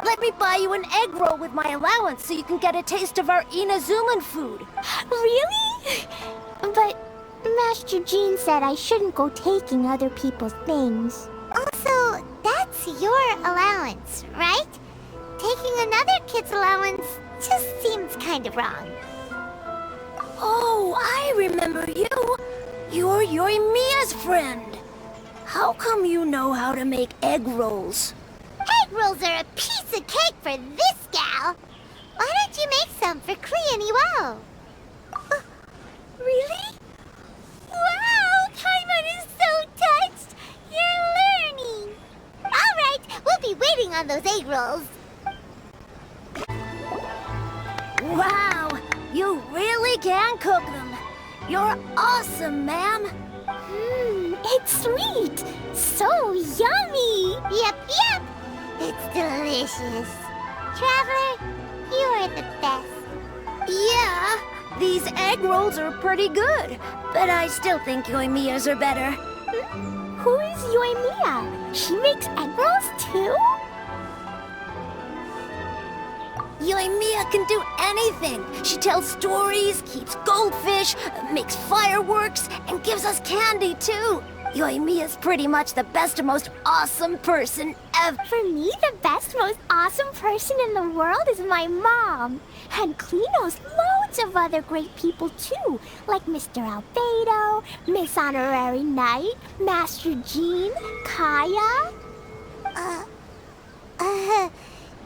Let me buy you an egg roll with my allowance so you can get a taste of our Inazuman food. Really? But Master Jean said I shouldn't go taking other people's things. Also, that's your allowance, right? Taking another kid's allowance just seems kind of wrong. Oh, I remember you. You're Yoimiya's friend. How come you know how to make egg rolls? Egg rolls are a piece of cake for this gal. Why don't you make some for Klee and Iwao? Really? Wow, Paimon is so touched. You're learning. All right, we'll be waiting on those egg rolls. Wow, you really can cook them. You're awesome, ma'am. It's sweet. So yummy. Yep. It's delicious. Traveler, you are the best. Yeah, these egg rolls are pretty good, but I still think Yoimiya's are better. Who is Yoimiya? She makes egg rolls too? Yoimiya can do anything. She tells stories, keeps goldfish, makes fireworks, and gives us candy too. Yoimiya's pretty much the best and most awesome person ever. For me, the best, most awesome person in the world is my mom. And Klee knows loads of other great people too, like Mr. Albedo, Miss Honorary Knight, Master Jean, Kaya.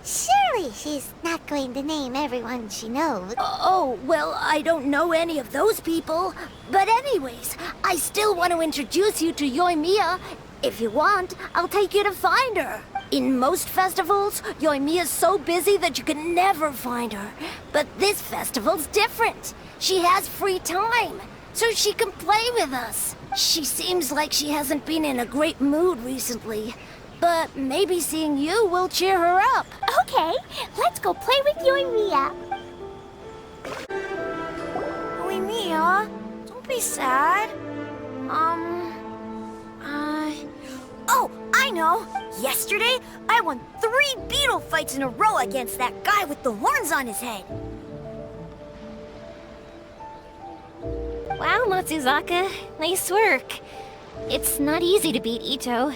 Surely she's not going to name everyone she knows. Oh, well, I don't know any of those people. But anyways, I still want to introduce you to Yoimiya. If you want, I'll take you to find her. In most festivals, Yoimiya's so busy that you can never find her. But this festival's different. She has free time, so she can play with us. She seems like she hasn't been in a great mood recently. But maybe seeing you will cheer her up. Okay, let's go play with Yoimiya. Yoimiya, don't be sad. Oh, I know. Yesterday, I won 3 beetle fights in a row against that guy with the horns on his head. Wow, Matsuzaka. Nice work. It's not easy to beat Ito.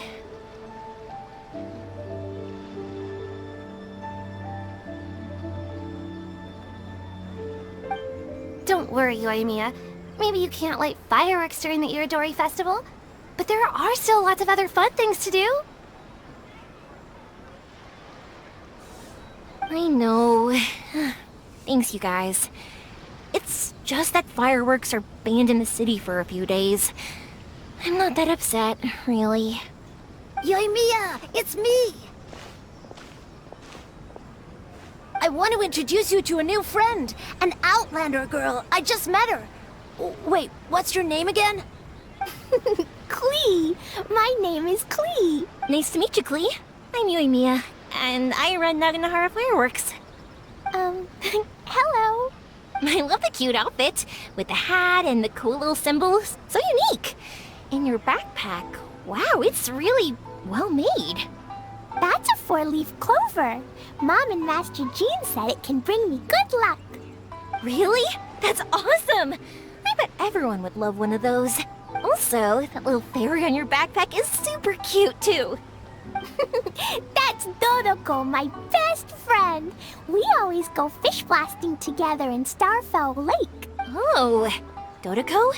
Don't worry, Yoimiya. Maybe you can't light fireworks during the Inodori Festival, but there are still lots of other fun things to do. I know. Thanks, you guys. It's just that fireworks are banned in the city for a few days. I'm not that upset, really. Yoimiya, it's me! I want to introduce you to a new friend, an Outlander girl. I just met her. Wait, what's your name again? Klee. My name is Klee. Nice to meet you, Klee. I'm Yoimiya, and I run Naganahara Fireworks. Hello. I love the cute outfit, with the hat and the cool little symbols. So unique. And your backpack, wow, it's really well made. That's a 4-leaf clover. Mom and Master Jean said it can bring me good luck. Really? That's awesome! I bet everyone would love one of those. Also, that little fairy on your backpack is super cute, too. That's Dodoko, my best friend. We always go fish blasting together in Starfell Lake. Oh, Dodoko?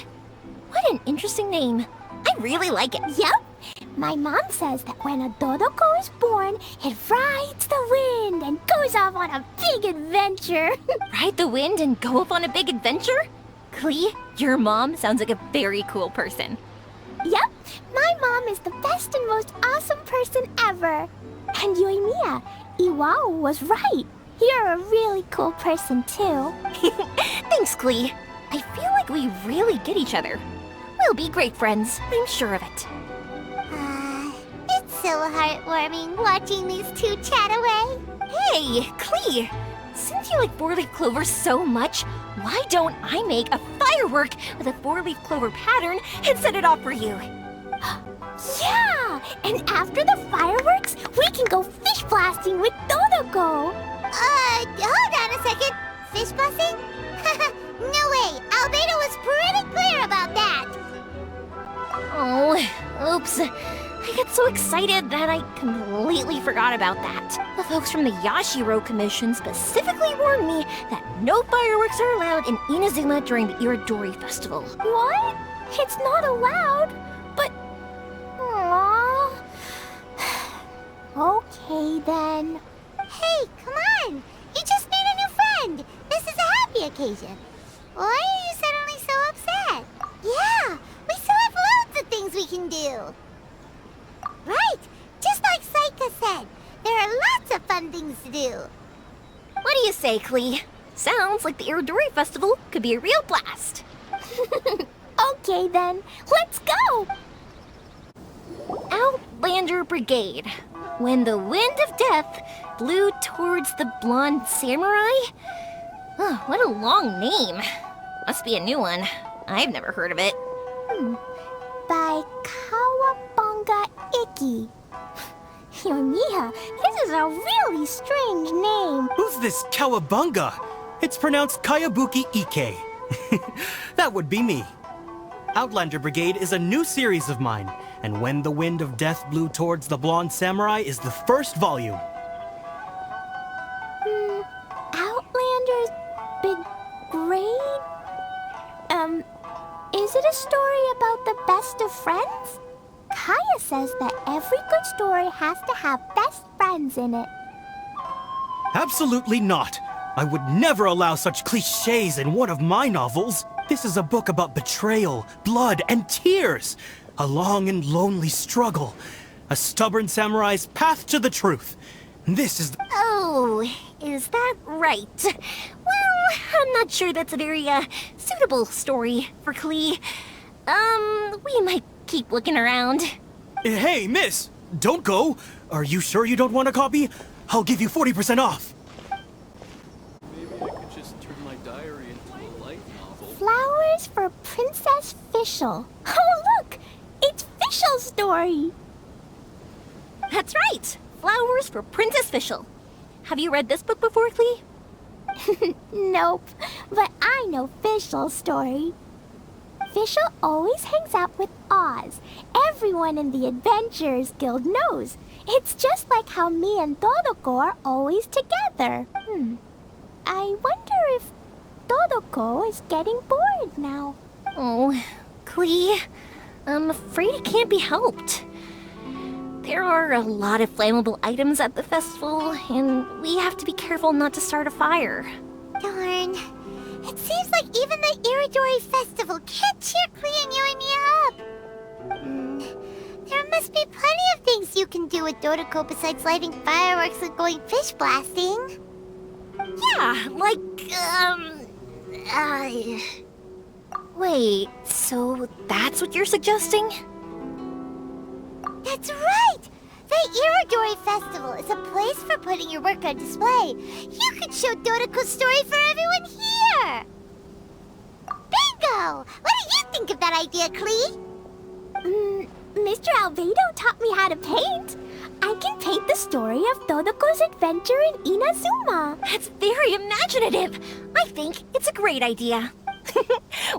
What an interesting name. I really like it. Yep. My mom says that when a Dodoko is born, it rides the wind and goes off on a big adventure. Ride the wind and go off on a big adventure? Klee, your mom sounds like a very cool person. Yep, my mom is the best and most awesome person ever. And Yoimiya, Iwao was right. You're a really cool person too. Thanks, Klee. I feel like we really get each other. We'll be great friends, I'm sure of it. It's so heartwarming watching these two chat away. Hey, Klee! Since you like 4-leaf clovers so much, why don't I make a firework with a 4-leaf clover pattern and set it off for you? Yeah! And after the fireworks, we can go fish blasting with Dodoko. Hold on a second. Fish blasting? No way. Albedo was pretty clear about that. Oh, oops. I got so excited that I completely forgot about that. The folks from the Yashiro Commission specifically warned me that no fireworks are allowed in Inazuma during the Irodori Festival. What? It's not allowed? But... Aww. Okay then. Hey, come on! You just made a new friend! This is a happy occasion. Why are you suddenly so upset? Yeah, we still have loads of things we can do. Right, just like Saika said, there are lots of fun things to do. What do you say, Klee? Sounds like the Irodori Festival could be a real blast. Okay then, let's go! Outlander Brigade. When the wind of death blew towards the blonde samurai? Oh, what a long name. Must be a new one. I've never heard of it. By Kawabunga Iki. Yoimiya, this is a really strange name. Who's this Kawabunga? It's pronounced Kayabuki Ike. That would be me. Outlander Brigade is a new series of mine, and When the Wind of Death Blew Towards the Blonde Samurai is the first volume. Outlander's Brigade? Is it a story about the best of friends? Kaya says that every good story has to have best friends in it. Absolutely not. I would never allow such cliches in one of my novels. This is a book about betrayal, blood, and tears. A long and lonely struggle. A stubborn samurai's path to the truth. This is... Oh, is that right? Well, I'm not sure that's a very, suitable story for Klee. We might keep looking around. Hey, miss! Don't go! Are you sure you don't want a copy? I'll give you 40% off! Maybe I could just turn my diary into a light novel. Flowers for Princess Fischl. Oh, look! It's Fischl's story! That's right! Flowers for Princess Fischl. Have you read this book before, Klee? Nope, but I know Fischl's story. Fischl always hangs out with Oz. Everyone in the Adventurers Guild knows. It's just like how me and Todoko are always together. I wonder if Todoko is getting bored now. Oh, Klee, I'm afraid it can't be helped. There are a lot of flammable items at the festival, and we have to be careful not to start a fire. Darn. It seems like even the Irodori Festival can't cheer Klee and you and me up. There must be plenty of things you can do with Dodoko besides lighting fireworks and going fish blasting. Yeah, like, Wait, so that's what you're suggesting? That's right! The Irodori Festival is a place for putting your work on display. You could show Dodoko's story for everyone here! Bingo! What do you think of that idea, Klee? Mr. Albedo taught me how to paint. I can paint the story of Dodoko's adventure in Inazuma. That's very imaginative. I think it's a great idea.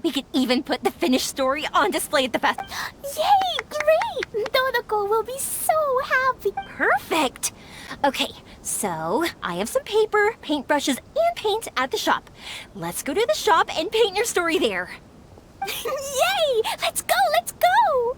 We could even put the finished story on display at the festival. Yay, great! Dodoko will be so happy. Perfect. Okay, so I have some paper, paintbrushes, and paint at the shop. Let's go to the shop and paint your story there. Yay! Let's go, let's go!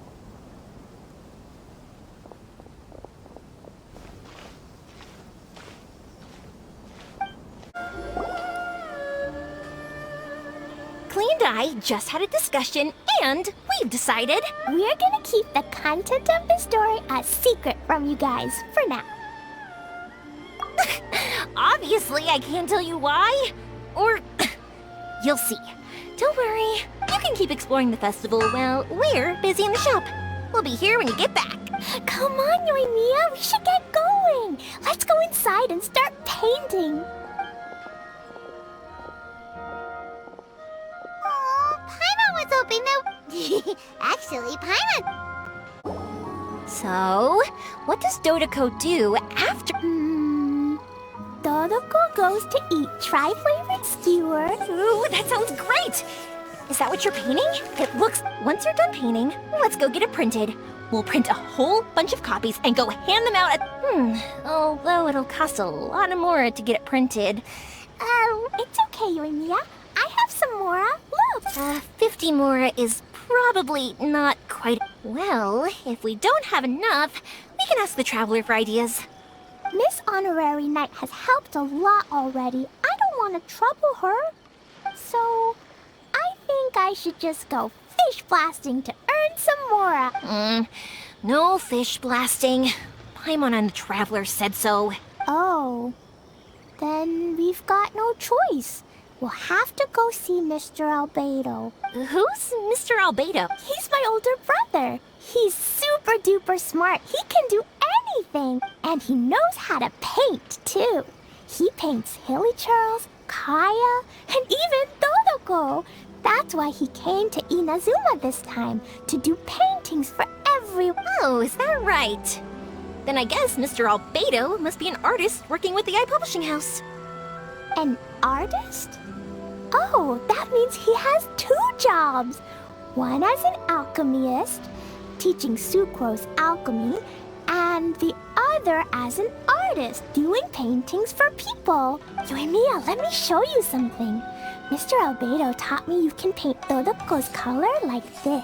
Klee and I just had a discussion, and we've decided we're gonna keep the content of the story a secret from you guys for now. Obviously, I can't tell you why. Or you'll see. Don't worry. You can keep exploring the festival while we're busy in the shop. We'll be here when you get back. Come on, Yoimiya, we should get going. Let's go inside and start painting. Paimon was hoping that... Actually, Paimon... So, what does Dodoko do after... Dodoko goes to eat tri-flavored skewers. Ooh, that sounds great! Is that what you're painting? It looks... Once you're done painting, let's go get it printed. We'll print a whole bunch of copies and go hand them out at... although it'll cost a lot more to get it printed. It's okay, Yoimiya. I have some Mora. Look! 50 Mora is probably not quite... Well, if we don't have enough, we can ask the Traveler for ideas. Miss Honorary Knight has helped a lot already. I don't want to trouble her. So, I think I should just go fish blasting to earn some Mora. No fish blasting. Paimon and the Traveler said so. Oh. Then we've got no choice. We'll have to go see Mr. Albedo. Who's Mr. Albedo? He's my older brother. He's super duper smart. He can do anything. And he knows how to paint, too. He paints Hilly-Churls, Kaya, and even Dodoko. That's why he came to Inazuma this time, to do paintings for everyone. Oh, is that right? Then I guess Mr. Albedo must be an artist working with the Eye Publishing House. An artist? Oh, that means he has 2 jobs. One as an alchemist, teaching Sucrose alchemy, and the other as an artist, doing paintings for people. Yoimiya, let me show you something. Mr. Albedo taught me you can paint Dodoko's color like this.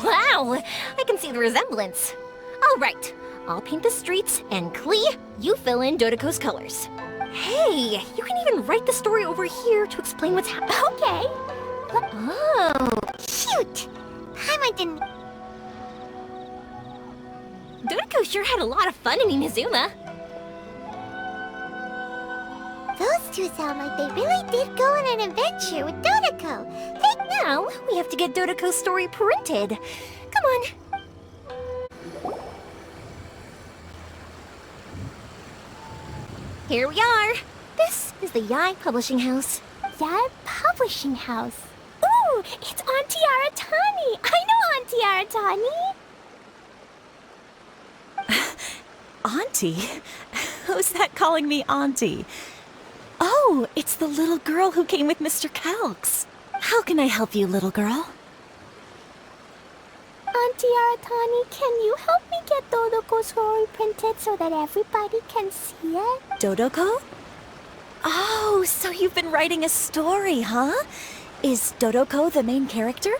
Wow, I can see the resemblance. All right, I'll paint the streets, and Klee, you fill in Dodoko's colors. Hey, you can even write the story over here to explain what's happening. Okay. Oh, shoot! Paimon didn't... Dodoko sure had a lot of fun in Inazuma. Those two sound like they really did go on an adventure with Dodoko. Now, we have to get Dodoko's story printed. Come on. Here we are. This is the Yae Publishing House. Yae Publishing House? Ooh, it's Auntie Aratani. I know Auntie Aratani. Auntie? Who's that calling me Auntie? Oh, it's the little girl who came with Mr. Calx. How can I help you, little girl? Auntie Aratani, can you help me get Dodoko's story printed so that everybody can see it? Dodoko? Oh, so you've been writing a story, huh? Is Dodoko the main character?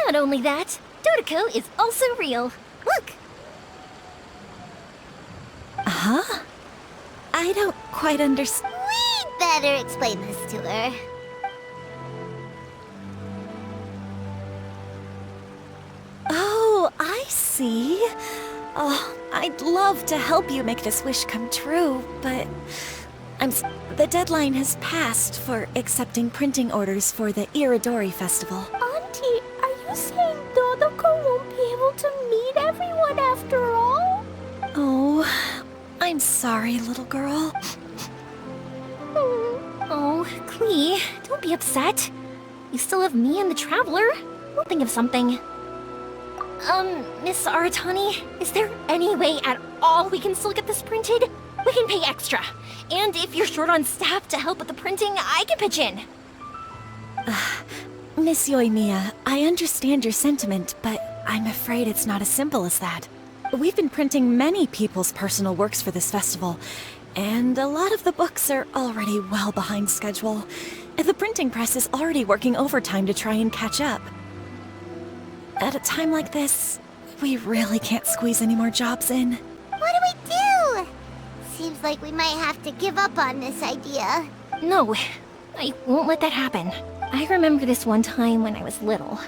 Not only that, Dodoko is also real. Look! Huh? I don't quite understand. We'd better explain this to her. Oh, I see. Oh, I'd love to help you make this wish come true, but the deadline has passed for accepting printing orders for the Inodori Festival. Auntie, are you saying Dodoko won't be able to meet everyone after all? Oh, I'm sorry, little girl. Oh, Klee, don't be upset. You still have me and the Traveler. We'll think of something. Miss Aratani, is there any way at all we can still get this printed? We can pay extra. And if you're short on staff to help with the printing, I can pitch in. Miss Yoimiya, I understand your sentiment, but I'm afraid it's not as simple as that. We've been printing many people's personal works for this festival, and a lot of the books are already well behind schedule. The printing press is already working overtime to try and catch up. At a time like this, we really can't squeeze any more jobs in. What do we do? Seems like we might have to give up on this idea. No, I won't let that happen. I remember this one time when I was little.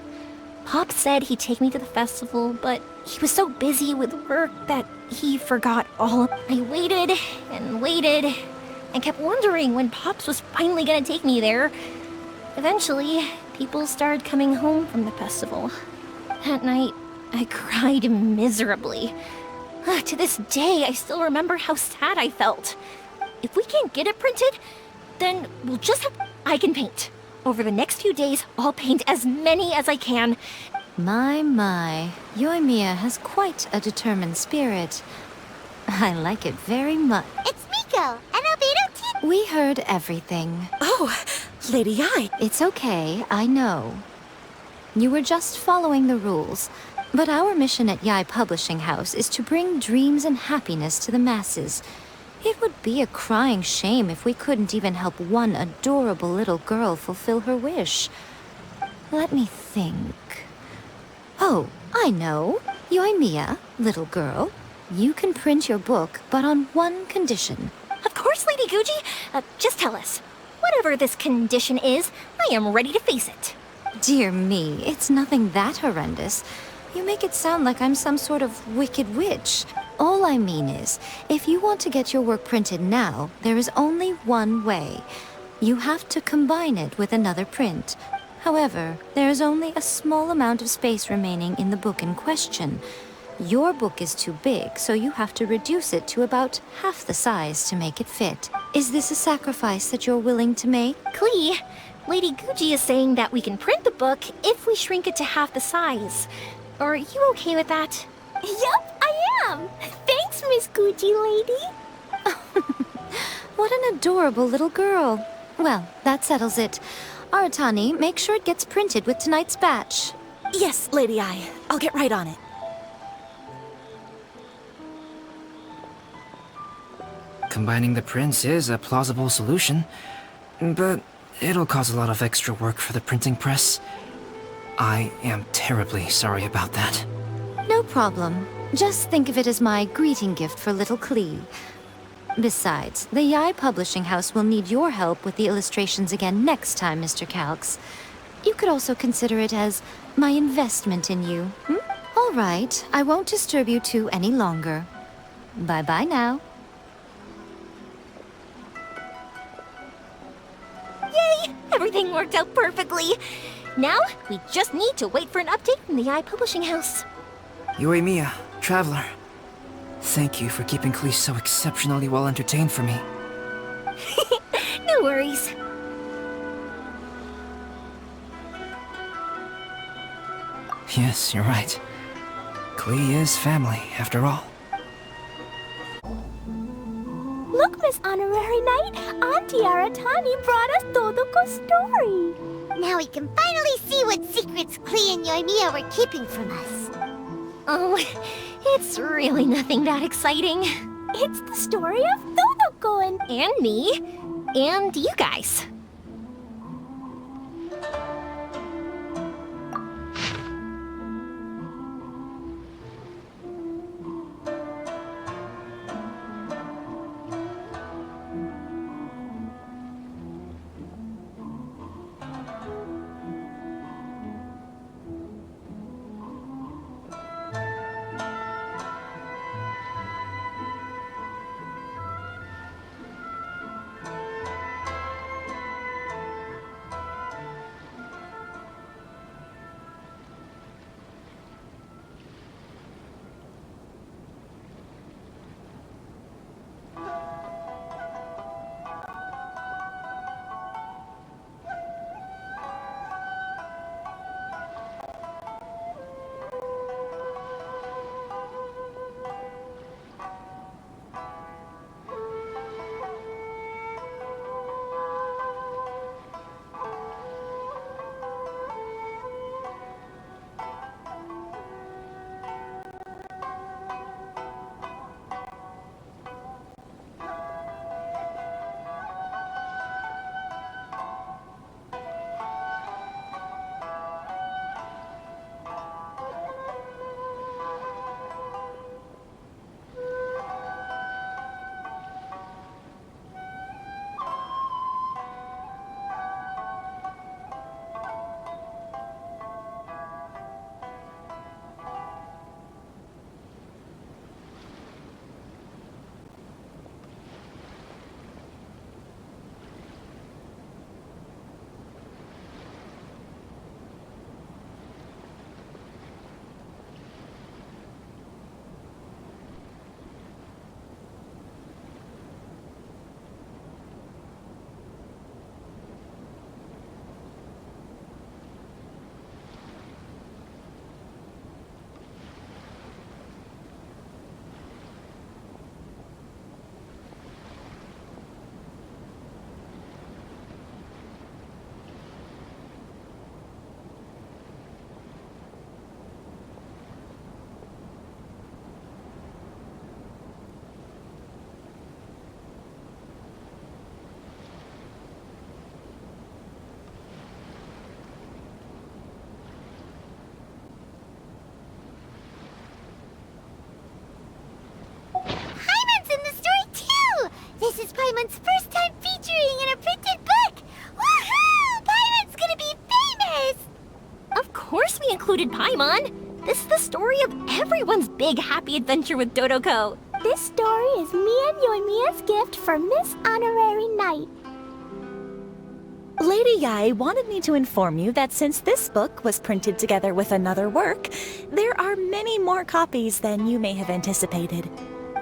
Pop said he'd take me to the festival, but he was so busy with work that he forgot all. I waited and waited and kept wondering when Pops was finally gonna take me there. Eventually, people started coming home from the festival. That night, I cried miserably. To this day, I still remember how sad I felt. If we can't get it printed, then we'll just have... I can paint. Over the next few days, I'll paint as many as I can. My. Yoimiya has quite a determined spirit. I like it very much. It's Miko, and Albedo too. We heard everything. Oh, Lady Yae. It's okay, I know. You were just following the rules. But our mission at Yai Publishing House is to bring dreams and happiness to the masses. It would be a crying shame if we couldn't even help one adorable little girl fulfill her wish. Let me think. Oh, I know. Yoimiya, little girl. You can print your book, but on one condition. Of course, Lady Guji. Just tell us. Whatever this condition is, I am ready to face it. Dear me, it's nothing that horrendous. You make it sound like I'm some sort of wicked witch. All I mean is, if you want to get your work printed now, there is only one way. You have to combine it with another print. However, there is only a small amount of space remaining in the book in question. Your book is too big, so you have to reduce it to about half the size to make it fit. Is this a sacrifice that you're willing to make? Klee, Lady Guji is saying that we can print the book if we shrink it to half the size. Are you okay with that? Yup, I am. Thanks, Miss Guji lady. What an adorable little girl. Well, that settles it. Aratani, make sure it gets printed with tonight's batch. Yes, Lady Ai. I'll get right on it. Combining the prints is a plausible solution, but it'll cause a lot of extra work for the printing press. I am terribly sorry about that. No problem. Just think of it as my greeting gift for little Klee. Besides, the Yai Publishing House will need your help with the illustrations again next time, Mr. Calx. You could also consider it as my investment in you. All right, I won't disturb you two any longer. Bye-bye now. Yay! Everything worked out perfectly. Now, we just need to wait for an update from the Yai Publishing House. Yoimiya, Traveler. Thank you for keeping Klee so exceptionally well entertained for me. No worries. Yes, you're right. Klee is family, after all. Look, Miss Honorary Knight, Auntie Aratani brought us Todoko's story. Now we can finally see what secrets Klee and Yoimiya were keeping from us. Oh, it's really nothing that exciting. It's the story of Todoko and me, and you guys. everyone's big happy adventure with Dodoko. This story is me and Yoimiya's gift for Miss Honorary Knight. Lady Yae wanted me to inform you that since this book was printed together with another work, there are many more copies than you may have anticipated.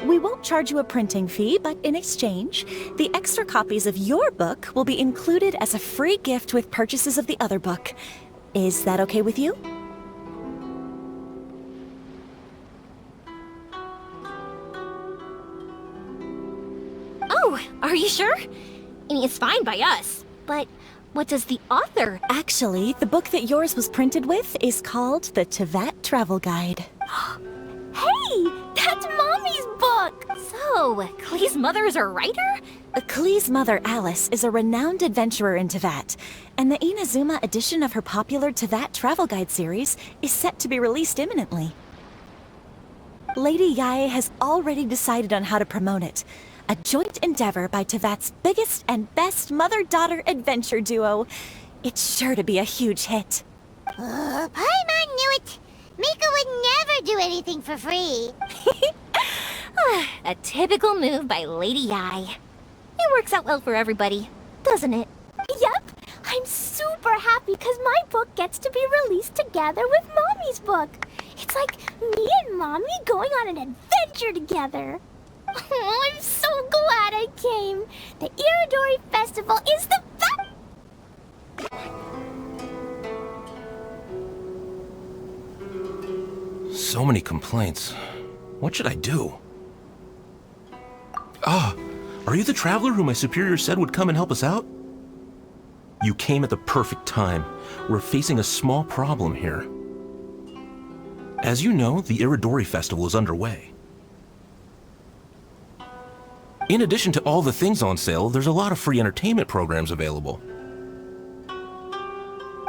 We won't charge you a printing fee, but in exchange, the extra copies of your book will be included as a free gift with purchases of the other book. Is that okay with you? Oh, are you sure? I mean, it's fine by us, but what does the author? Actually, the book that yours was printed with is called the Tevat Travel Guide. Hey, that's Mommy's book! So, Klee's mother is a writer? Klee's mother, Alice, is a renowned adventurer in Tevat, and the Inazuma edition of her popular Tevat Travel Guide series is set to be released imminently. Lady Yae has already decided on how to promote it. A joint endeavor by Tevat's biggest and best mother-daughter adventure duo. It's sure to be a huge hit. Paimon knew it! Mika would never do anything for free. A typical move by Lady Yae. It works out well for everybody, doesn't it? Yep! I'm super happy because my book gets to be released together with Mommy's book. It's like me and Mommy going on an adventure together. Oh, I'm so glad I came. The Inodori Festival is the best! So many complaints. What should I do? Ah, are you the traveler who my superior said would come and help us out? You came at the perfect time. We're facing a small problem here. As you know, the Inodori Festival is underway. In addition to all the things on sale, there's a lot of free entertainment programs available.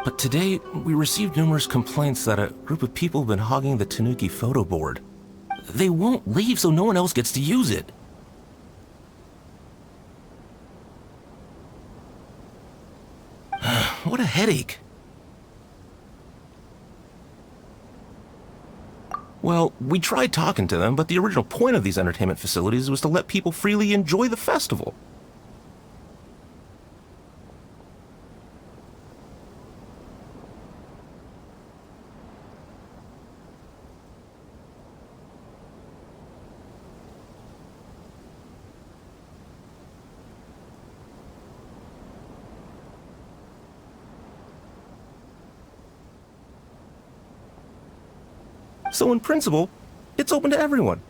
But today, we received numerous complaints that a group of people have been hogging the Tanuki photo board. They won't leave so no one else gets to use it. What a headache. Well, we tried talking to them, but the original point of these entertainment facilities was to let people freely enjoy the festival. So in principle, it's open to everyone.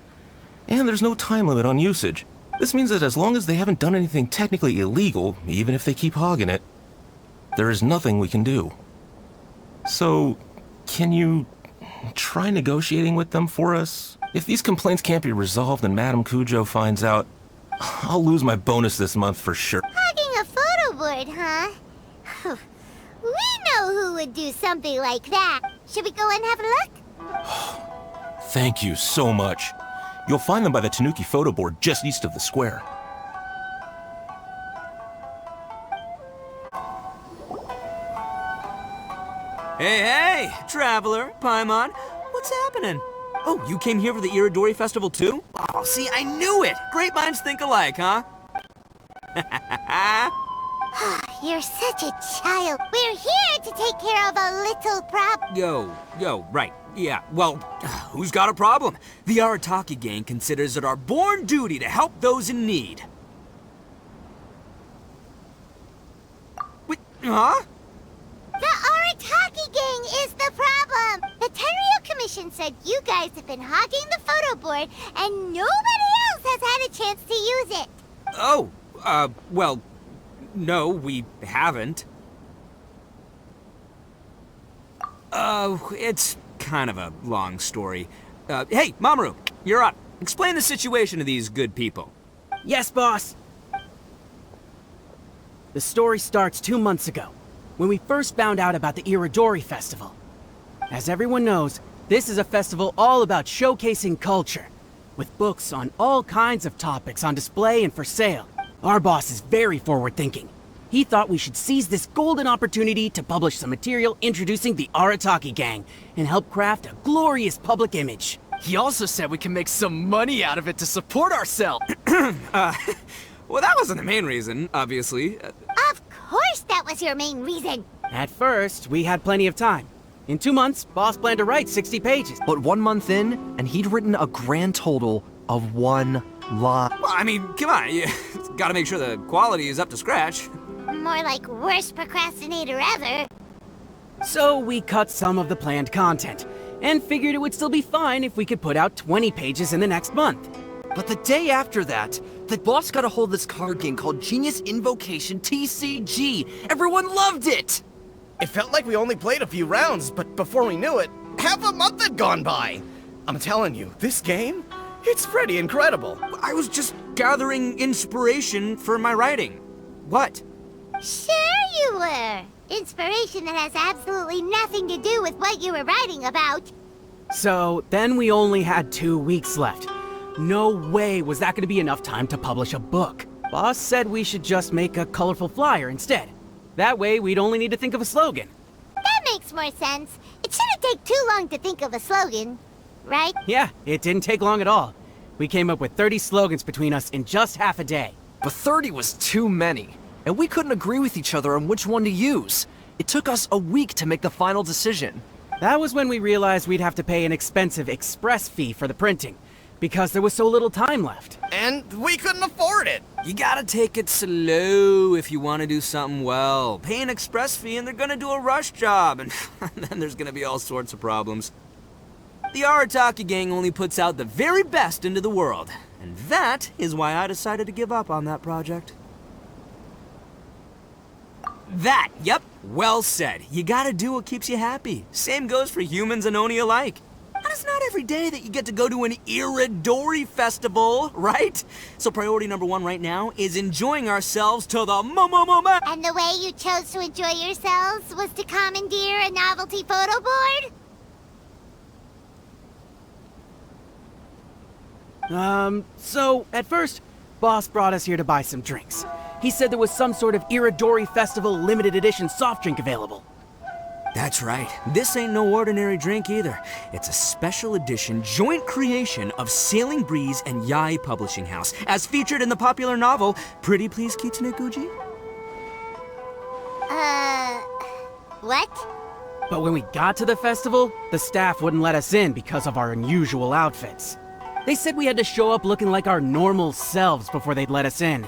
And there's no time limit on usage. This means that as long as they haven't done anything technically illegal, even if they keep hogging it, there is nothing we can do. So, can you try negotiating with them for us? If these complaints can't be resolved and Madame Kujo finds out, I'll lose my bonus this month for sure. Hogging a photo board, huh? We know who would do something like that. Should we go and have a look? Thank you so much. You'll find them by the Tanuki photo board just east of the square. Hey, traveler, Paimon, what's happening? Oh, you came here for the Inodori Festival too? Oh, see, I knew it! Great minds think alike, huh? You're such a child. We're here to take care of a little problem. Yo, right. Yeah, well, who's got a problem? The Arataki gang considers it our born duty to help those in need. Wait, huh? The Arataki gang is the problem. The Tenryo Commission said you guys have been hogging the photo board and nobody else has had a chance to use it. Oh, well, no, we haven't. It's kind of a long story. Hey, Mamoru, you're up. Explain the situation to these good people. Yes, boss. The story starts 2 months ago, when we first found out about the Inodori Festival. As everyone knows, this is a festival all about showcasing culture, with books on all kinds of topics on display and for sale. Our boss is very forward-thinking. He thought we should seize this golden opportunity to publish some material introducing the Arataki gang and help craft a glorious public image. He also said we can make some money out of it to support ourselves. Well, that wasn't the main reason, obviously. Of course that was your main reason. At first, we had plenty of time. In 2 months, Boss planned to write 60 pages. But 1 month in, and he'd written a grand total of 1 line. Well, I mean, come on, you gotta make sure the quality is up to scratch. More like worst procrastinator ever. So we cut some of the planned content, and figured it would still be fine if we could put out 20 pages in the next month. But the day after that, the boss got a hold of this card game called Genius Invocation TCG. Everyone loved it! It felt like we only played a few rounds, but before we knew it, half a month had gone by. I'm telling you, this game, it's pretty incredible. I was just gathering inspiration for my writing. What? Sure you were. Inspiration that has absolutely nothing to do with what you were writing about. So then we only had 2 weeks left. No way was that going to be enough time to publish a book. Boss said we should just make a colorful flyer instead. That way we'd only need to think of a slogan. That makes more sense. It shouldn't take too long to think of a slogan, right? Yeah, it didn't take long at all. We came up with 30 slogans between us in just half a day. But 30 was too many, and we couldn't agree with each other on which one to use. It took us a week to make the final decision. That was when we realized we'd have to pay an expensive express fee for the printing, because there was so little time left. And we couldn't afford it. You gotta take it slow if you want to do something well. Pay an express fee and they're gonna do a rush job, and then there's gonna be all sorts of problems. The Arataki gang only puts out the very best into the world, and that is why I decided to give up on that project. Yep, well said. You gotta do what keeps you happy. Same goes for humans and Oni alike. And it's not every day that you get to go to an Inodori Festival, right? So priority number 1 right now is enjoying ourselves to the moment. And the way you chose to enjoy yourselves was to commandeer a novelty photo board? So at first, Boss brought us here to buy some drinks. He said there was some sort of Inodori Festival limited edition soft drink available. That's right. This ain't no ordinary drink either. It's a special edition joint creation of Sailing Breeze and Yae Publishing House, as featured in the popular novel Pretty Please Kitsune Guji. What? But when we got to the festival, the staff wouldn't let us in because of our unusual outfits. They said we had to show up looking like our normal selves before they'd let us in.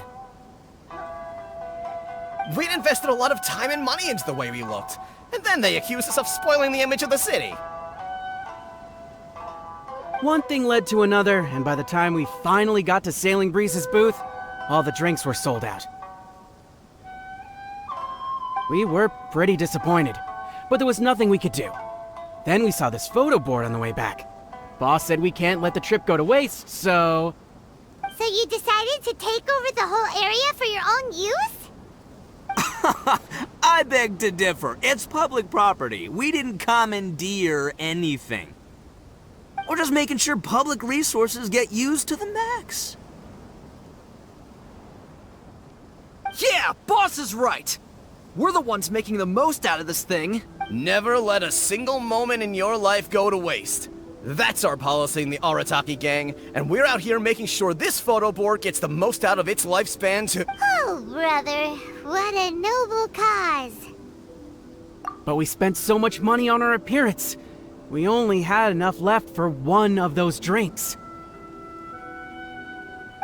We'd invested a lot of time and money into the way we looked, and then they accused us of spoiling the image of the city. One thing led to another, and by the time we finally got to Sailing Breeze's booth, all the drinks were sold out. We were pretty disappointed, but there was nothing we could do. Then we saw this photo board on the way back. Boss said we can't let the trip go to waste, so... So you decided to take over the whole area for your own use? I beg to differ. It's public property. We didn't commandeer anything. We're just making sure public resources get used to the max. Yeah, Boss is right! We're the ones making the most out of this thing. Never let a single moment in your life go to waste. That's our policy in the Arataki gang, and we're out here making sure this photo board gets the most out of its lifespan to... Oh, brother, what a noble cause. But we spent so much money on our appearance. We only had enough left for one of those drinks.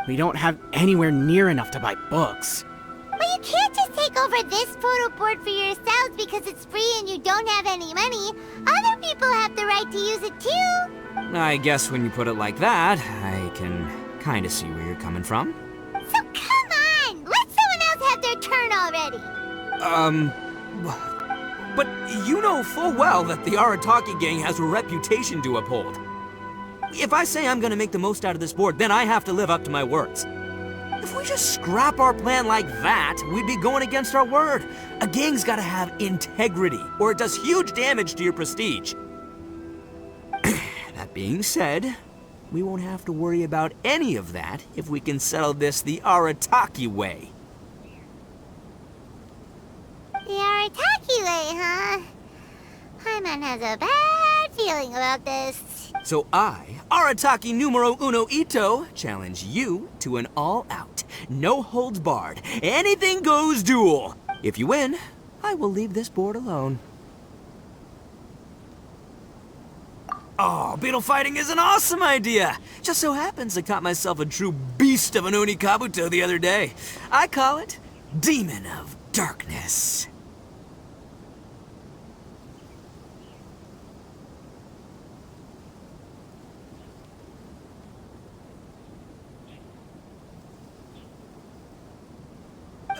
We don't have anywhere near enough to buy books. Well, you can't just take over this photo board for yourselves because it's free and you don't have any money. Other people have the right to use it too. I guess when you put it like that, I can kind of see where you're coming from. So come on, let someone else have their turn already. But you know full well that the Arataki gang has a reputation to uphold. If I say I'm gonna make the most out of this board, then I have to live up to my words. If we just scrap our plan like that, we'd be going against our word. A gang's gotta have integrity, or it does huge damage to your prestige. That being said, we won't have to worry about any of that if we can settle this the Arataki way. The Arataki way, huh? Paimon has a bad feeling about this. So I, Arataki numero uno Ito, challenge you to an all-out, no-holds-barred, anything-goes duel. If you win, I will leave this board alone. Oh, beetle fighting is an awesome idea! Just so happens I caught myself a true beast of an Unikabuto the other day. I call it Demon of Darkness.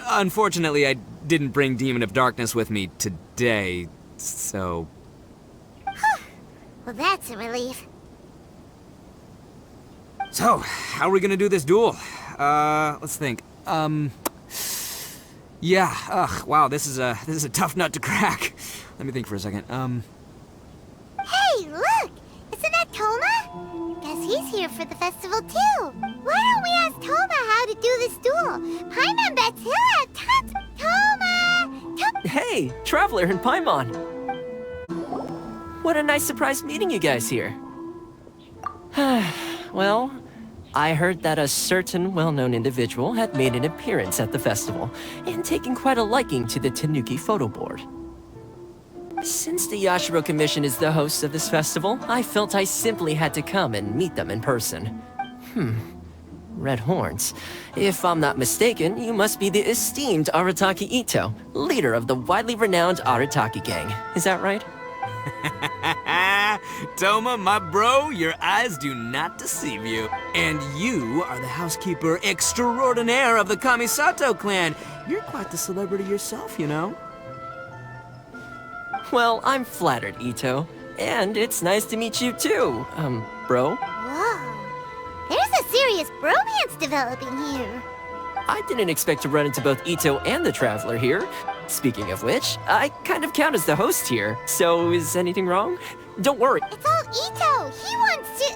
Unfortunately, I didn't bring Demon of Darkness with me today, so... Well, that's a relief. So, how are we gonna do this duel? Let's think. Yeah, wow, this is a tough nut to crack. Let me think for a second. Hey, look! Isn't that Toma? Guess he's here for the festival too. Why don't we ask Toma how to do this duel? Paimon bets he'll have tons. Toma! Hey, Traveler and Paimon! What a nice surprise meeting you guys here. Well, I heard that a certain well-known individual had made an appearance at the festival and taken quite a liking to the Tanuki photo board. Since the Yashiro Commission is the host of this festival, I felt I simply had to come and meet them in person. Red horns. If I'm not mistaken, you must be the esteemed Arataki Ito, leader of the widely renowned Arataki gang. Is that right? Toma, my bro, your eyes do not deceive you. And you are the housekeeper extraordinaire of the Kamisato clan. You're quite the celebrity yourself, you know. Well, I'm flattered, Ito. And it's nice to meet you too, bro. Whoa. There's a serious bromance developing here. I didn't expect to run into both Ito and the Traveler here. Speaking of which, I kind of count as the host here, so is anything wrong? Don't worry. It's all Ito. He wants to...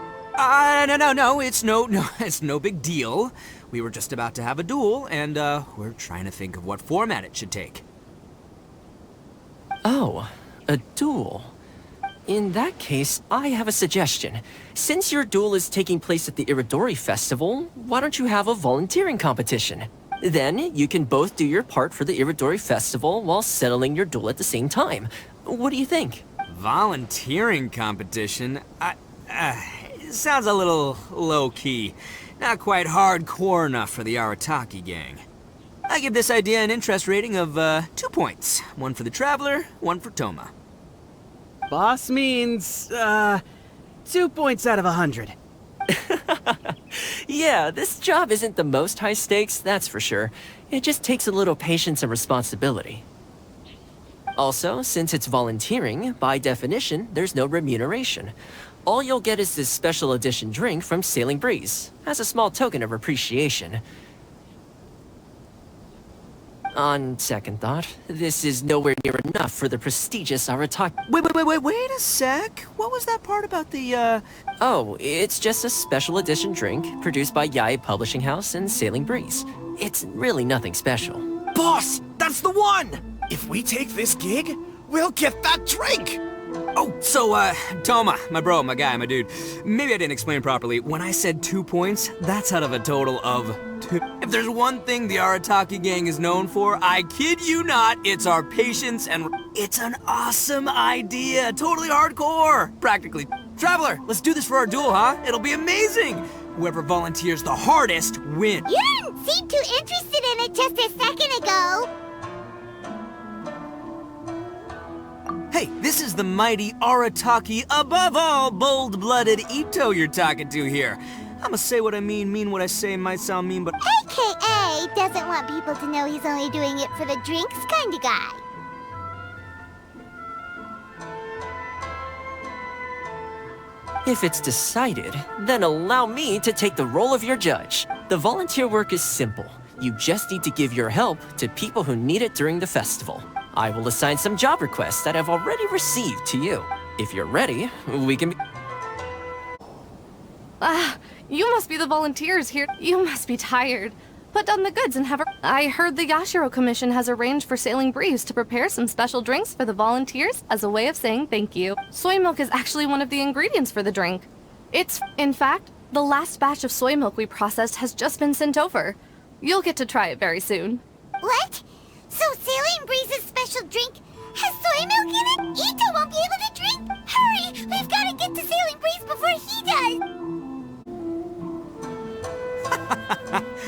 No, it's no big deal. We were just about to have a duel, and, we're trying to think of what format it should take. Oh, a duel. In that case, I have a suggestion. Since your duel is taking place at the Inodori Festival, why don't you have a volunteering competition? Then you can both do your part for the Inodori Festival while settling your duel at the same time. What do you think? Volunteering competition? It sounds a little low-key. Not quite hardcore enough for the Arataki gang. I give this idea an interest rating of 2 points. One for the Traveler, one for Toma. Boss means, 2 points out of 100. Yeah, this job isn't the most high stakes, that's for sure. It just takes a little patience and responsibility. Also, since it's volunteering, by definition, there's no remuneration. All you'll get is this special edition drink from Sailing Breeze, as a small token of appreciation. On second thought, this is nowhere near enough for the prestigious Arataki— Wait a sec. What was that part about the, Oh, it's just a special edition drink produced by Yae Publishing House and Sailing Breeze. It's really nothing special. Boss, that's the one! If we take this gig, we'll get that drink! Oh, so, Toma, my bro, my guy, my dude. Maybe I didn't explain properly. When I said 2 points, that's out of a total of 2. If there's one thing the Arataki gang is known for, I kid you not, it's our patience and... It's an awesome idea, totally hardcore, practically. Traveler, let's do this for our duel, huh? It'll be amazing! Whoever volunteers the hardest wins. You didn't seem too interested in it just a second ago. Hey, this is the mighty Arataki, above all bold-blooded Ito you're talking to here. I'ma say what I mean what I say, might sound mean, but... AKA doesn't want people to know he's only doing it for the drinks kind of guy. If it's decided, then allow me to take the role of your judge. The volunteer work is simple. You just need to give your help to people who need it during the festival. I will assign some job requests that I've already received to you. If you're ready, we can... You must be the volunteers here. You must be tired. Put down the goods and have a... I heard the Yashiro Commission has arranged for Sailing Breeze to prepare some special drinks for the volunteers as a way of saying thank you. Soy milk is actually one of the ingredients for the drink. It's, in fact, the last batch of soy milk we processed has just been sent over. You'll get to try it very soon. What? So Sailing Breeze's special drink has soy milk in it? Ito won't be able to drink? Hurry! We've got to get to Sailing Breeze before he does!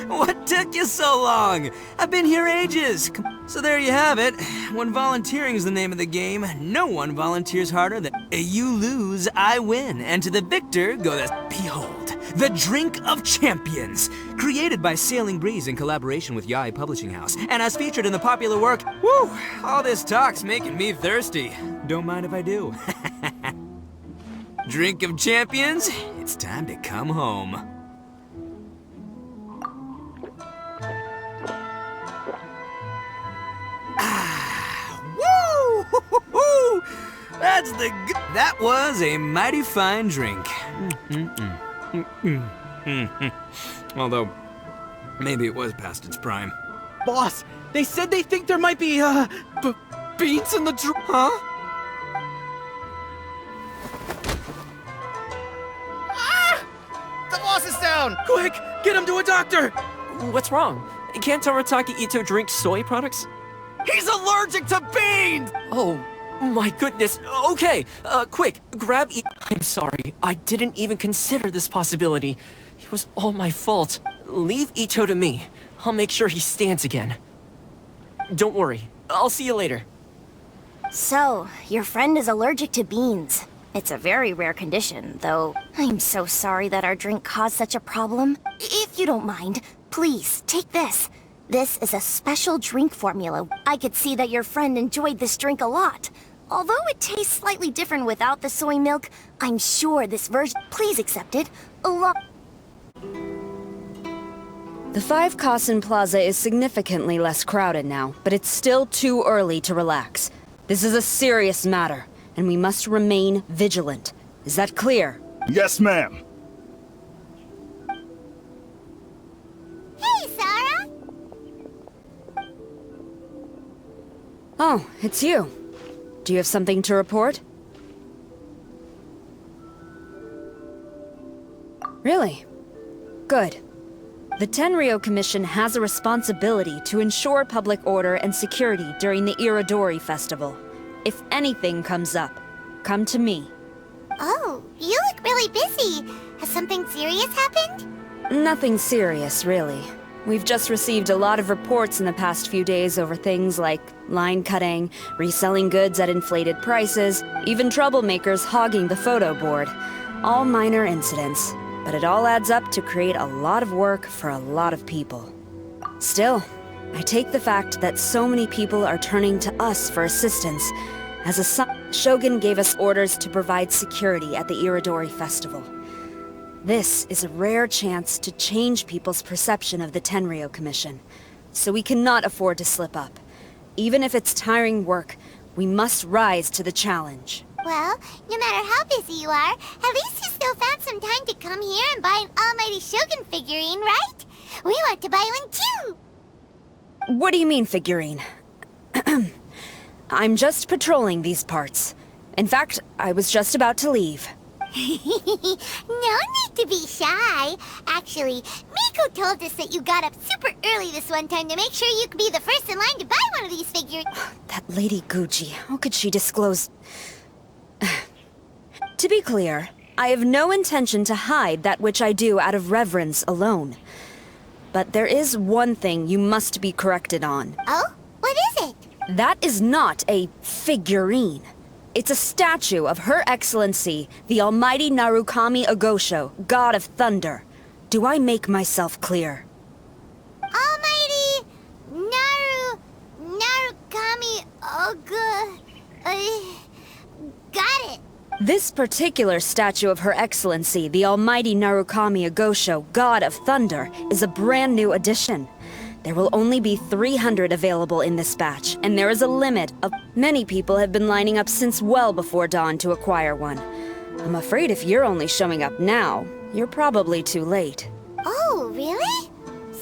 What took you so long? I've been here ages. So there you have it. When volunteering's the name of the game, no one volunteers harder than you lose, I win. And to the victor go the... Behold, the Drink of Champions. Created by Sailing Breeze in collaboration with Yae Publishing House. And as featured in the popular work... Woo! All this talk's making me thirsty. Don't mind if I do. Drink of Champions, it's time to come home. Woo! That's the that was a mighty fine drink. Although, maybe it was past its prime. Boss, they said they think there might be, beans in the Huh? Ah! The boss is down! Quick, get him to a doctor! What's wrong? Can't Arataki Ito drink soy products? He's allergic to beans! Oh, my goodness. Okay, quick, grab I'm sorry, I didn't even consider this possibility. It was all my fault. Leave Ito to me. I'll make sure he stands again. Don't worry, I'll see you later. So, your friend is allergic to beans. It's a very rare condition, though I'm so sorry that our drink caused such a problem. If you don't mind, please, take this. This is a special drink formula. I could see that your friend enjoyed this drink a lot. Although it tastes slightly different without the soy milk, I'm sure this version... Please accept it. The 5 Kasen Plaza is significantly less crowded now, but it's still too early to relax. This is a serious matter, and we must remain vigilant. Is that clear? Yes, ma'am. Hey, Sarah! Oh, it's you. Do you have something to report? Really? Good. The Tenryo Commission has a responsibility to ensure public order and security during the Inodori Festival. If anything comes up, come to me. Oh, you look really busy. Has something serious happened? Nothing serious, really. We've just received a lot of reports in the past few days over things like line cutting, reselling goods at inflated prices, even troublemakers hogging the photo board. All minor incidents, but it all adds up to create a lot of work for a lot of people. Still, I take the fact that so many people are turning to us for assistance as a sign. Shogun gave us orders to provide security at the Inodori Festival. This is a rare chance to change people's perception of the Tenryo Commission, so we cannot afford to slip up. Even if it's tiring work, we must rise to the challenge. Well, no matter how busy you are, at least you still found some time to come here and buy an Almighty Shogun figurine, right? We want to buy one too! What do you mean, figurine? I'm just patrolling these parts. In fact, I was just about to leave. No need to be shy. Actually, Miko told us that you got up super early this one time to make sure you could be the first in line to buy one of these figures. That Lady Gucci, how could she disclose... To be clear, I have no intention to hide that which I do out of reverence alone. But there is one thing you must be corrected on. Oh? What is it? That is not a figurine. It's a statue of Her Excellency, the Almighty Narukami Agosho, God of Thunder. Do I make myself clear? Almighty Narukami got it. This particular statue of Her Excellency, the Almighty Narukami Agosho, God of Thunder, is a brand new addition. There will only be 300 available in this batch, and there is a limit of... Many people have been lining up since well before dawn to acquire one. I'm afraid if you're only showing up now, you're probably too late. Oh, really?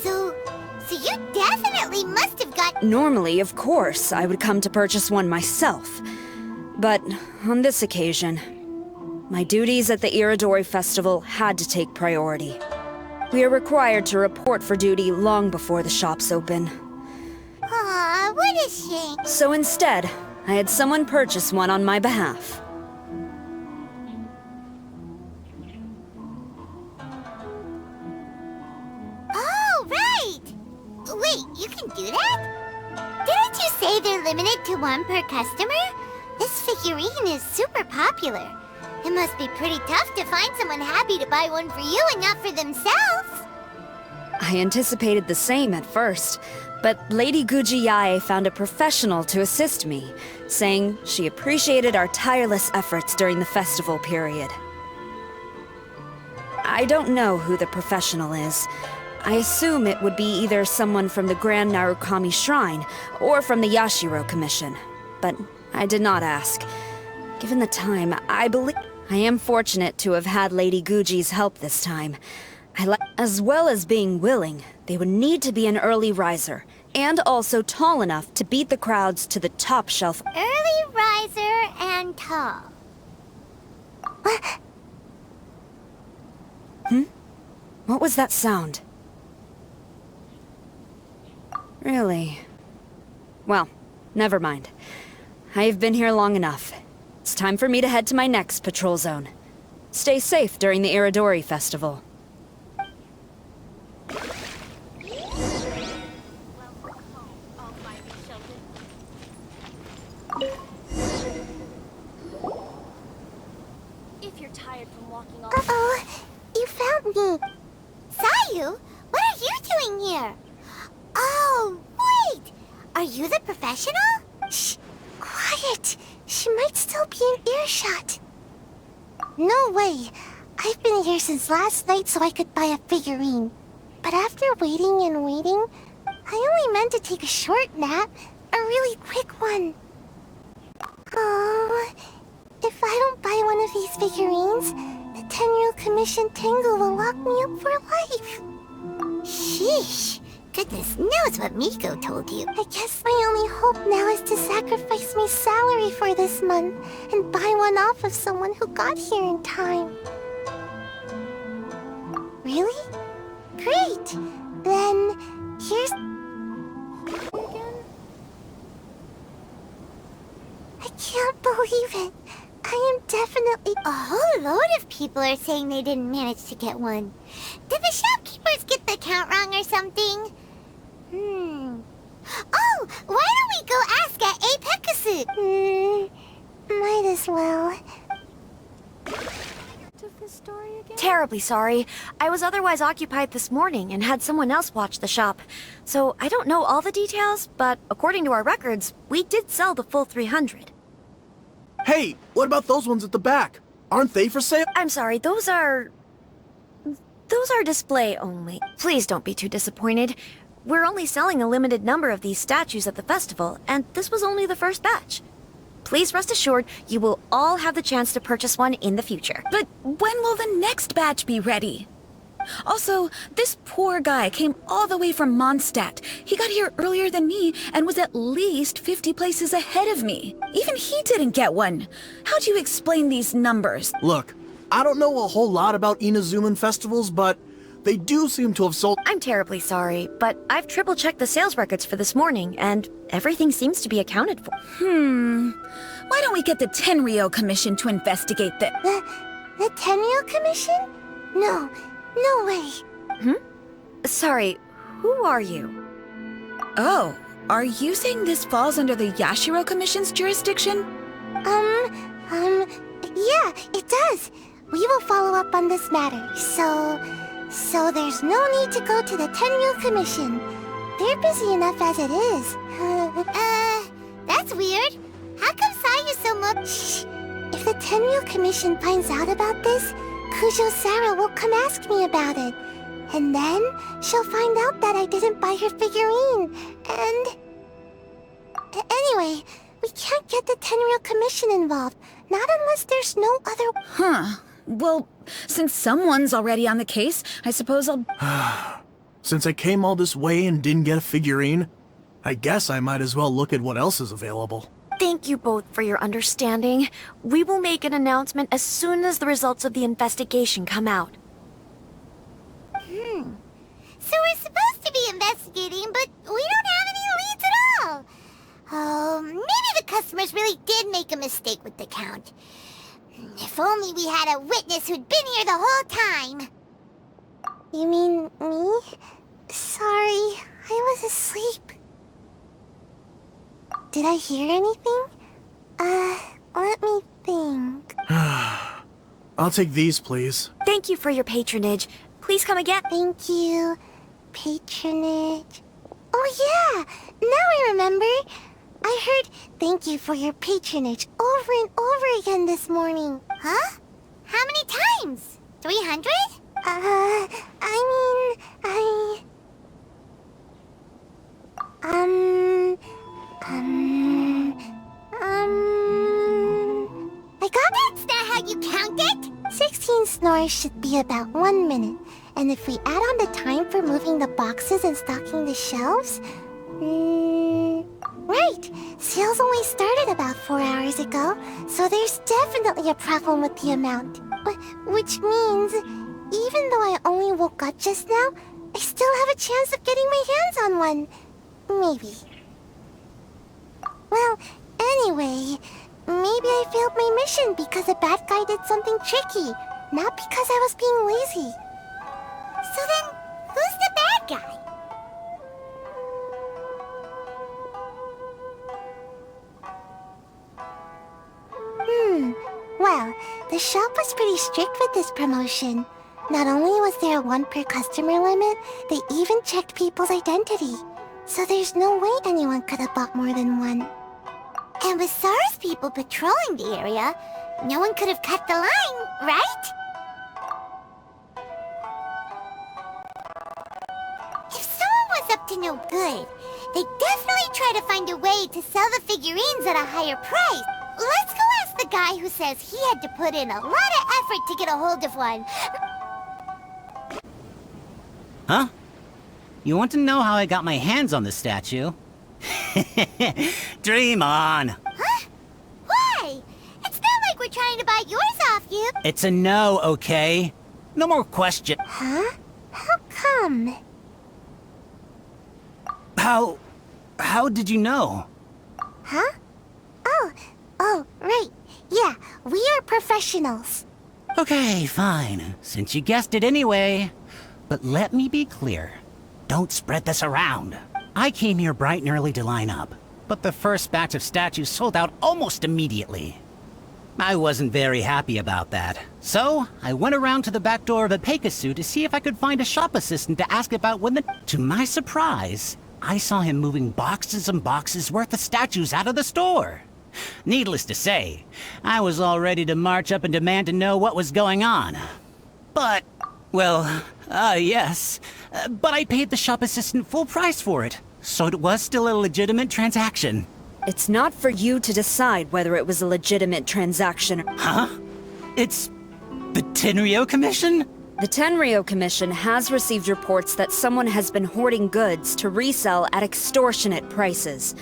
So, definitely must have got... Normally, of course, I would come to purchase one myself. But on this occasion, my duties at the Inodori Festival had to take priority. We are required to report for duty long before the shops open. Aw, what a shame. So instead, I had someone purchase one on my behalf. Oh, right! Wait, you can do that? Didn't you say they're limited to one per customer? This figurine is super popular. It must be pretty tough to find someone happy to buy one for you and not for themselves. I anticipated the same at first, but Lady Guji Yae found a professional to assist me, saying she appreciated our tireless efforts during the festival period. I don't know who the professional is. I assume it would be either someone from the Grand Narukami Shrine or from the Yashiro Commission, but I did not ask. Given the time, I am fortunate to have had Lady Guji's help this time. As well as being willing, they would need to be an early riser, and also tall enough to beat the crowds to the top shelf. Early riser and tall. What was that sound? Really? Well, never mind. I've been here long enough. It's time for me to head to my next patrol zone. Stay safe during the Inodori Festival. If you're tired from walking all... Uh-oh, you found me. Sayu, what are you doing here? Oh, wait! Are you the professional? Shh, quiet. She might still be in earshot. No way. I've been here since last night so I could buy a figurine. But after waiting and waiting, I only meant to take a short nap. A really quick one. Oh, if I don't buy one of these figurines, the 10-year Commission Tengu will lock me up for life. Sheesh. Goodness knows what Miko told you. I guess my only hope now is to sacrifice my salary for this month and buy one off of someone who got here in time. Really? Great! Then, here's... Again? I can't believe it. I am definitely... A whole load of people are saying they didn't manage to get one. Did the shopkeepers get the count wrong or something? Oh, why don't we go ask at Apekasu? Might as well. Terribly sorry. I was otherwise occupied this morning and had someone else watch the shop. So I don't know all the details, but according to our records, we did sell the full 300. Hey, what about those ones at the back? Aren't they for sale? I'm sorry, those are display only. Please don't be too disappointed. We're only selling a limited number of these statues at the festival, and this was only the first batch. Please rest assured, you will all have the chance to purchase one in the future. But when will the next batch be ready? Also, this poor guy came all the way from Mondstadt. He got here earlier than me and was at least 50 places ahead of me. Even he didn't get one. How do you explain these numbers? Look, I don't know a whole lot about Inazuman festivals, but they do seem to have sold... I'm terribly sorry, but I've triple-checked the sales records for this morning, and everything seems to be accounted for. Why don't we get the Tenryo Commission to investigate this? The Tenryo Commission? No way. Sorry, who are you? Oh, are you saying this falls under the Yashiro Commission's jurisdiction? Yeah, it does. We will follow up on this matter, so there's no need to go to the Tenryo Commission. They're busy enough as it is. That's weird. How come Sayu so much? Shh. If the Tenryo Commission finds out about this, Kujo Sarah will come ask me about it. And then she'll find out that I didn't buy her figurine. And... Anyway, we can't get the Tenryo Commission involved. Not unless there's no other... Well, since someone's already on the case, I suppose I'll... Since I came all this way and didn't get a figurine, I guess I might as well look at what else is available. Thank you both for your understanding. We will make an announcement as soon as the results of the investigation come out. So we're supposed to be investigating, but we don't have any leads at all. Oh, maybe the customers really did make a mistake with the count. If only we had a witness who'd been here the whole time. You mean me? Sorry, I was asleep. Did I hear anything? Let me think. I'll take these, please. Thank you for your patronage. Please come again. Thank you. Patronage. Oh yeah, now I remember. I heard thank you for your patronage over and over again this morning. Huh? How many times? 300? I got it? That's not how you count it! 16 snores should be about 1 minute. And if we add on the time for moving the boxes and stocking the shelves... Right! Sales only started about 4 hours ago, so there's definitely a problem with the amount. Which means, even though I only woke up just now, I still have a chance of getting my hands on one. Maybe. Well, anyway, maybe I failed my mission because a bad guy did something tricky, not because I was being lazy. So then, who's the bad guy? Well, the shop was pretty strict with this promotion. Not only was there a 1 per customer limit, they even checked people's identity. So there's no way anyone could have bought more than one. And with SARS people patrolling the area, no one could have cut the line, right? If someone was up to no good, they'd definitely try to find a way to sell the figurines at a higher price. Let's go ask the guy who says he had to put in a lot of effort to get a hold of one. Huh? You want to know how I got my hands on the statue? Dream on! Huh? Why? It's not like we're trying to buy yours off you. It's a no, okay? No more question. Huh? How come? How did you know? Huh? Oh, right. Yeah, we are professionals. Okay, fine. Since you guessed it anyway. But let me be clear. Don't spread this around. I came here bright and early to line up, but the first batch of statues sold out almost immediately. I wasn't very happy about that. So, I went around to the back door of a Pegasus to see if I could find a shop assistant to ask about when the... To my surprise, I saw him moving boxes and boxes worth of statues out of the store. Needless to say, I was all ready to march up and demand to know what was going on. But, well, yes. But I paid the shop assistant full price for it, so it was still a legitimate transaction. It's not for you to decide whether it was a legitimate transaction. Huh? It's the Tenryo Commission? The Tenryo Commission has received reports that someone has been hoarding goods to resell at extortionate prices.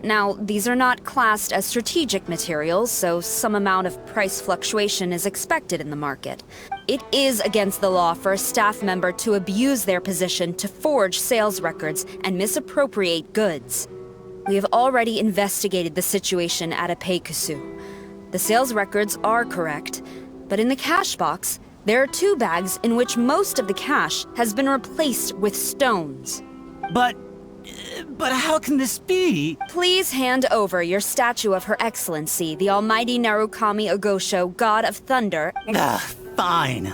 Now, these are not classed as strategic materials, so some amount of price fluctuation is expected in the market. It is against the law for a staff member to abuse their position to forge sales records and misappropriate goods. We have already investigated the situation at Apeikusu. The sales records are correct, but in the cash box, there are 2 bags in which most of the cash has been replaced with stones. But how can this be? Please hand over your statue of Her Excellency, the Almighty Narukami Ogosho, God of Thunder. Fine.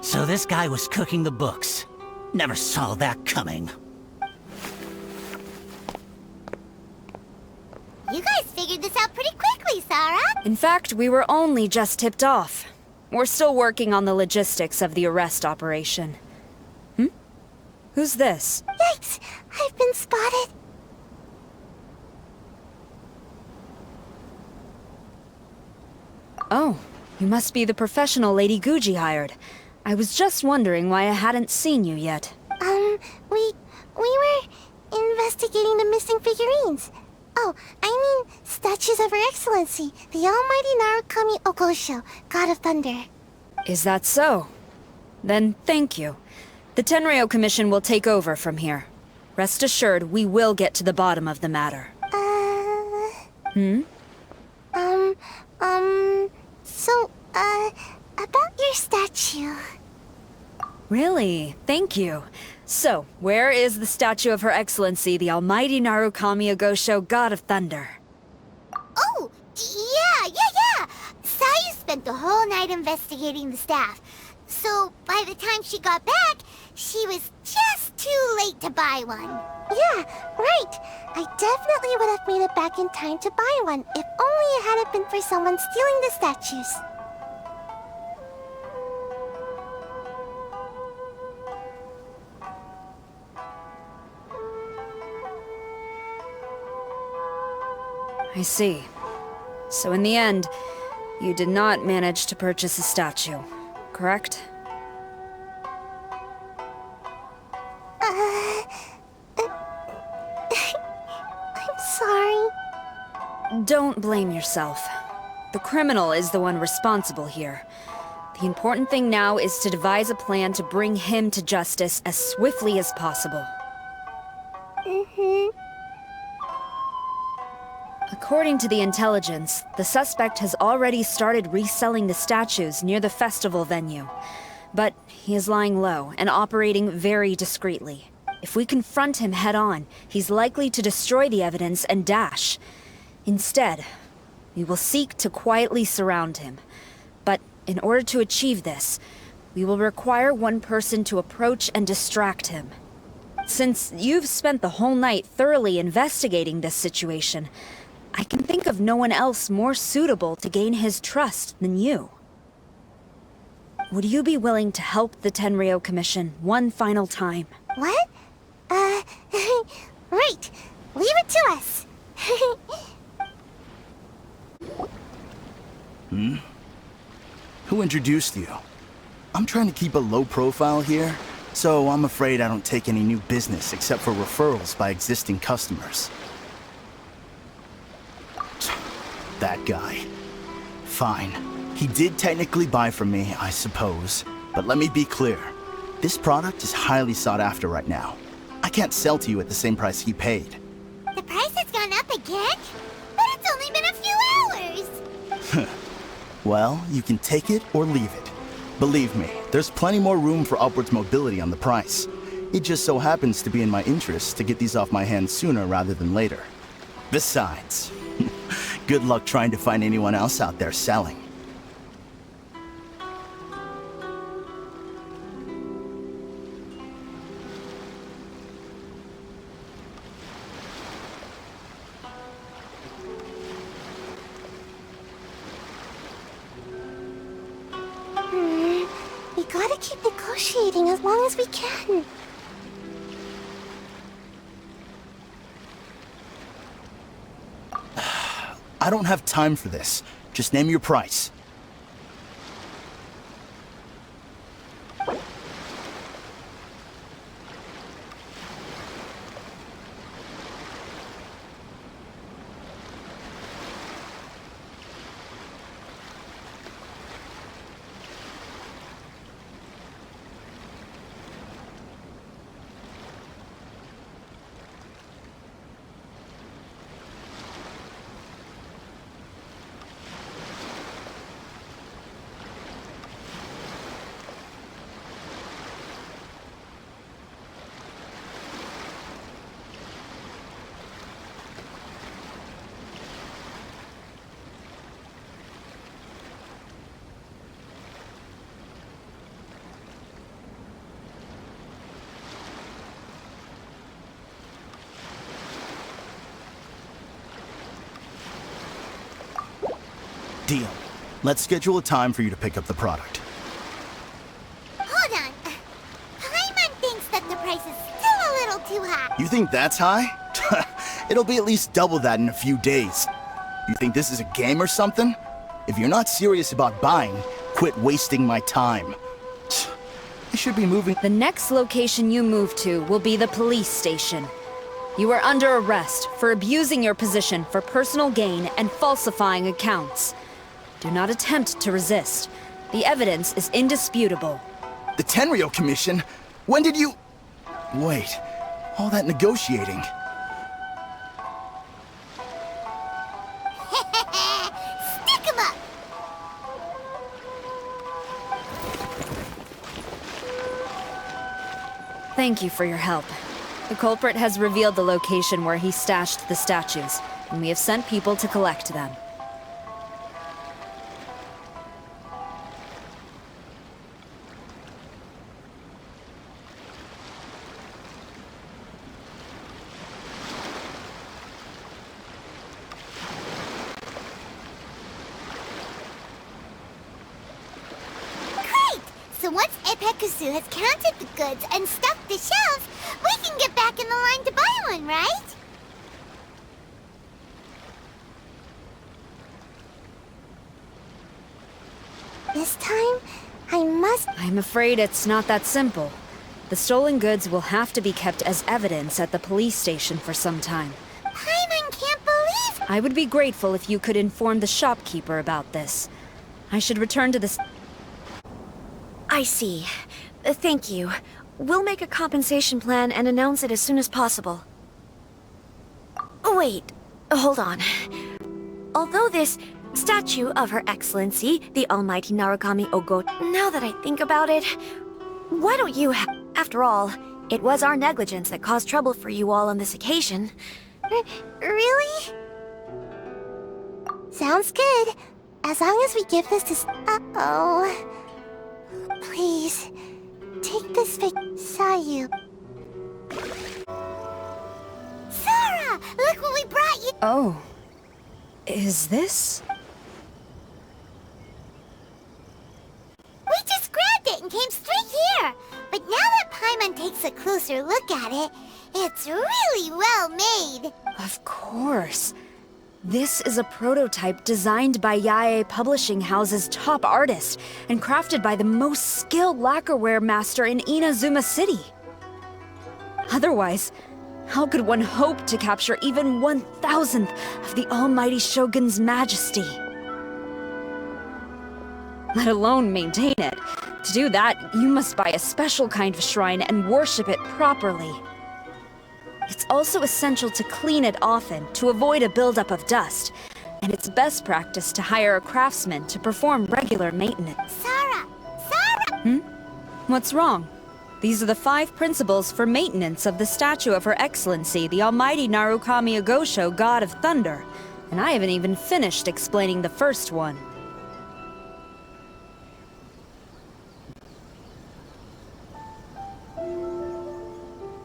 So this guy was cooking the books. Never saw that coming. You guys figured this out pretty quickly, Sarah. In fact, we were only just tipped off. We're still working on the logistics of the arrest operation. Who's this? Yikes! I've been spotted. Oh, you must be the professional Lady Guji hired. I was just wondering why I hadn't seen you yet. investigating the missing figurines. Oh, I mean, statues of Her Excellency, the Almighty Narukami Okosho, God of Thunder. Is that so? Then thank you. The Tenryo Commission will take over from here. Rest assured, we will get to the bottom of the matter. About your statue. Really? Thank you. So, where is the statue of Her Excellency, the Almighty Narukami Ogosho, God of Thunder? Oh, yeah. Sayu spent the whole night investigating the staff. So, by the time she got back, she was just too late to buy one. Yeah, right. I definitely would have made it back in time to buy one, if only it hadn't been for someone stealing the statues. I see. So in the end, you did not manage to purchase a statue, correct? I'm sorry. Don't blame yourself. The criminal is the one responsible here. The important thing now is to devise a plan to bring him to justice as swiftly as possible. According to the intelligence, the suspect has already started reselling the statues near the festival venue. But he is lying low and operating very discreetly. If we confront him head-on, he's likely to destroy the evidence and dash. Instead, we will seek to quietly surround him. But in order to achieve this, we will require one person to approach and distract him. Since you've spent the whole night thoroughly investigating this situation, I can think of no one else more suitable to gain his trust than you. Would you be willing to help the Tenryo Commission one final time? What? Right. Leave it to us. Who introduced you? I'm trying to keep a low profile here, so I'm afraid I don't take any new business except for referrals by existing customers. That guy. Fine. He did technically buy from me, I suppose. But let me be clear. This product is highly sought after right now. I can't sell to you at the same price he paid. The price has gone up again? But it's only been a few hours. Well, you can take it or leave it. Believe me, there's plenty more room for upwards mobility on the price. It just so happens to be in my interest to get these off my hands sooner rather than later. Besides, good luck trying to find anyone else out there selling. We gotta keep negotiating as long as we can. I don't have time for this. Just name your price. Deal. Let's schedule a time for you to pick up the product. Hold on. Paimon thinks that the price is still a little too high. You think that's high? It'll be at least double that in a few days. You think this is a game or something? If you're not serious about buying, quit wasting my time. I should be moving. The next location you move to will be the police station. You are under arrest for abusing your position for personal gain and falsifying accounts. Do not attempt to resist. The evidence is indisputable. The Tenryo Commission? When did you... Wait, all that negotiating. Stick 'em up! Thank you for your help. The culprit has revealed the location where he stashed the statues, and we have sent people to collect them. Great! So once Epekusu has counted the goods and stuffed the shelves, we can get back in the line to buy one, right? This time, I must... I'm afraid it's not that simple. The stolen goods will have to be kept as evidence at the police station for some time. Paimon can't believe... I would be grateful if you could inform the shopkeeper about this. I should return to the... I see. Thank you. We'll make a compensation plan and announce it as soon as possible. Wait, hold on. Although this statue of Her Excellency, the Almighty Narukami Ogo... Now that I think about it, why don't you After all, it was our negligence that caused trouble for you all on this occasion. Really? Sounds good. As long as we give this to... Uh-oh. Please, take this Sayu. Sarah! Look what we brought you! Oh. Is this? We just grabbed it and came straight here! But now that Paimon takes a closer look at it, it's really well made! Of course. This is a prototype designed by Yae Publishing House's top artist and crafted by the most skilled lacquerware master in Inazuma City. Otherwise, how could one hope to capture even 1,000th of the Almighty Shogun's majesty? Let alone maintain it. To do that, you must buy a special kind of shrine and worship it properly. It's also essential to clean it often to avoid a buildup of dust, and it's best practice to hire a craftsman to perform regular maintenance. Sarah! Sarah! What's wrong? These are the 5 principles for maintenance of the statue of Her Excellency, the Almighty Narukami Ogosho, God of Thunder, and I haven't even finished explaining the first one.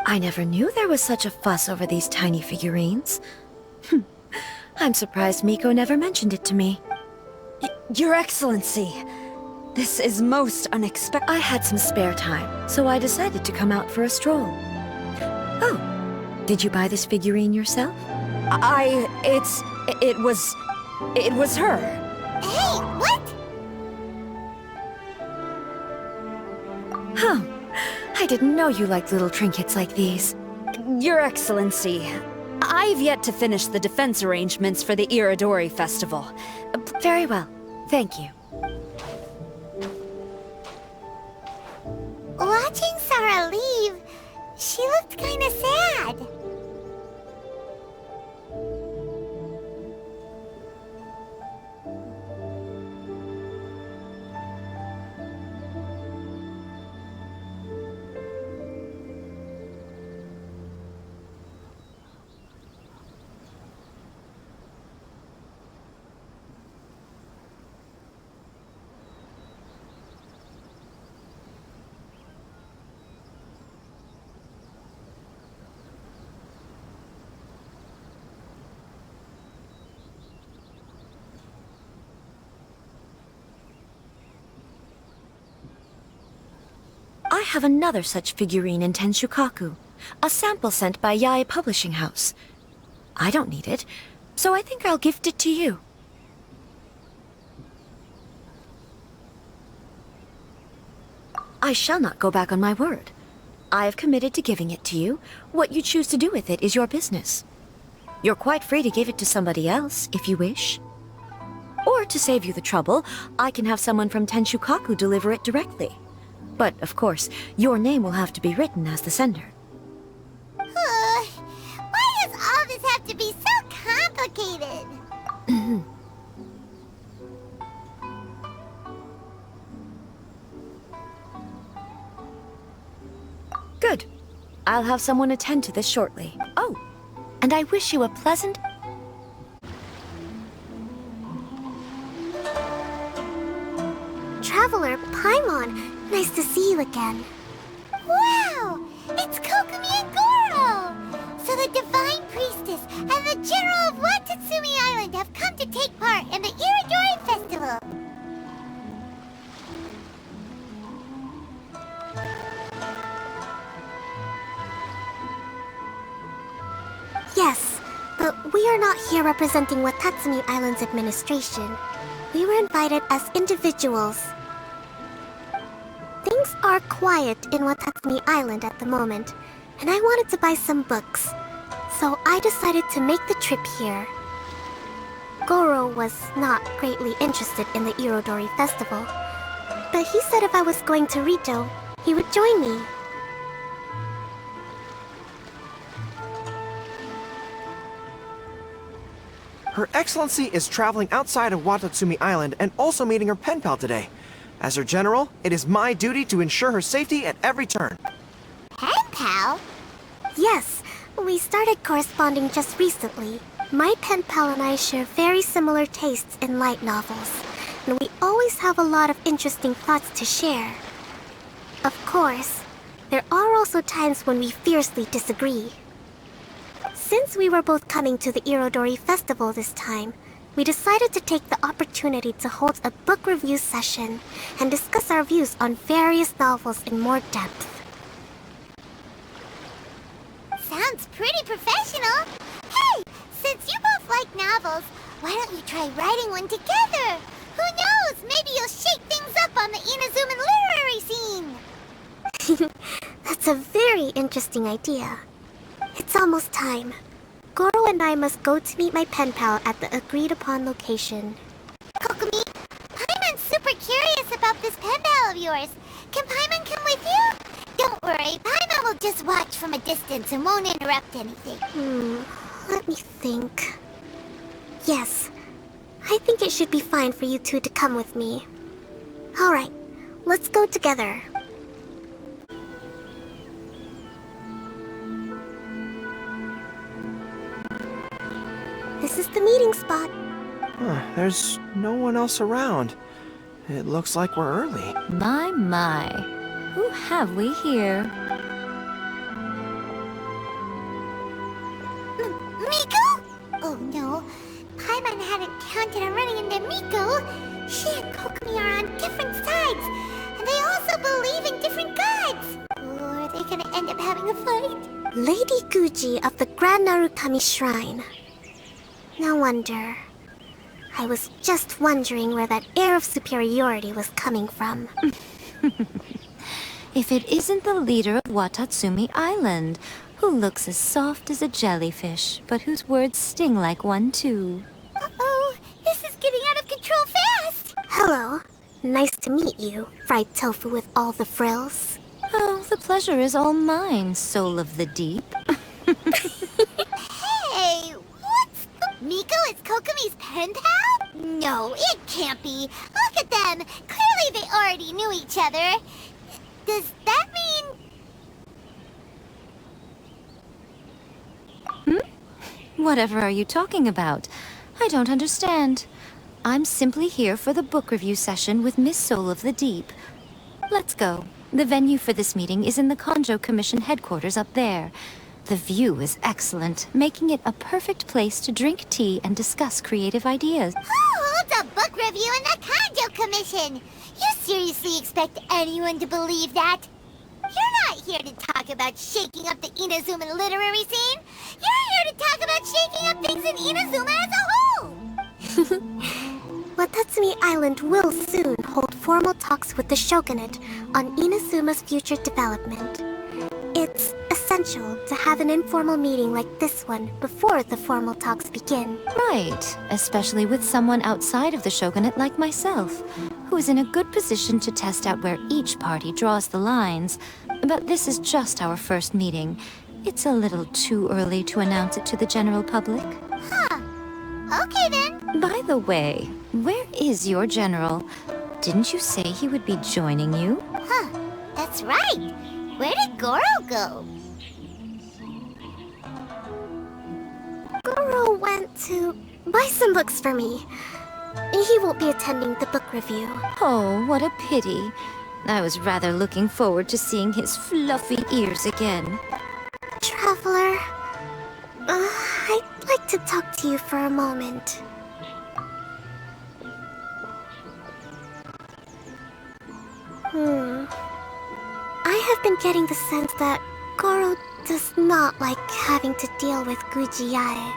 I never knew there was such a fuss over these tiny figurines. I'm surprised Miko never mentioned it to me. Your Excellency, this is most unexpected. I had some spare time, so I decided to come out for a stroll. Oh, did you buy this figurine yourself? It was her. Hey, what? Huh. I didn't know you liked little trinkets like these. Your Excellency, I've yet to finish the defense arrangements for the Inodori Festival. Very well. Thank you. Watching Sarah leave, she looked kinda sad. I have another such figurine in Tenshukaku, a sample sent by Yae Publishing House. I don't need it, so I think I'll gift it to you. I shall not go back on my word. I have committed to giving it to you. What you choose to do with it is your business. You're quite free to give it to somebody else, if you wish. Or to save you the trouble, I can have someone from Tenshukaku deliver it directly. But, of course, your name will have to be written as the sender. Why does all this have to be so complicated? Good. I'll have someone attend to this shortly. Oh, and I wish you a pleasant... Traveler Paimon, nice to see you again. Wow! It's Kokumi and Goro! So the Divine Priestess and the General of Watatsumi Island have come to take part in the Inodori Festival. Yes, but we are not here representing Watatsumi Island's administration. We were invited as individuals. Things are quiet in Watatsumi Island at the moment, and I wanted to buy some books, so I decided to make the trip here. Goro was not greatly interested in the Inodori Festival, but he said if I was going to Rito, he would join me. Her Excellency is traveling outside of Watatsumi Island and also meeting her pen pal today. As her general, it is my duty to ensure her safety at every turn. Pen pal? Yes, we started corresponding just recently. My pen pal and I share very similar tastes in light novels, and we always have a lot of interesting thoughts to share. Of course, there are also times when we fiercely disagree. Since we were both coming to the Inodori Festival this time, we decided to take the opportunity to hold a book review session and discuss our views on various novels in more depth. Sounds pretty professional. Hey, since you both like novels, why don't you try writing one together? Who knows? Maybe you'll shake things up on the Inazuman literary scene. That's a very interesting idea. It's almost time. Goro and I must go to meet my pen pal at the agreed-upon location. Kokumi, Paimon's super curious about this pen pal of yours. Can Paimon come with you? Don't worry, Paimon will just watch from a distance and won't interrupt anything. Let me think. Yes, I think it should be fine for you two to come with me. Alright, let's go together. This is the meeting spot. There's no one else around. It looks like we're early. My. Who have we here? Miko? Oh no, Paimon hadn't counted on running into Miko. She and Kokumi are on different sides, and they also believe in different gods. Or are they gonna end up having a fight? Lady Guji of the Grand Narukami Shrine. No wonder. I was just wondering where that air of superiority was coming from. If it isn't the leader of Watatsumi Island, who looks as soft as a jellyfish, but whose words sting like one too. Uh-oh, this is getting out of control fast! Hello. Nice to meet you, fried tofu with all the frills. Oh, the pleasure is all mine, soul of the deep. Hey, what's... Miko is Kokumi's pen pal? No, it can't be. Look at them. Clearly they already knew each other. Does that mean... Whatever are you talking about? I don't understand. I'm simply here for the book review session with Miss Soul of the Deep. Let's go. The venue for this meeting is in the Konjo Commission headquarters up there. The view is excellent, making it a perfect place to drink tea and discuss creative ideas. Who holds a book review in the Konjo Commission? You seriously expect anyone to believe that? You're not here to talk about shaking up the Inazuman literary scene. You're here to talk about shaking up things in Inazuma as a whole. Watatsumi Island will soon hold formal talks with the shogunate on Inazuma's future development. It's essential to have an informal meeting like this one before the formal talks begin. Right, especially with someone outside of the shogunate like myself, who is in a good position to test out where each party draws the lines. But this is just our first meeting. It's a little too early to announce it to the general public. Huh. Okay then. By the way, where is your general? Didn't you say he would be joining you? Huh. That's right. Where did Goro go? Goro went to buy some books for me. He won't be attending the book review. Oh, what a pity. I was rather looking forward to seeing his fluffy ears again. Traveler, I'd like to talk to you for a moment. I have been getting the sense that Goro does not like having to deal with Gujiai.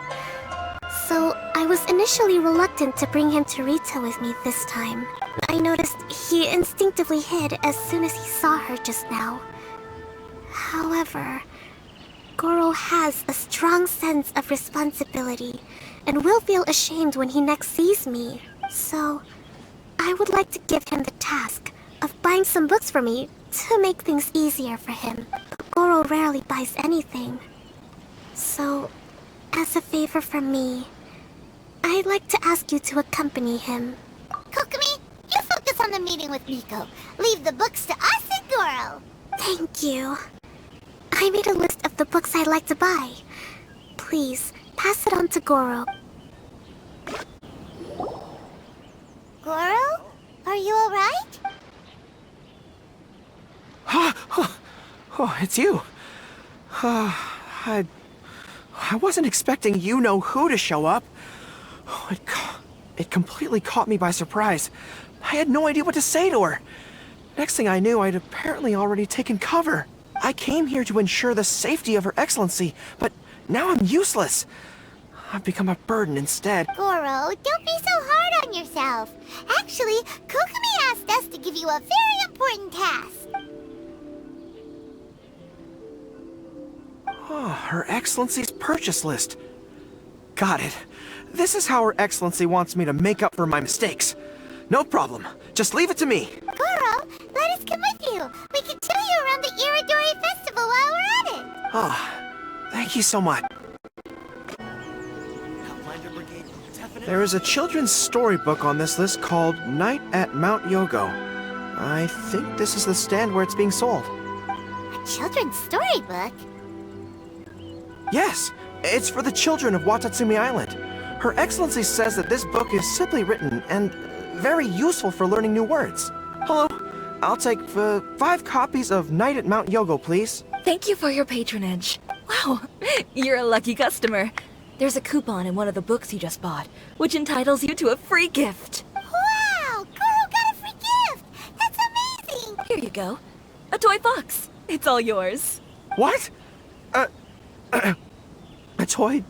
So I was initially reluctant to bring him to Rita with me this time. I noticed he instinctively hid as soon as he saw her just now. However, Goro has a strong sense of responsibility and will feel ashamed when he next sees me. So I would like to give him the task of buying some books for me to make things easier for him. But Goro rarely buys anything. So, as a favor from me, I'd like to ask you to accompany him. Kokumi, you focus on the meeting with Miko. Leave the books to us and Goro. Thank you. I made a list of the books I'd like to buy. Please, pass it on to Goro. Goro? Are you alright? Oh, it's you. I wasn't expecting you-know-who to show up. Oh, it completely caught me by surprise. I had no idea what to say to her. Next thing I knew, I'd apparently already taken cover. I came here to ensure the safety of Her Excellency, but now I'm useless. I've become a burden instead. Goro, don't be so hard on yourself. Actually, Kokumi asked us to give you a very important task. Oh, Her Excellency's purchase list. Got it. This is how Her Excellency wants me to make up for my mistakes. No problem. Just leave it to me. Goro, let us come with you. We can show you around the Inodori Festival while we're at it. Ah, thank you so much. There is a children's storybook on this list called Night at Mount Yogo. I think this is the stand where it's being sold. A children's storybook? Yes, it's for the children of Watatsumi Island. Her Excellency says that this book is simply written and very useful for learning new words. Hello, I'll take 5 copies of Night at Mount Yogo, please. Thank you for your patronage. Wow, you're a lucky customer. There's a coupon in one of the books you just bought, which entitles you to a free gift. Wow, Goro got a free gift! That's amazing! Here you go. A toy fox. It's all yours. What? A toy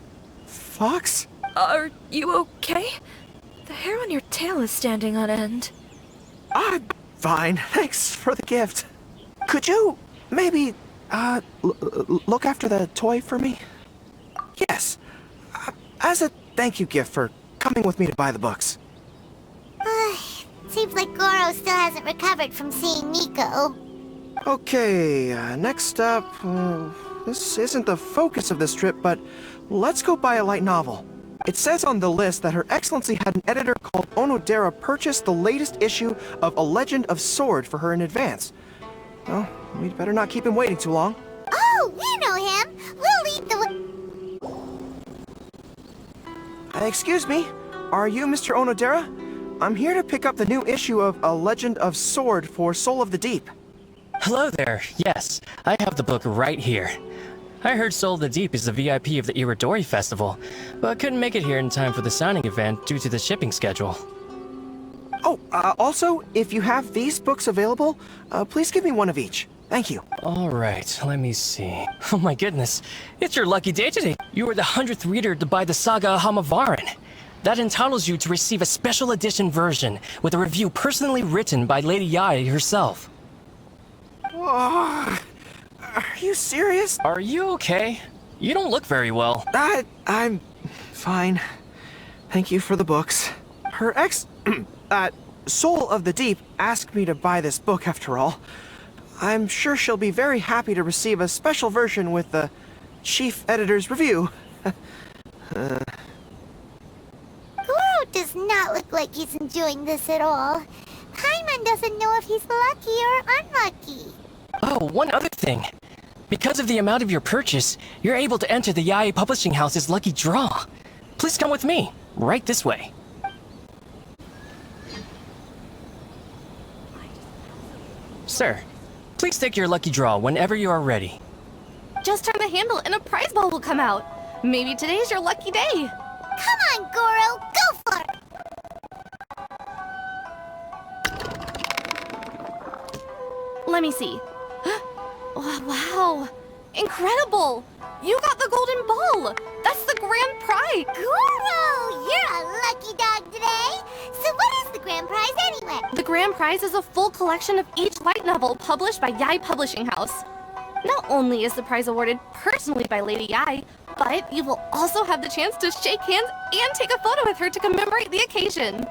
fox? Are you okay? The hair on your tail is standing on end. I'm fine. Thanks for the gift. Could you maybe, look after the toy for me? Yes. As a thank you gift for coming with me to buy the books. Seems like Goro still hasn't recovered from seeing Miko. Okay, next up, this isn't the focus of this trip, but let's go buy a light novel. It says on the list that Her Excellency had an editor called Onodera purchase the latest issue of A Legend of Sword for her in advance. Well, we'd better not keep him waiting too long. Oh, we know him! We'll lead the way. Excuse me, are you Mr. Onodera? I'm here to pick up the new issue of A Legend of Sword for Soul of the Deep. Hello there. Yes, I have the book right here. I heard Soul of the Deep is the VIP of the Inodori Festival, but couldn't make it here in time for the signing event due to the shipping schedule. Oh, also, if you have these books available, please give me one of each. Thank you. Alright, let me see. Oh my goodness, it's your lucky day today. You were the 100th reader to buy the Saga Hamavaran. That entitles you to receive a special edition version with a review personally written by Lady Yae herself. Oh, Are you serious? Are you okay? You don't look very well. I'm fine. Thank you for the books. Her Soul of the Deep asked me to buy this book after all. I'm sure she'll be very happy to receive a special version with the chief editor's review. Goro does not look like he's enjoying this at all. Paimon doesn't know if he's lucky or unlucky. Oh, one other thing. Because of the amount of your purchase, you're able to enter the Yae Publishing House's lucky draw. Please come with me. Right this way. Sir, please take your lucky draw whenever you are ready. Just turn the handle and a prize ball will come out. Maybe today's your lucky day. Come on, Goro, go for it! Let me see. Oh, wow. Incredible! You got the golden ball! That's the grand prize! Goro, you're a lucky dog today! So what is the grand prize anyway? The grand prize is a full collection of each light novel published by Yae Publishing House. Not only is the prize awarded personally by Lady Yae, but you will also have the chance to shake hands and take a photo with her to commemorate the occasion.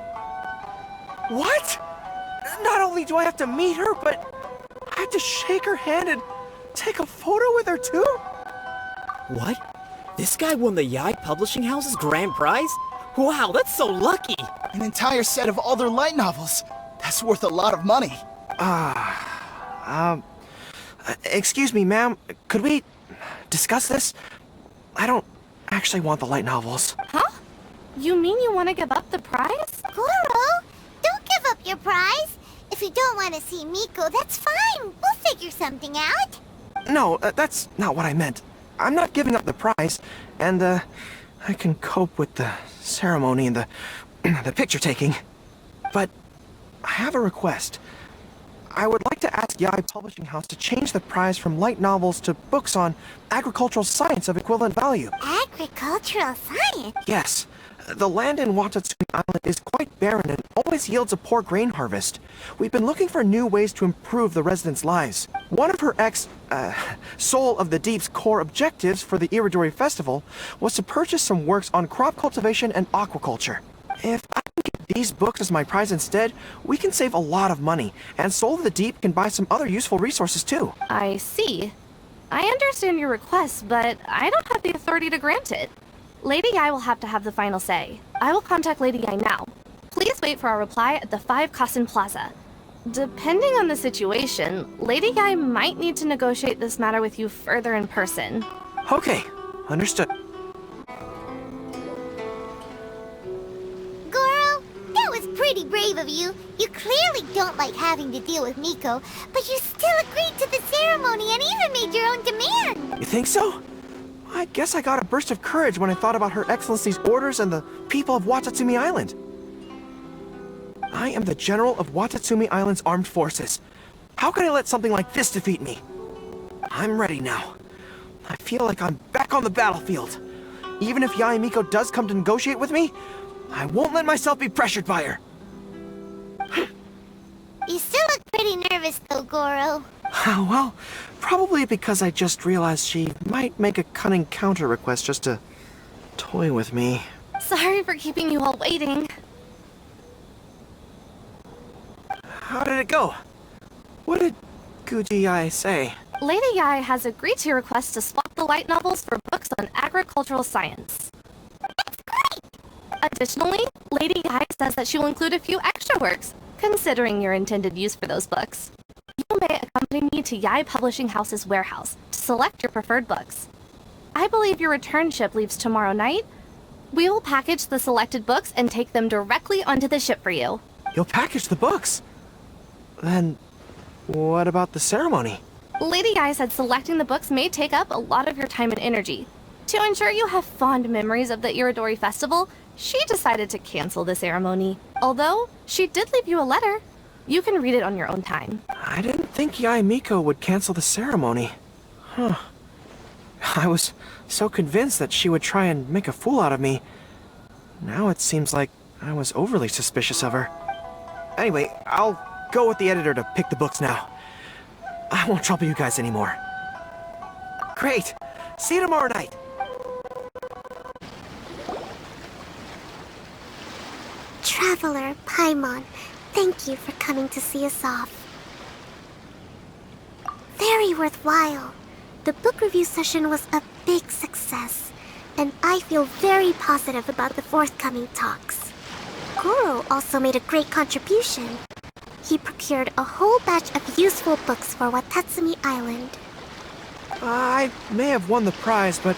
What? Not only do I have to meet her, but I have to shake her hand and take a photo with her too? What? This guy won the Yae Publishing House's grand prize? Wow, that's so lucky! An entire set of all their light novels. That's worth a lot of money. Excuse me, ma'am. Could we discuss this? I don't actually want the light novels. Huh? You mean you want to give up the prize? Goro, don't give up your prize. If you don't want to see Miko, that's fine. We'll figure something out. No, that's not what I meant. I'm not giving up the prize, and I can cope with the ceremony and the picture taking. But I have a request. I would like to ask Yae Publishing House to change the prize from light novels to books on agricultural science of equivalent value. Agricultural science? Yes. The land in Watatsumi Island is quite barren and always yields a poor grain harvest. We've been looking for new ways to improve the residents' lives. One of her Soul of the Deep's core objectives for the Inodori Festival was to purchase some works on crop cultivation and aquaculture. If I can get these books as my prize instead, we can save a lot of money, and Soul of the Deep can buy some other useful resources too. I see. I understand your request, but I don't have the authority to grant it. Lady Yae will have to have the final say. I will contact Lady Yae now. Please wait for our reply at the 5 Kasen Plaza. Depending on the situation, Lady Yae might need to negotiate this matter with you further in person. Okay, understood. Goro, that was pretty brave of you. You clearly don't like having to deal with Miko, but you still agreed to the ceremony and even made your own demand. You think so? I guess I got a burst of courage when I thought about Her Excellency's orders and the people of Watatsumi Island. I am the General of Watatsumi Island's armed forces. How can I let something like this defeat me? I'm ready now. I feel like I'm back on the battlefield. Even if Yae Miko does come to negotiate with me, I won't let myself be pressured by her. You still look pretty nervous though, Goro. Well, probably because I just realized she might make a cunning counter request just to toy with me. Sorry for keeping you all waiting. How did it go? What did Guji Yae say? Lady Yae has agreed to your request to swap the light novels for books on agricultural science. That's great! Additionally, Lady Yae says that she will include a few extra works, considering your intended use for those books. You may accompany me to Yae Publishing House's warehouse to select your preferred books. I believe your return ship leaves tomorrow night. We will package the selected books and take them directly onto the ship for you. You'll package the books? Then, what about the ceremony? Lady Yae said selecting the books may take up a lot of your time and energy. To ensure you have fond memories of the Inodori Festival, she decided to cancel the ceremony. Although, she did leave you a letter. You can read it on your own time. I didn't think Yae Miko would cancel the ceremony. Huh. I was so convinced that she would try and make a fool out of me. Now it seems like I was overly suspicious of her. Anyway, I'll go with the editor to pick the books now. I won't trouble you guys anymore. Great. See you tomorrow night. Traveler, Paimon, thank you for coming to see us off. Very worthwhile. The book review session was a big success, and I feel very positive about the forthcoming talks. Goro also made a great contribution. He procured a whole batch of useful books for Watatsumi Island. I may have won the prize, but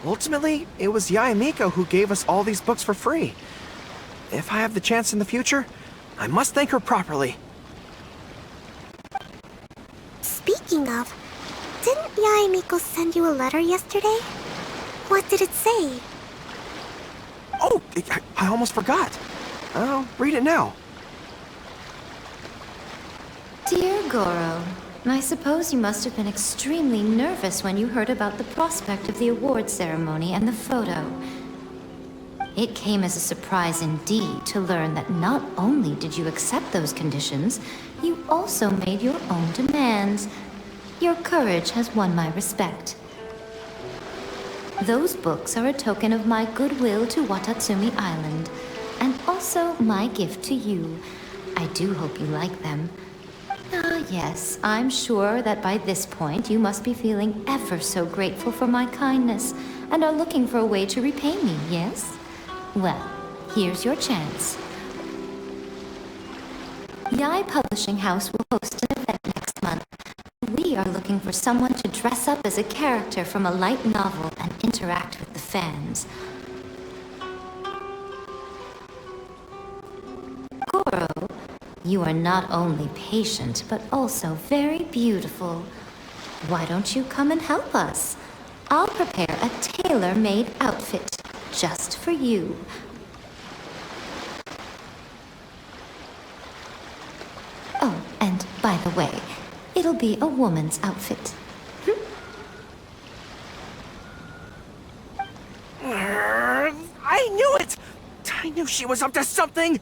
ultimately, it was Yae Miko who gave us all these books for free. If I have the chance in the future, I must thank her properly. Speaking of, didn't Yae Miko send you a letter yesterday? What did it say? Oh, I almost forgot. I'll read it now. Dear Goro, I suppose you must have been extremely nervous when you heard about the prospect of the award ceremony and the photo. It came as a surprise indeed to learn that not only did you accept those conditions, you also made your own demands. Your courage has won my respect. Those books are a token of my goodwill to Watatsumi Island, and also my gift to you. I do hope you like them. Ah, yes, I'm sure that by this point you must be feeling ever so grateful for my kindness, and are looking for a way to repay me, yes? Well, here's your chance. Yae Publishing House will host an event next month. We are looking for someone to dress up as a character from a light novel and interact with the fans. Goro, you are not only patient, but also very beautiful. Why don't you come and help us? I'll prepare a tailor-made outfit just for you. Oh, and by the way, it'll be a woman's outfit. I knew it! I knew she was up to something!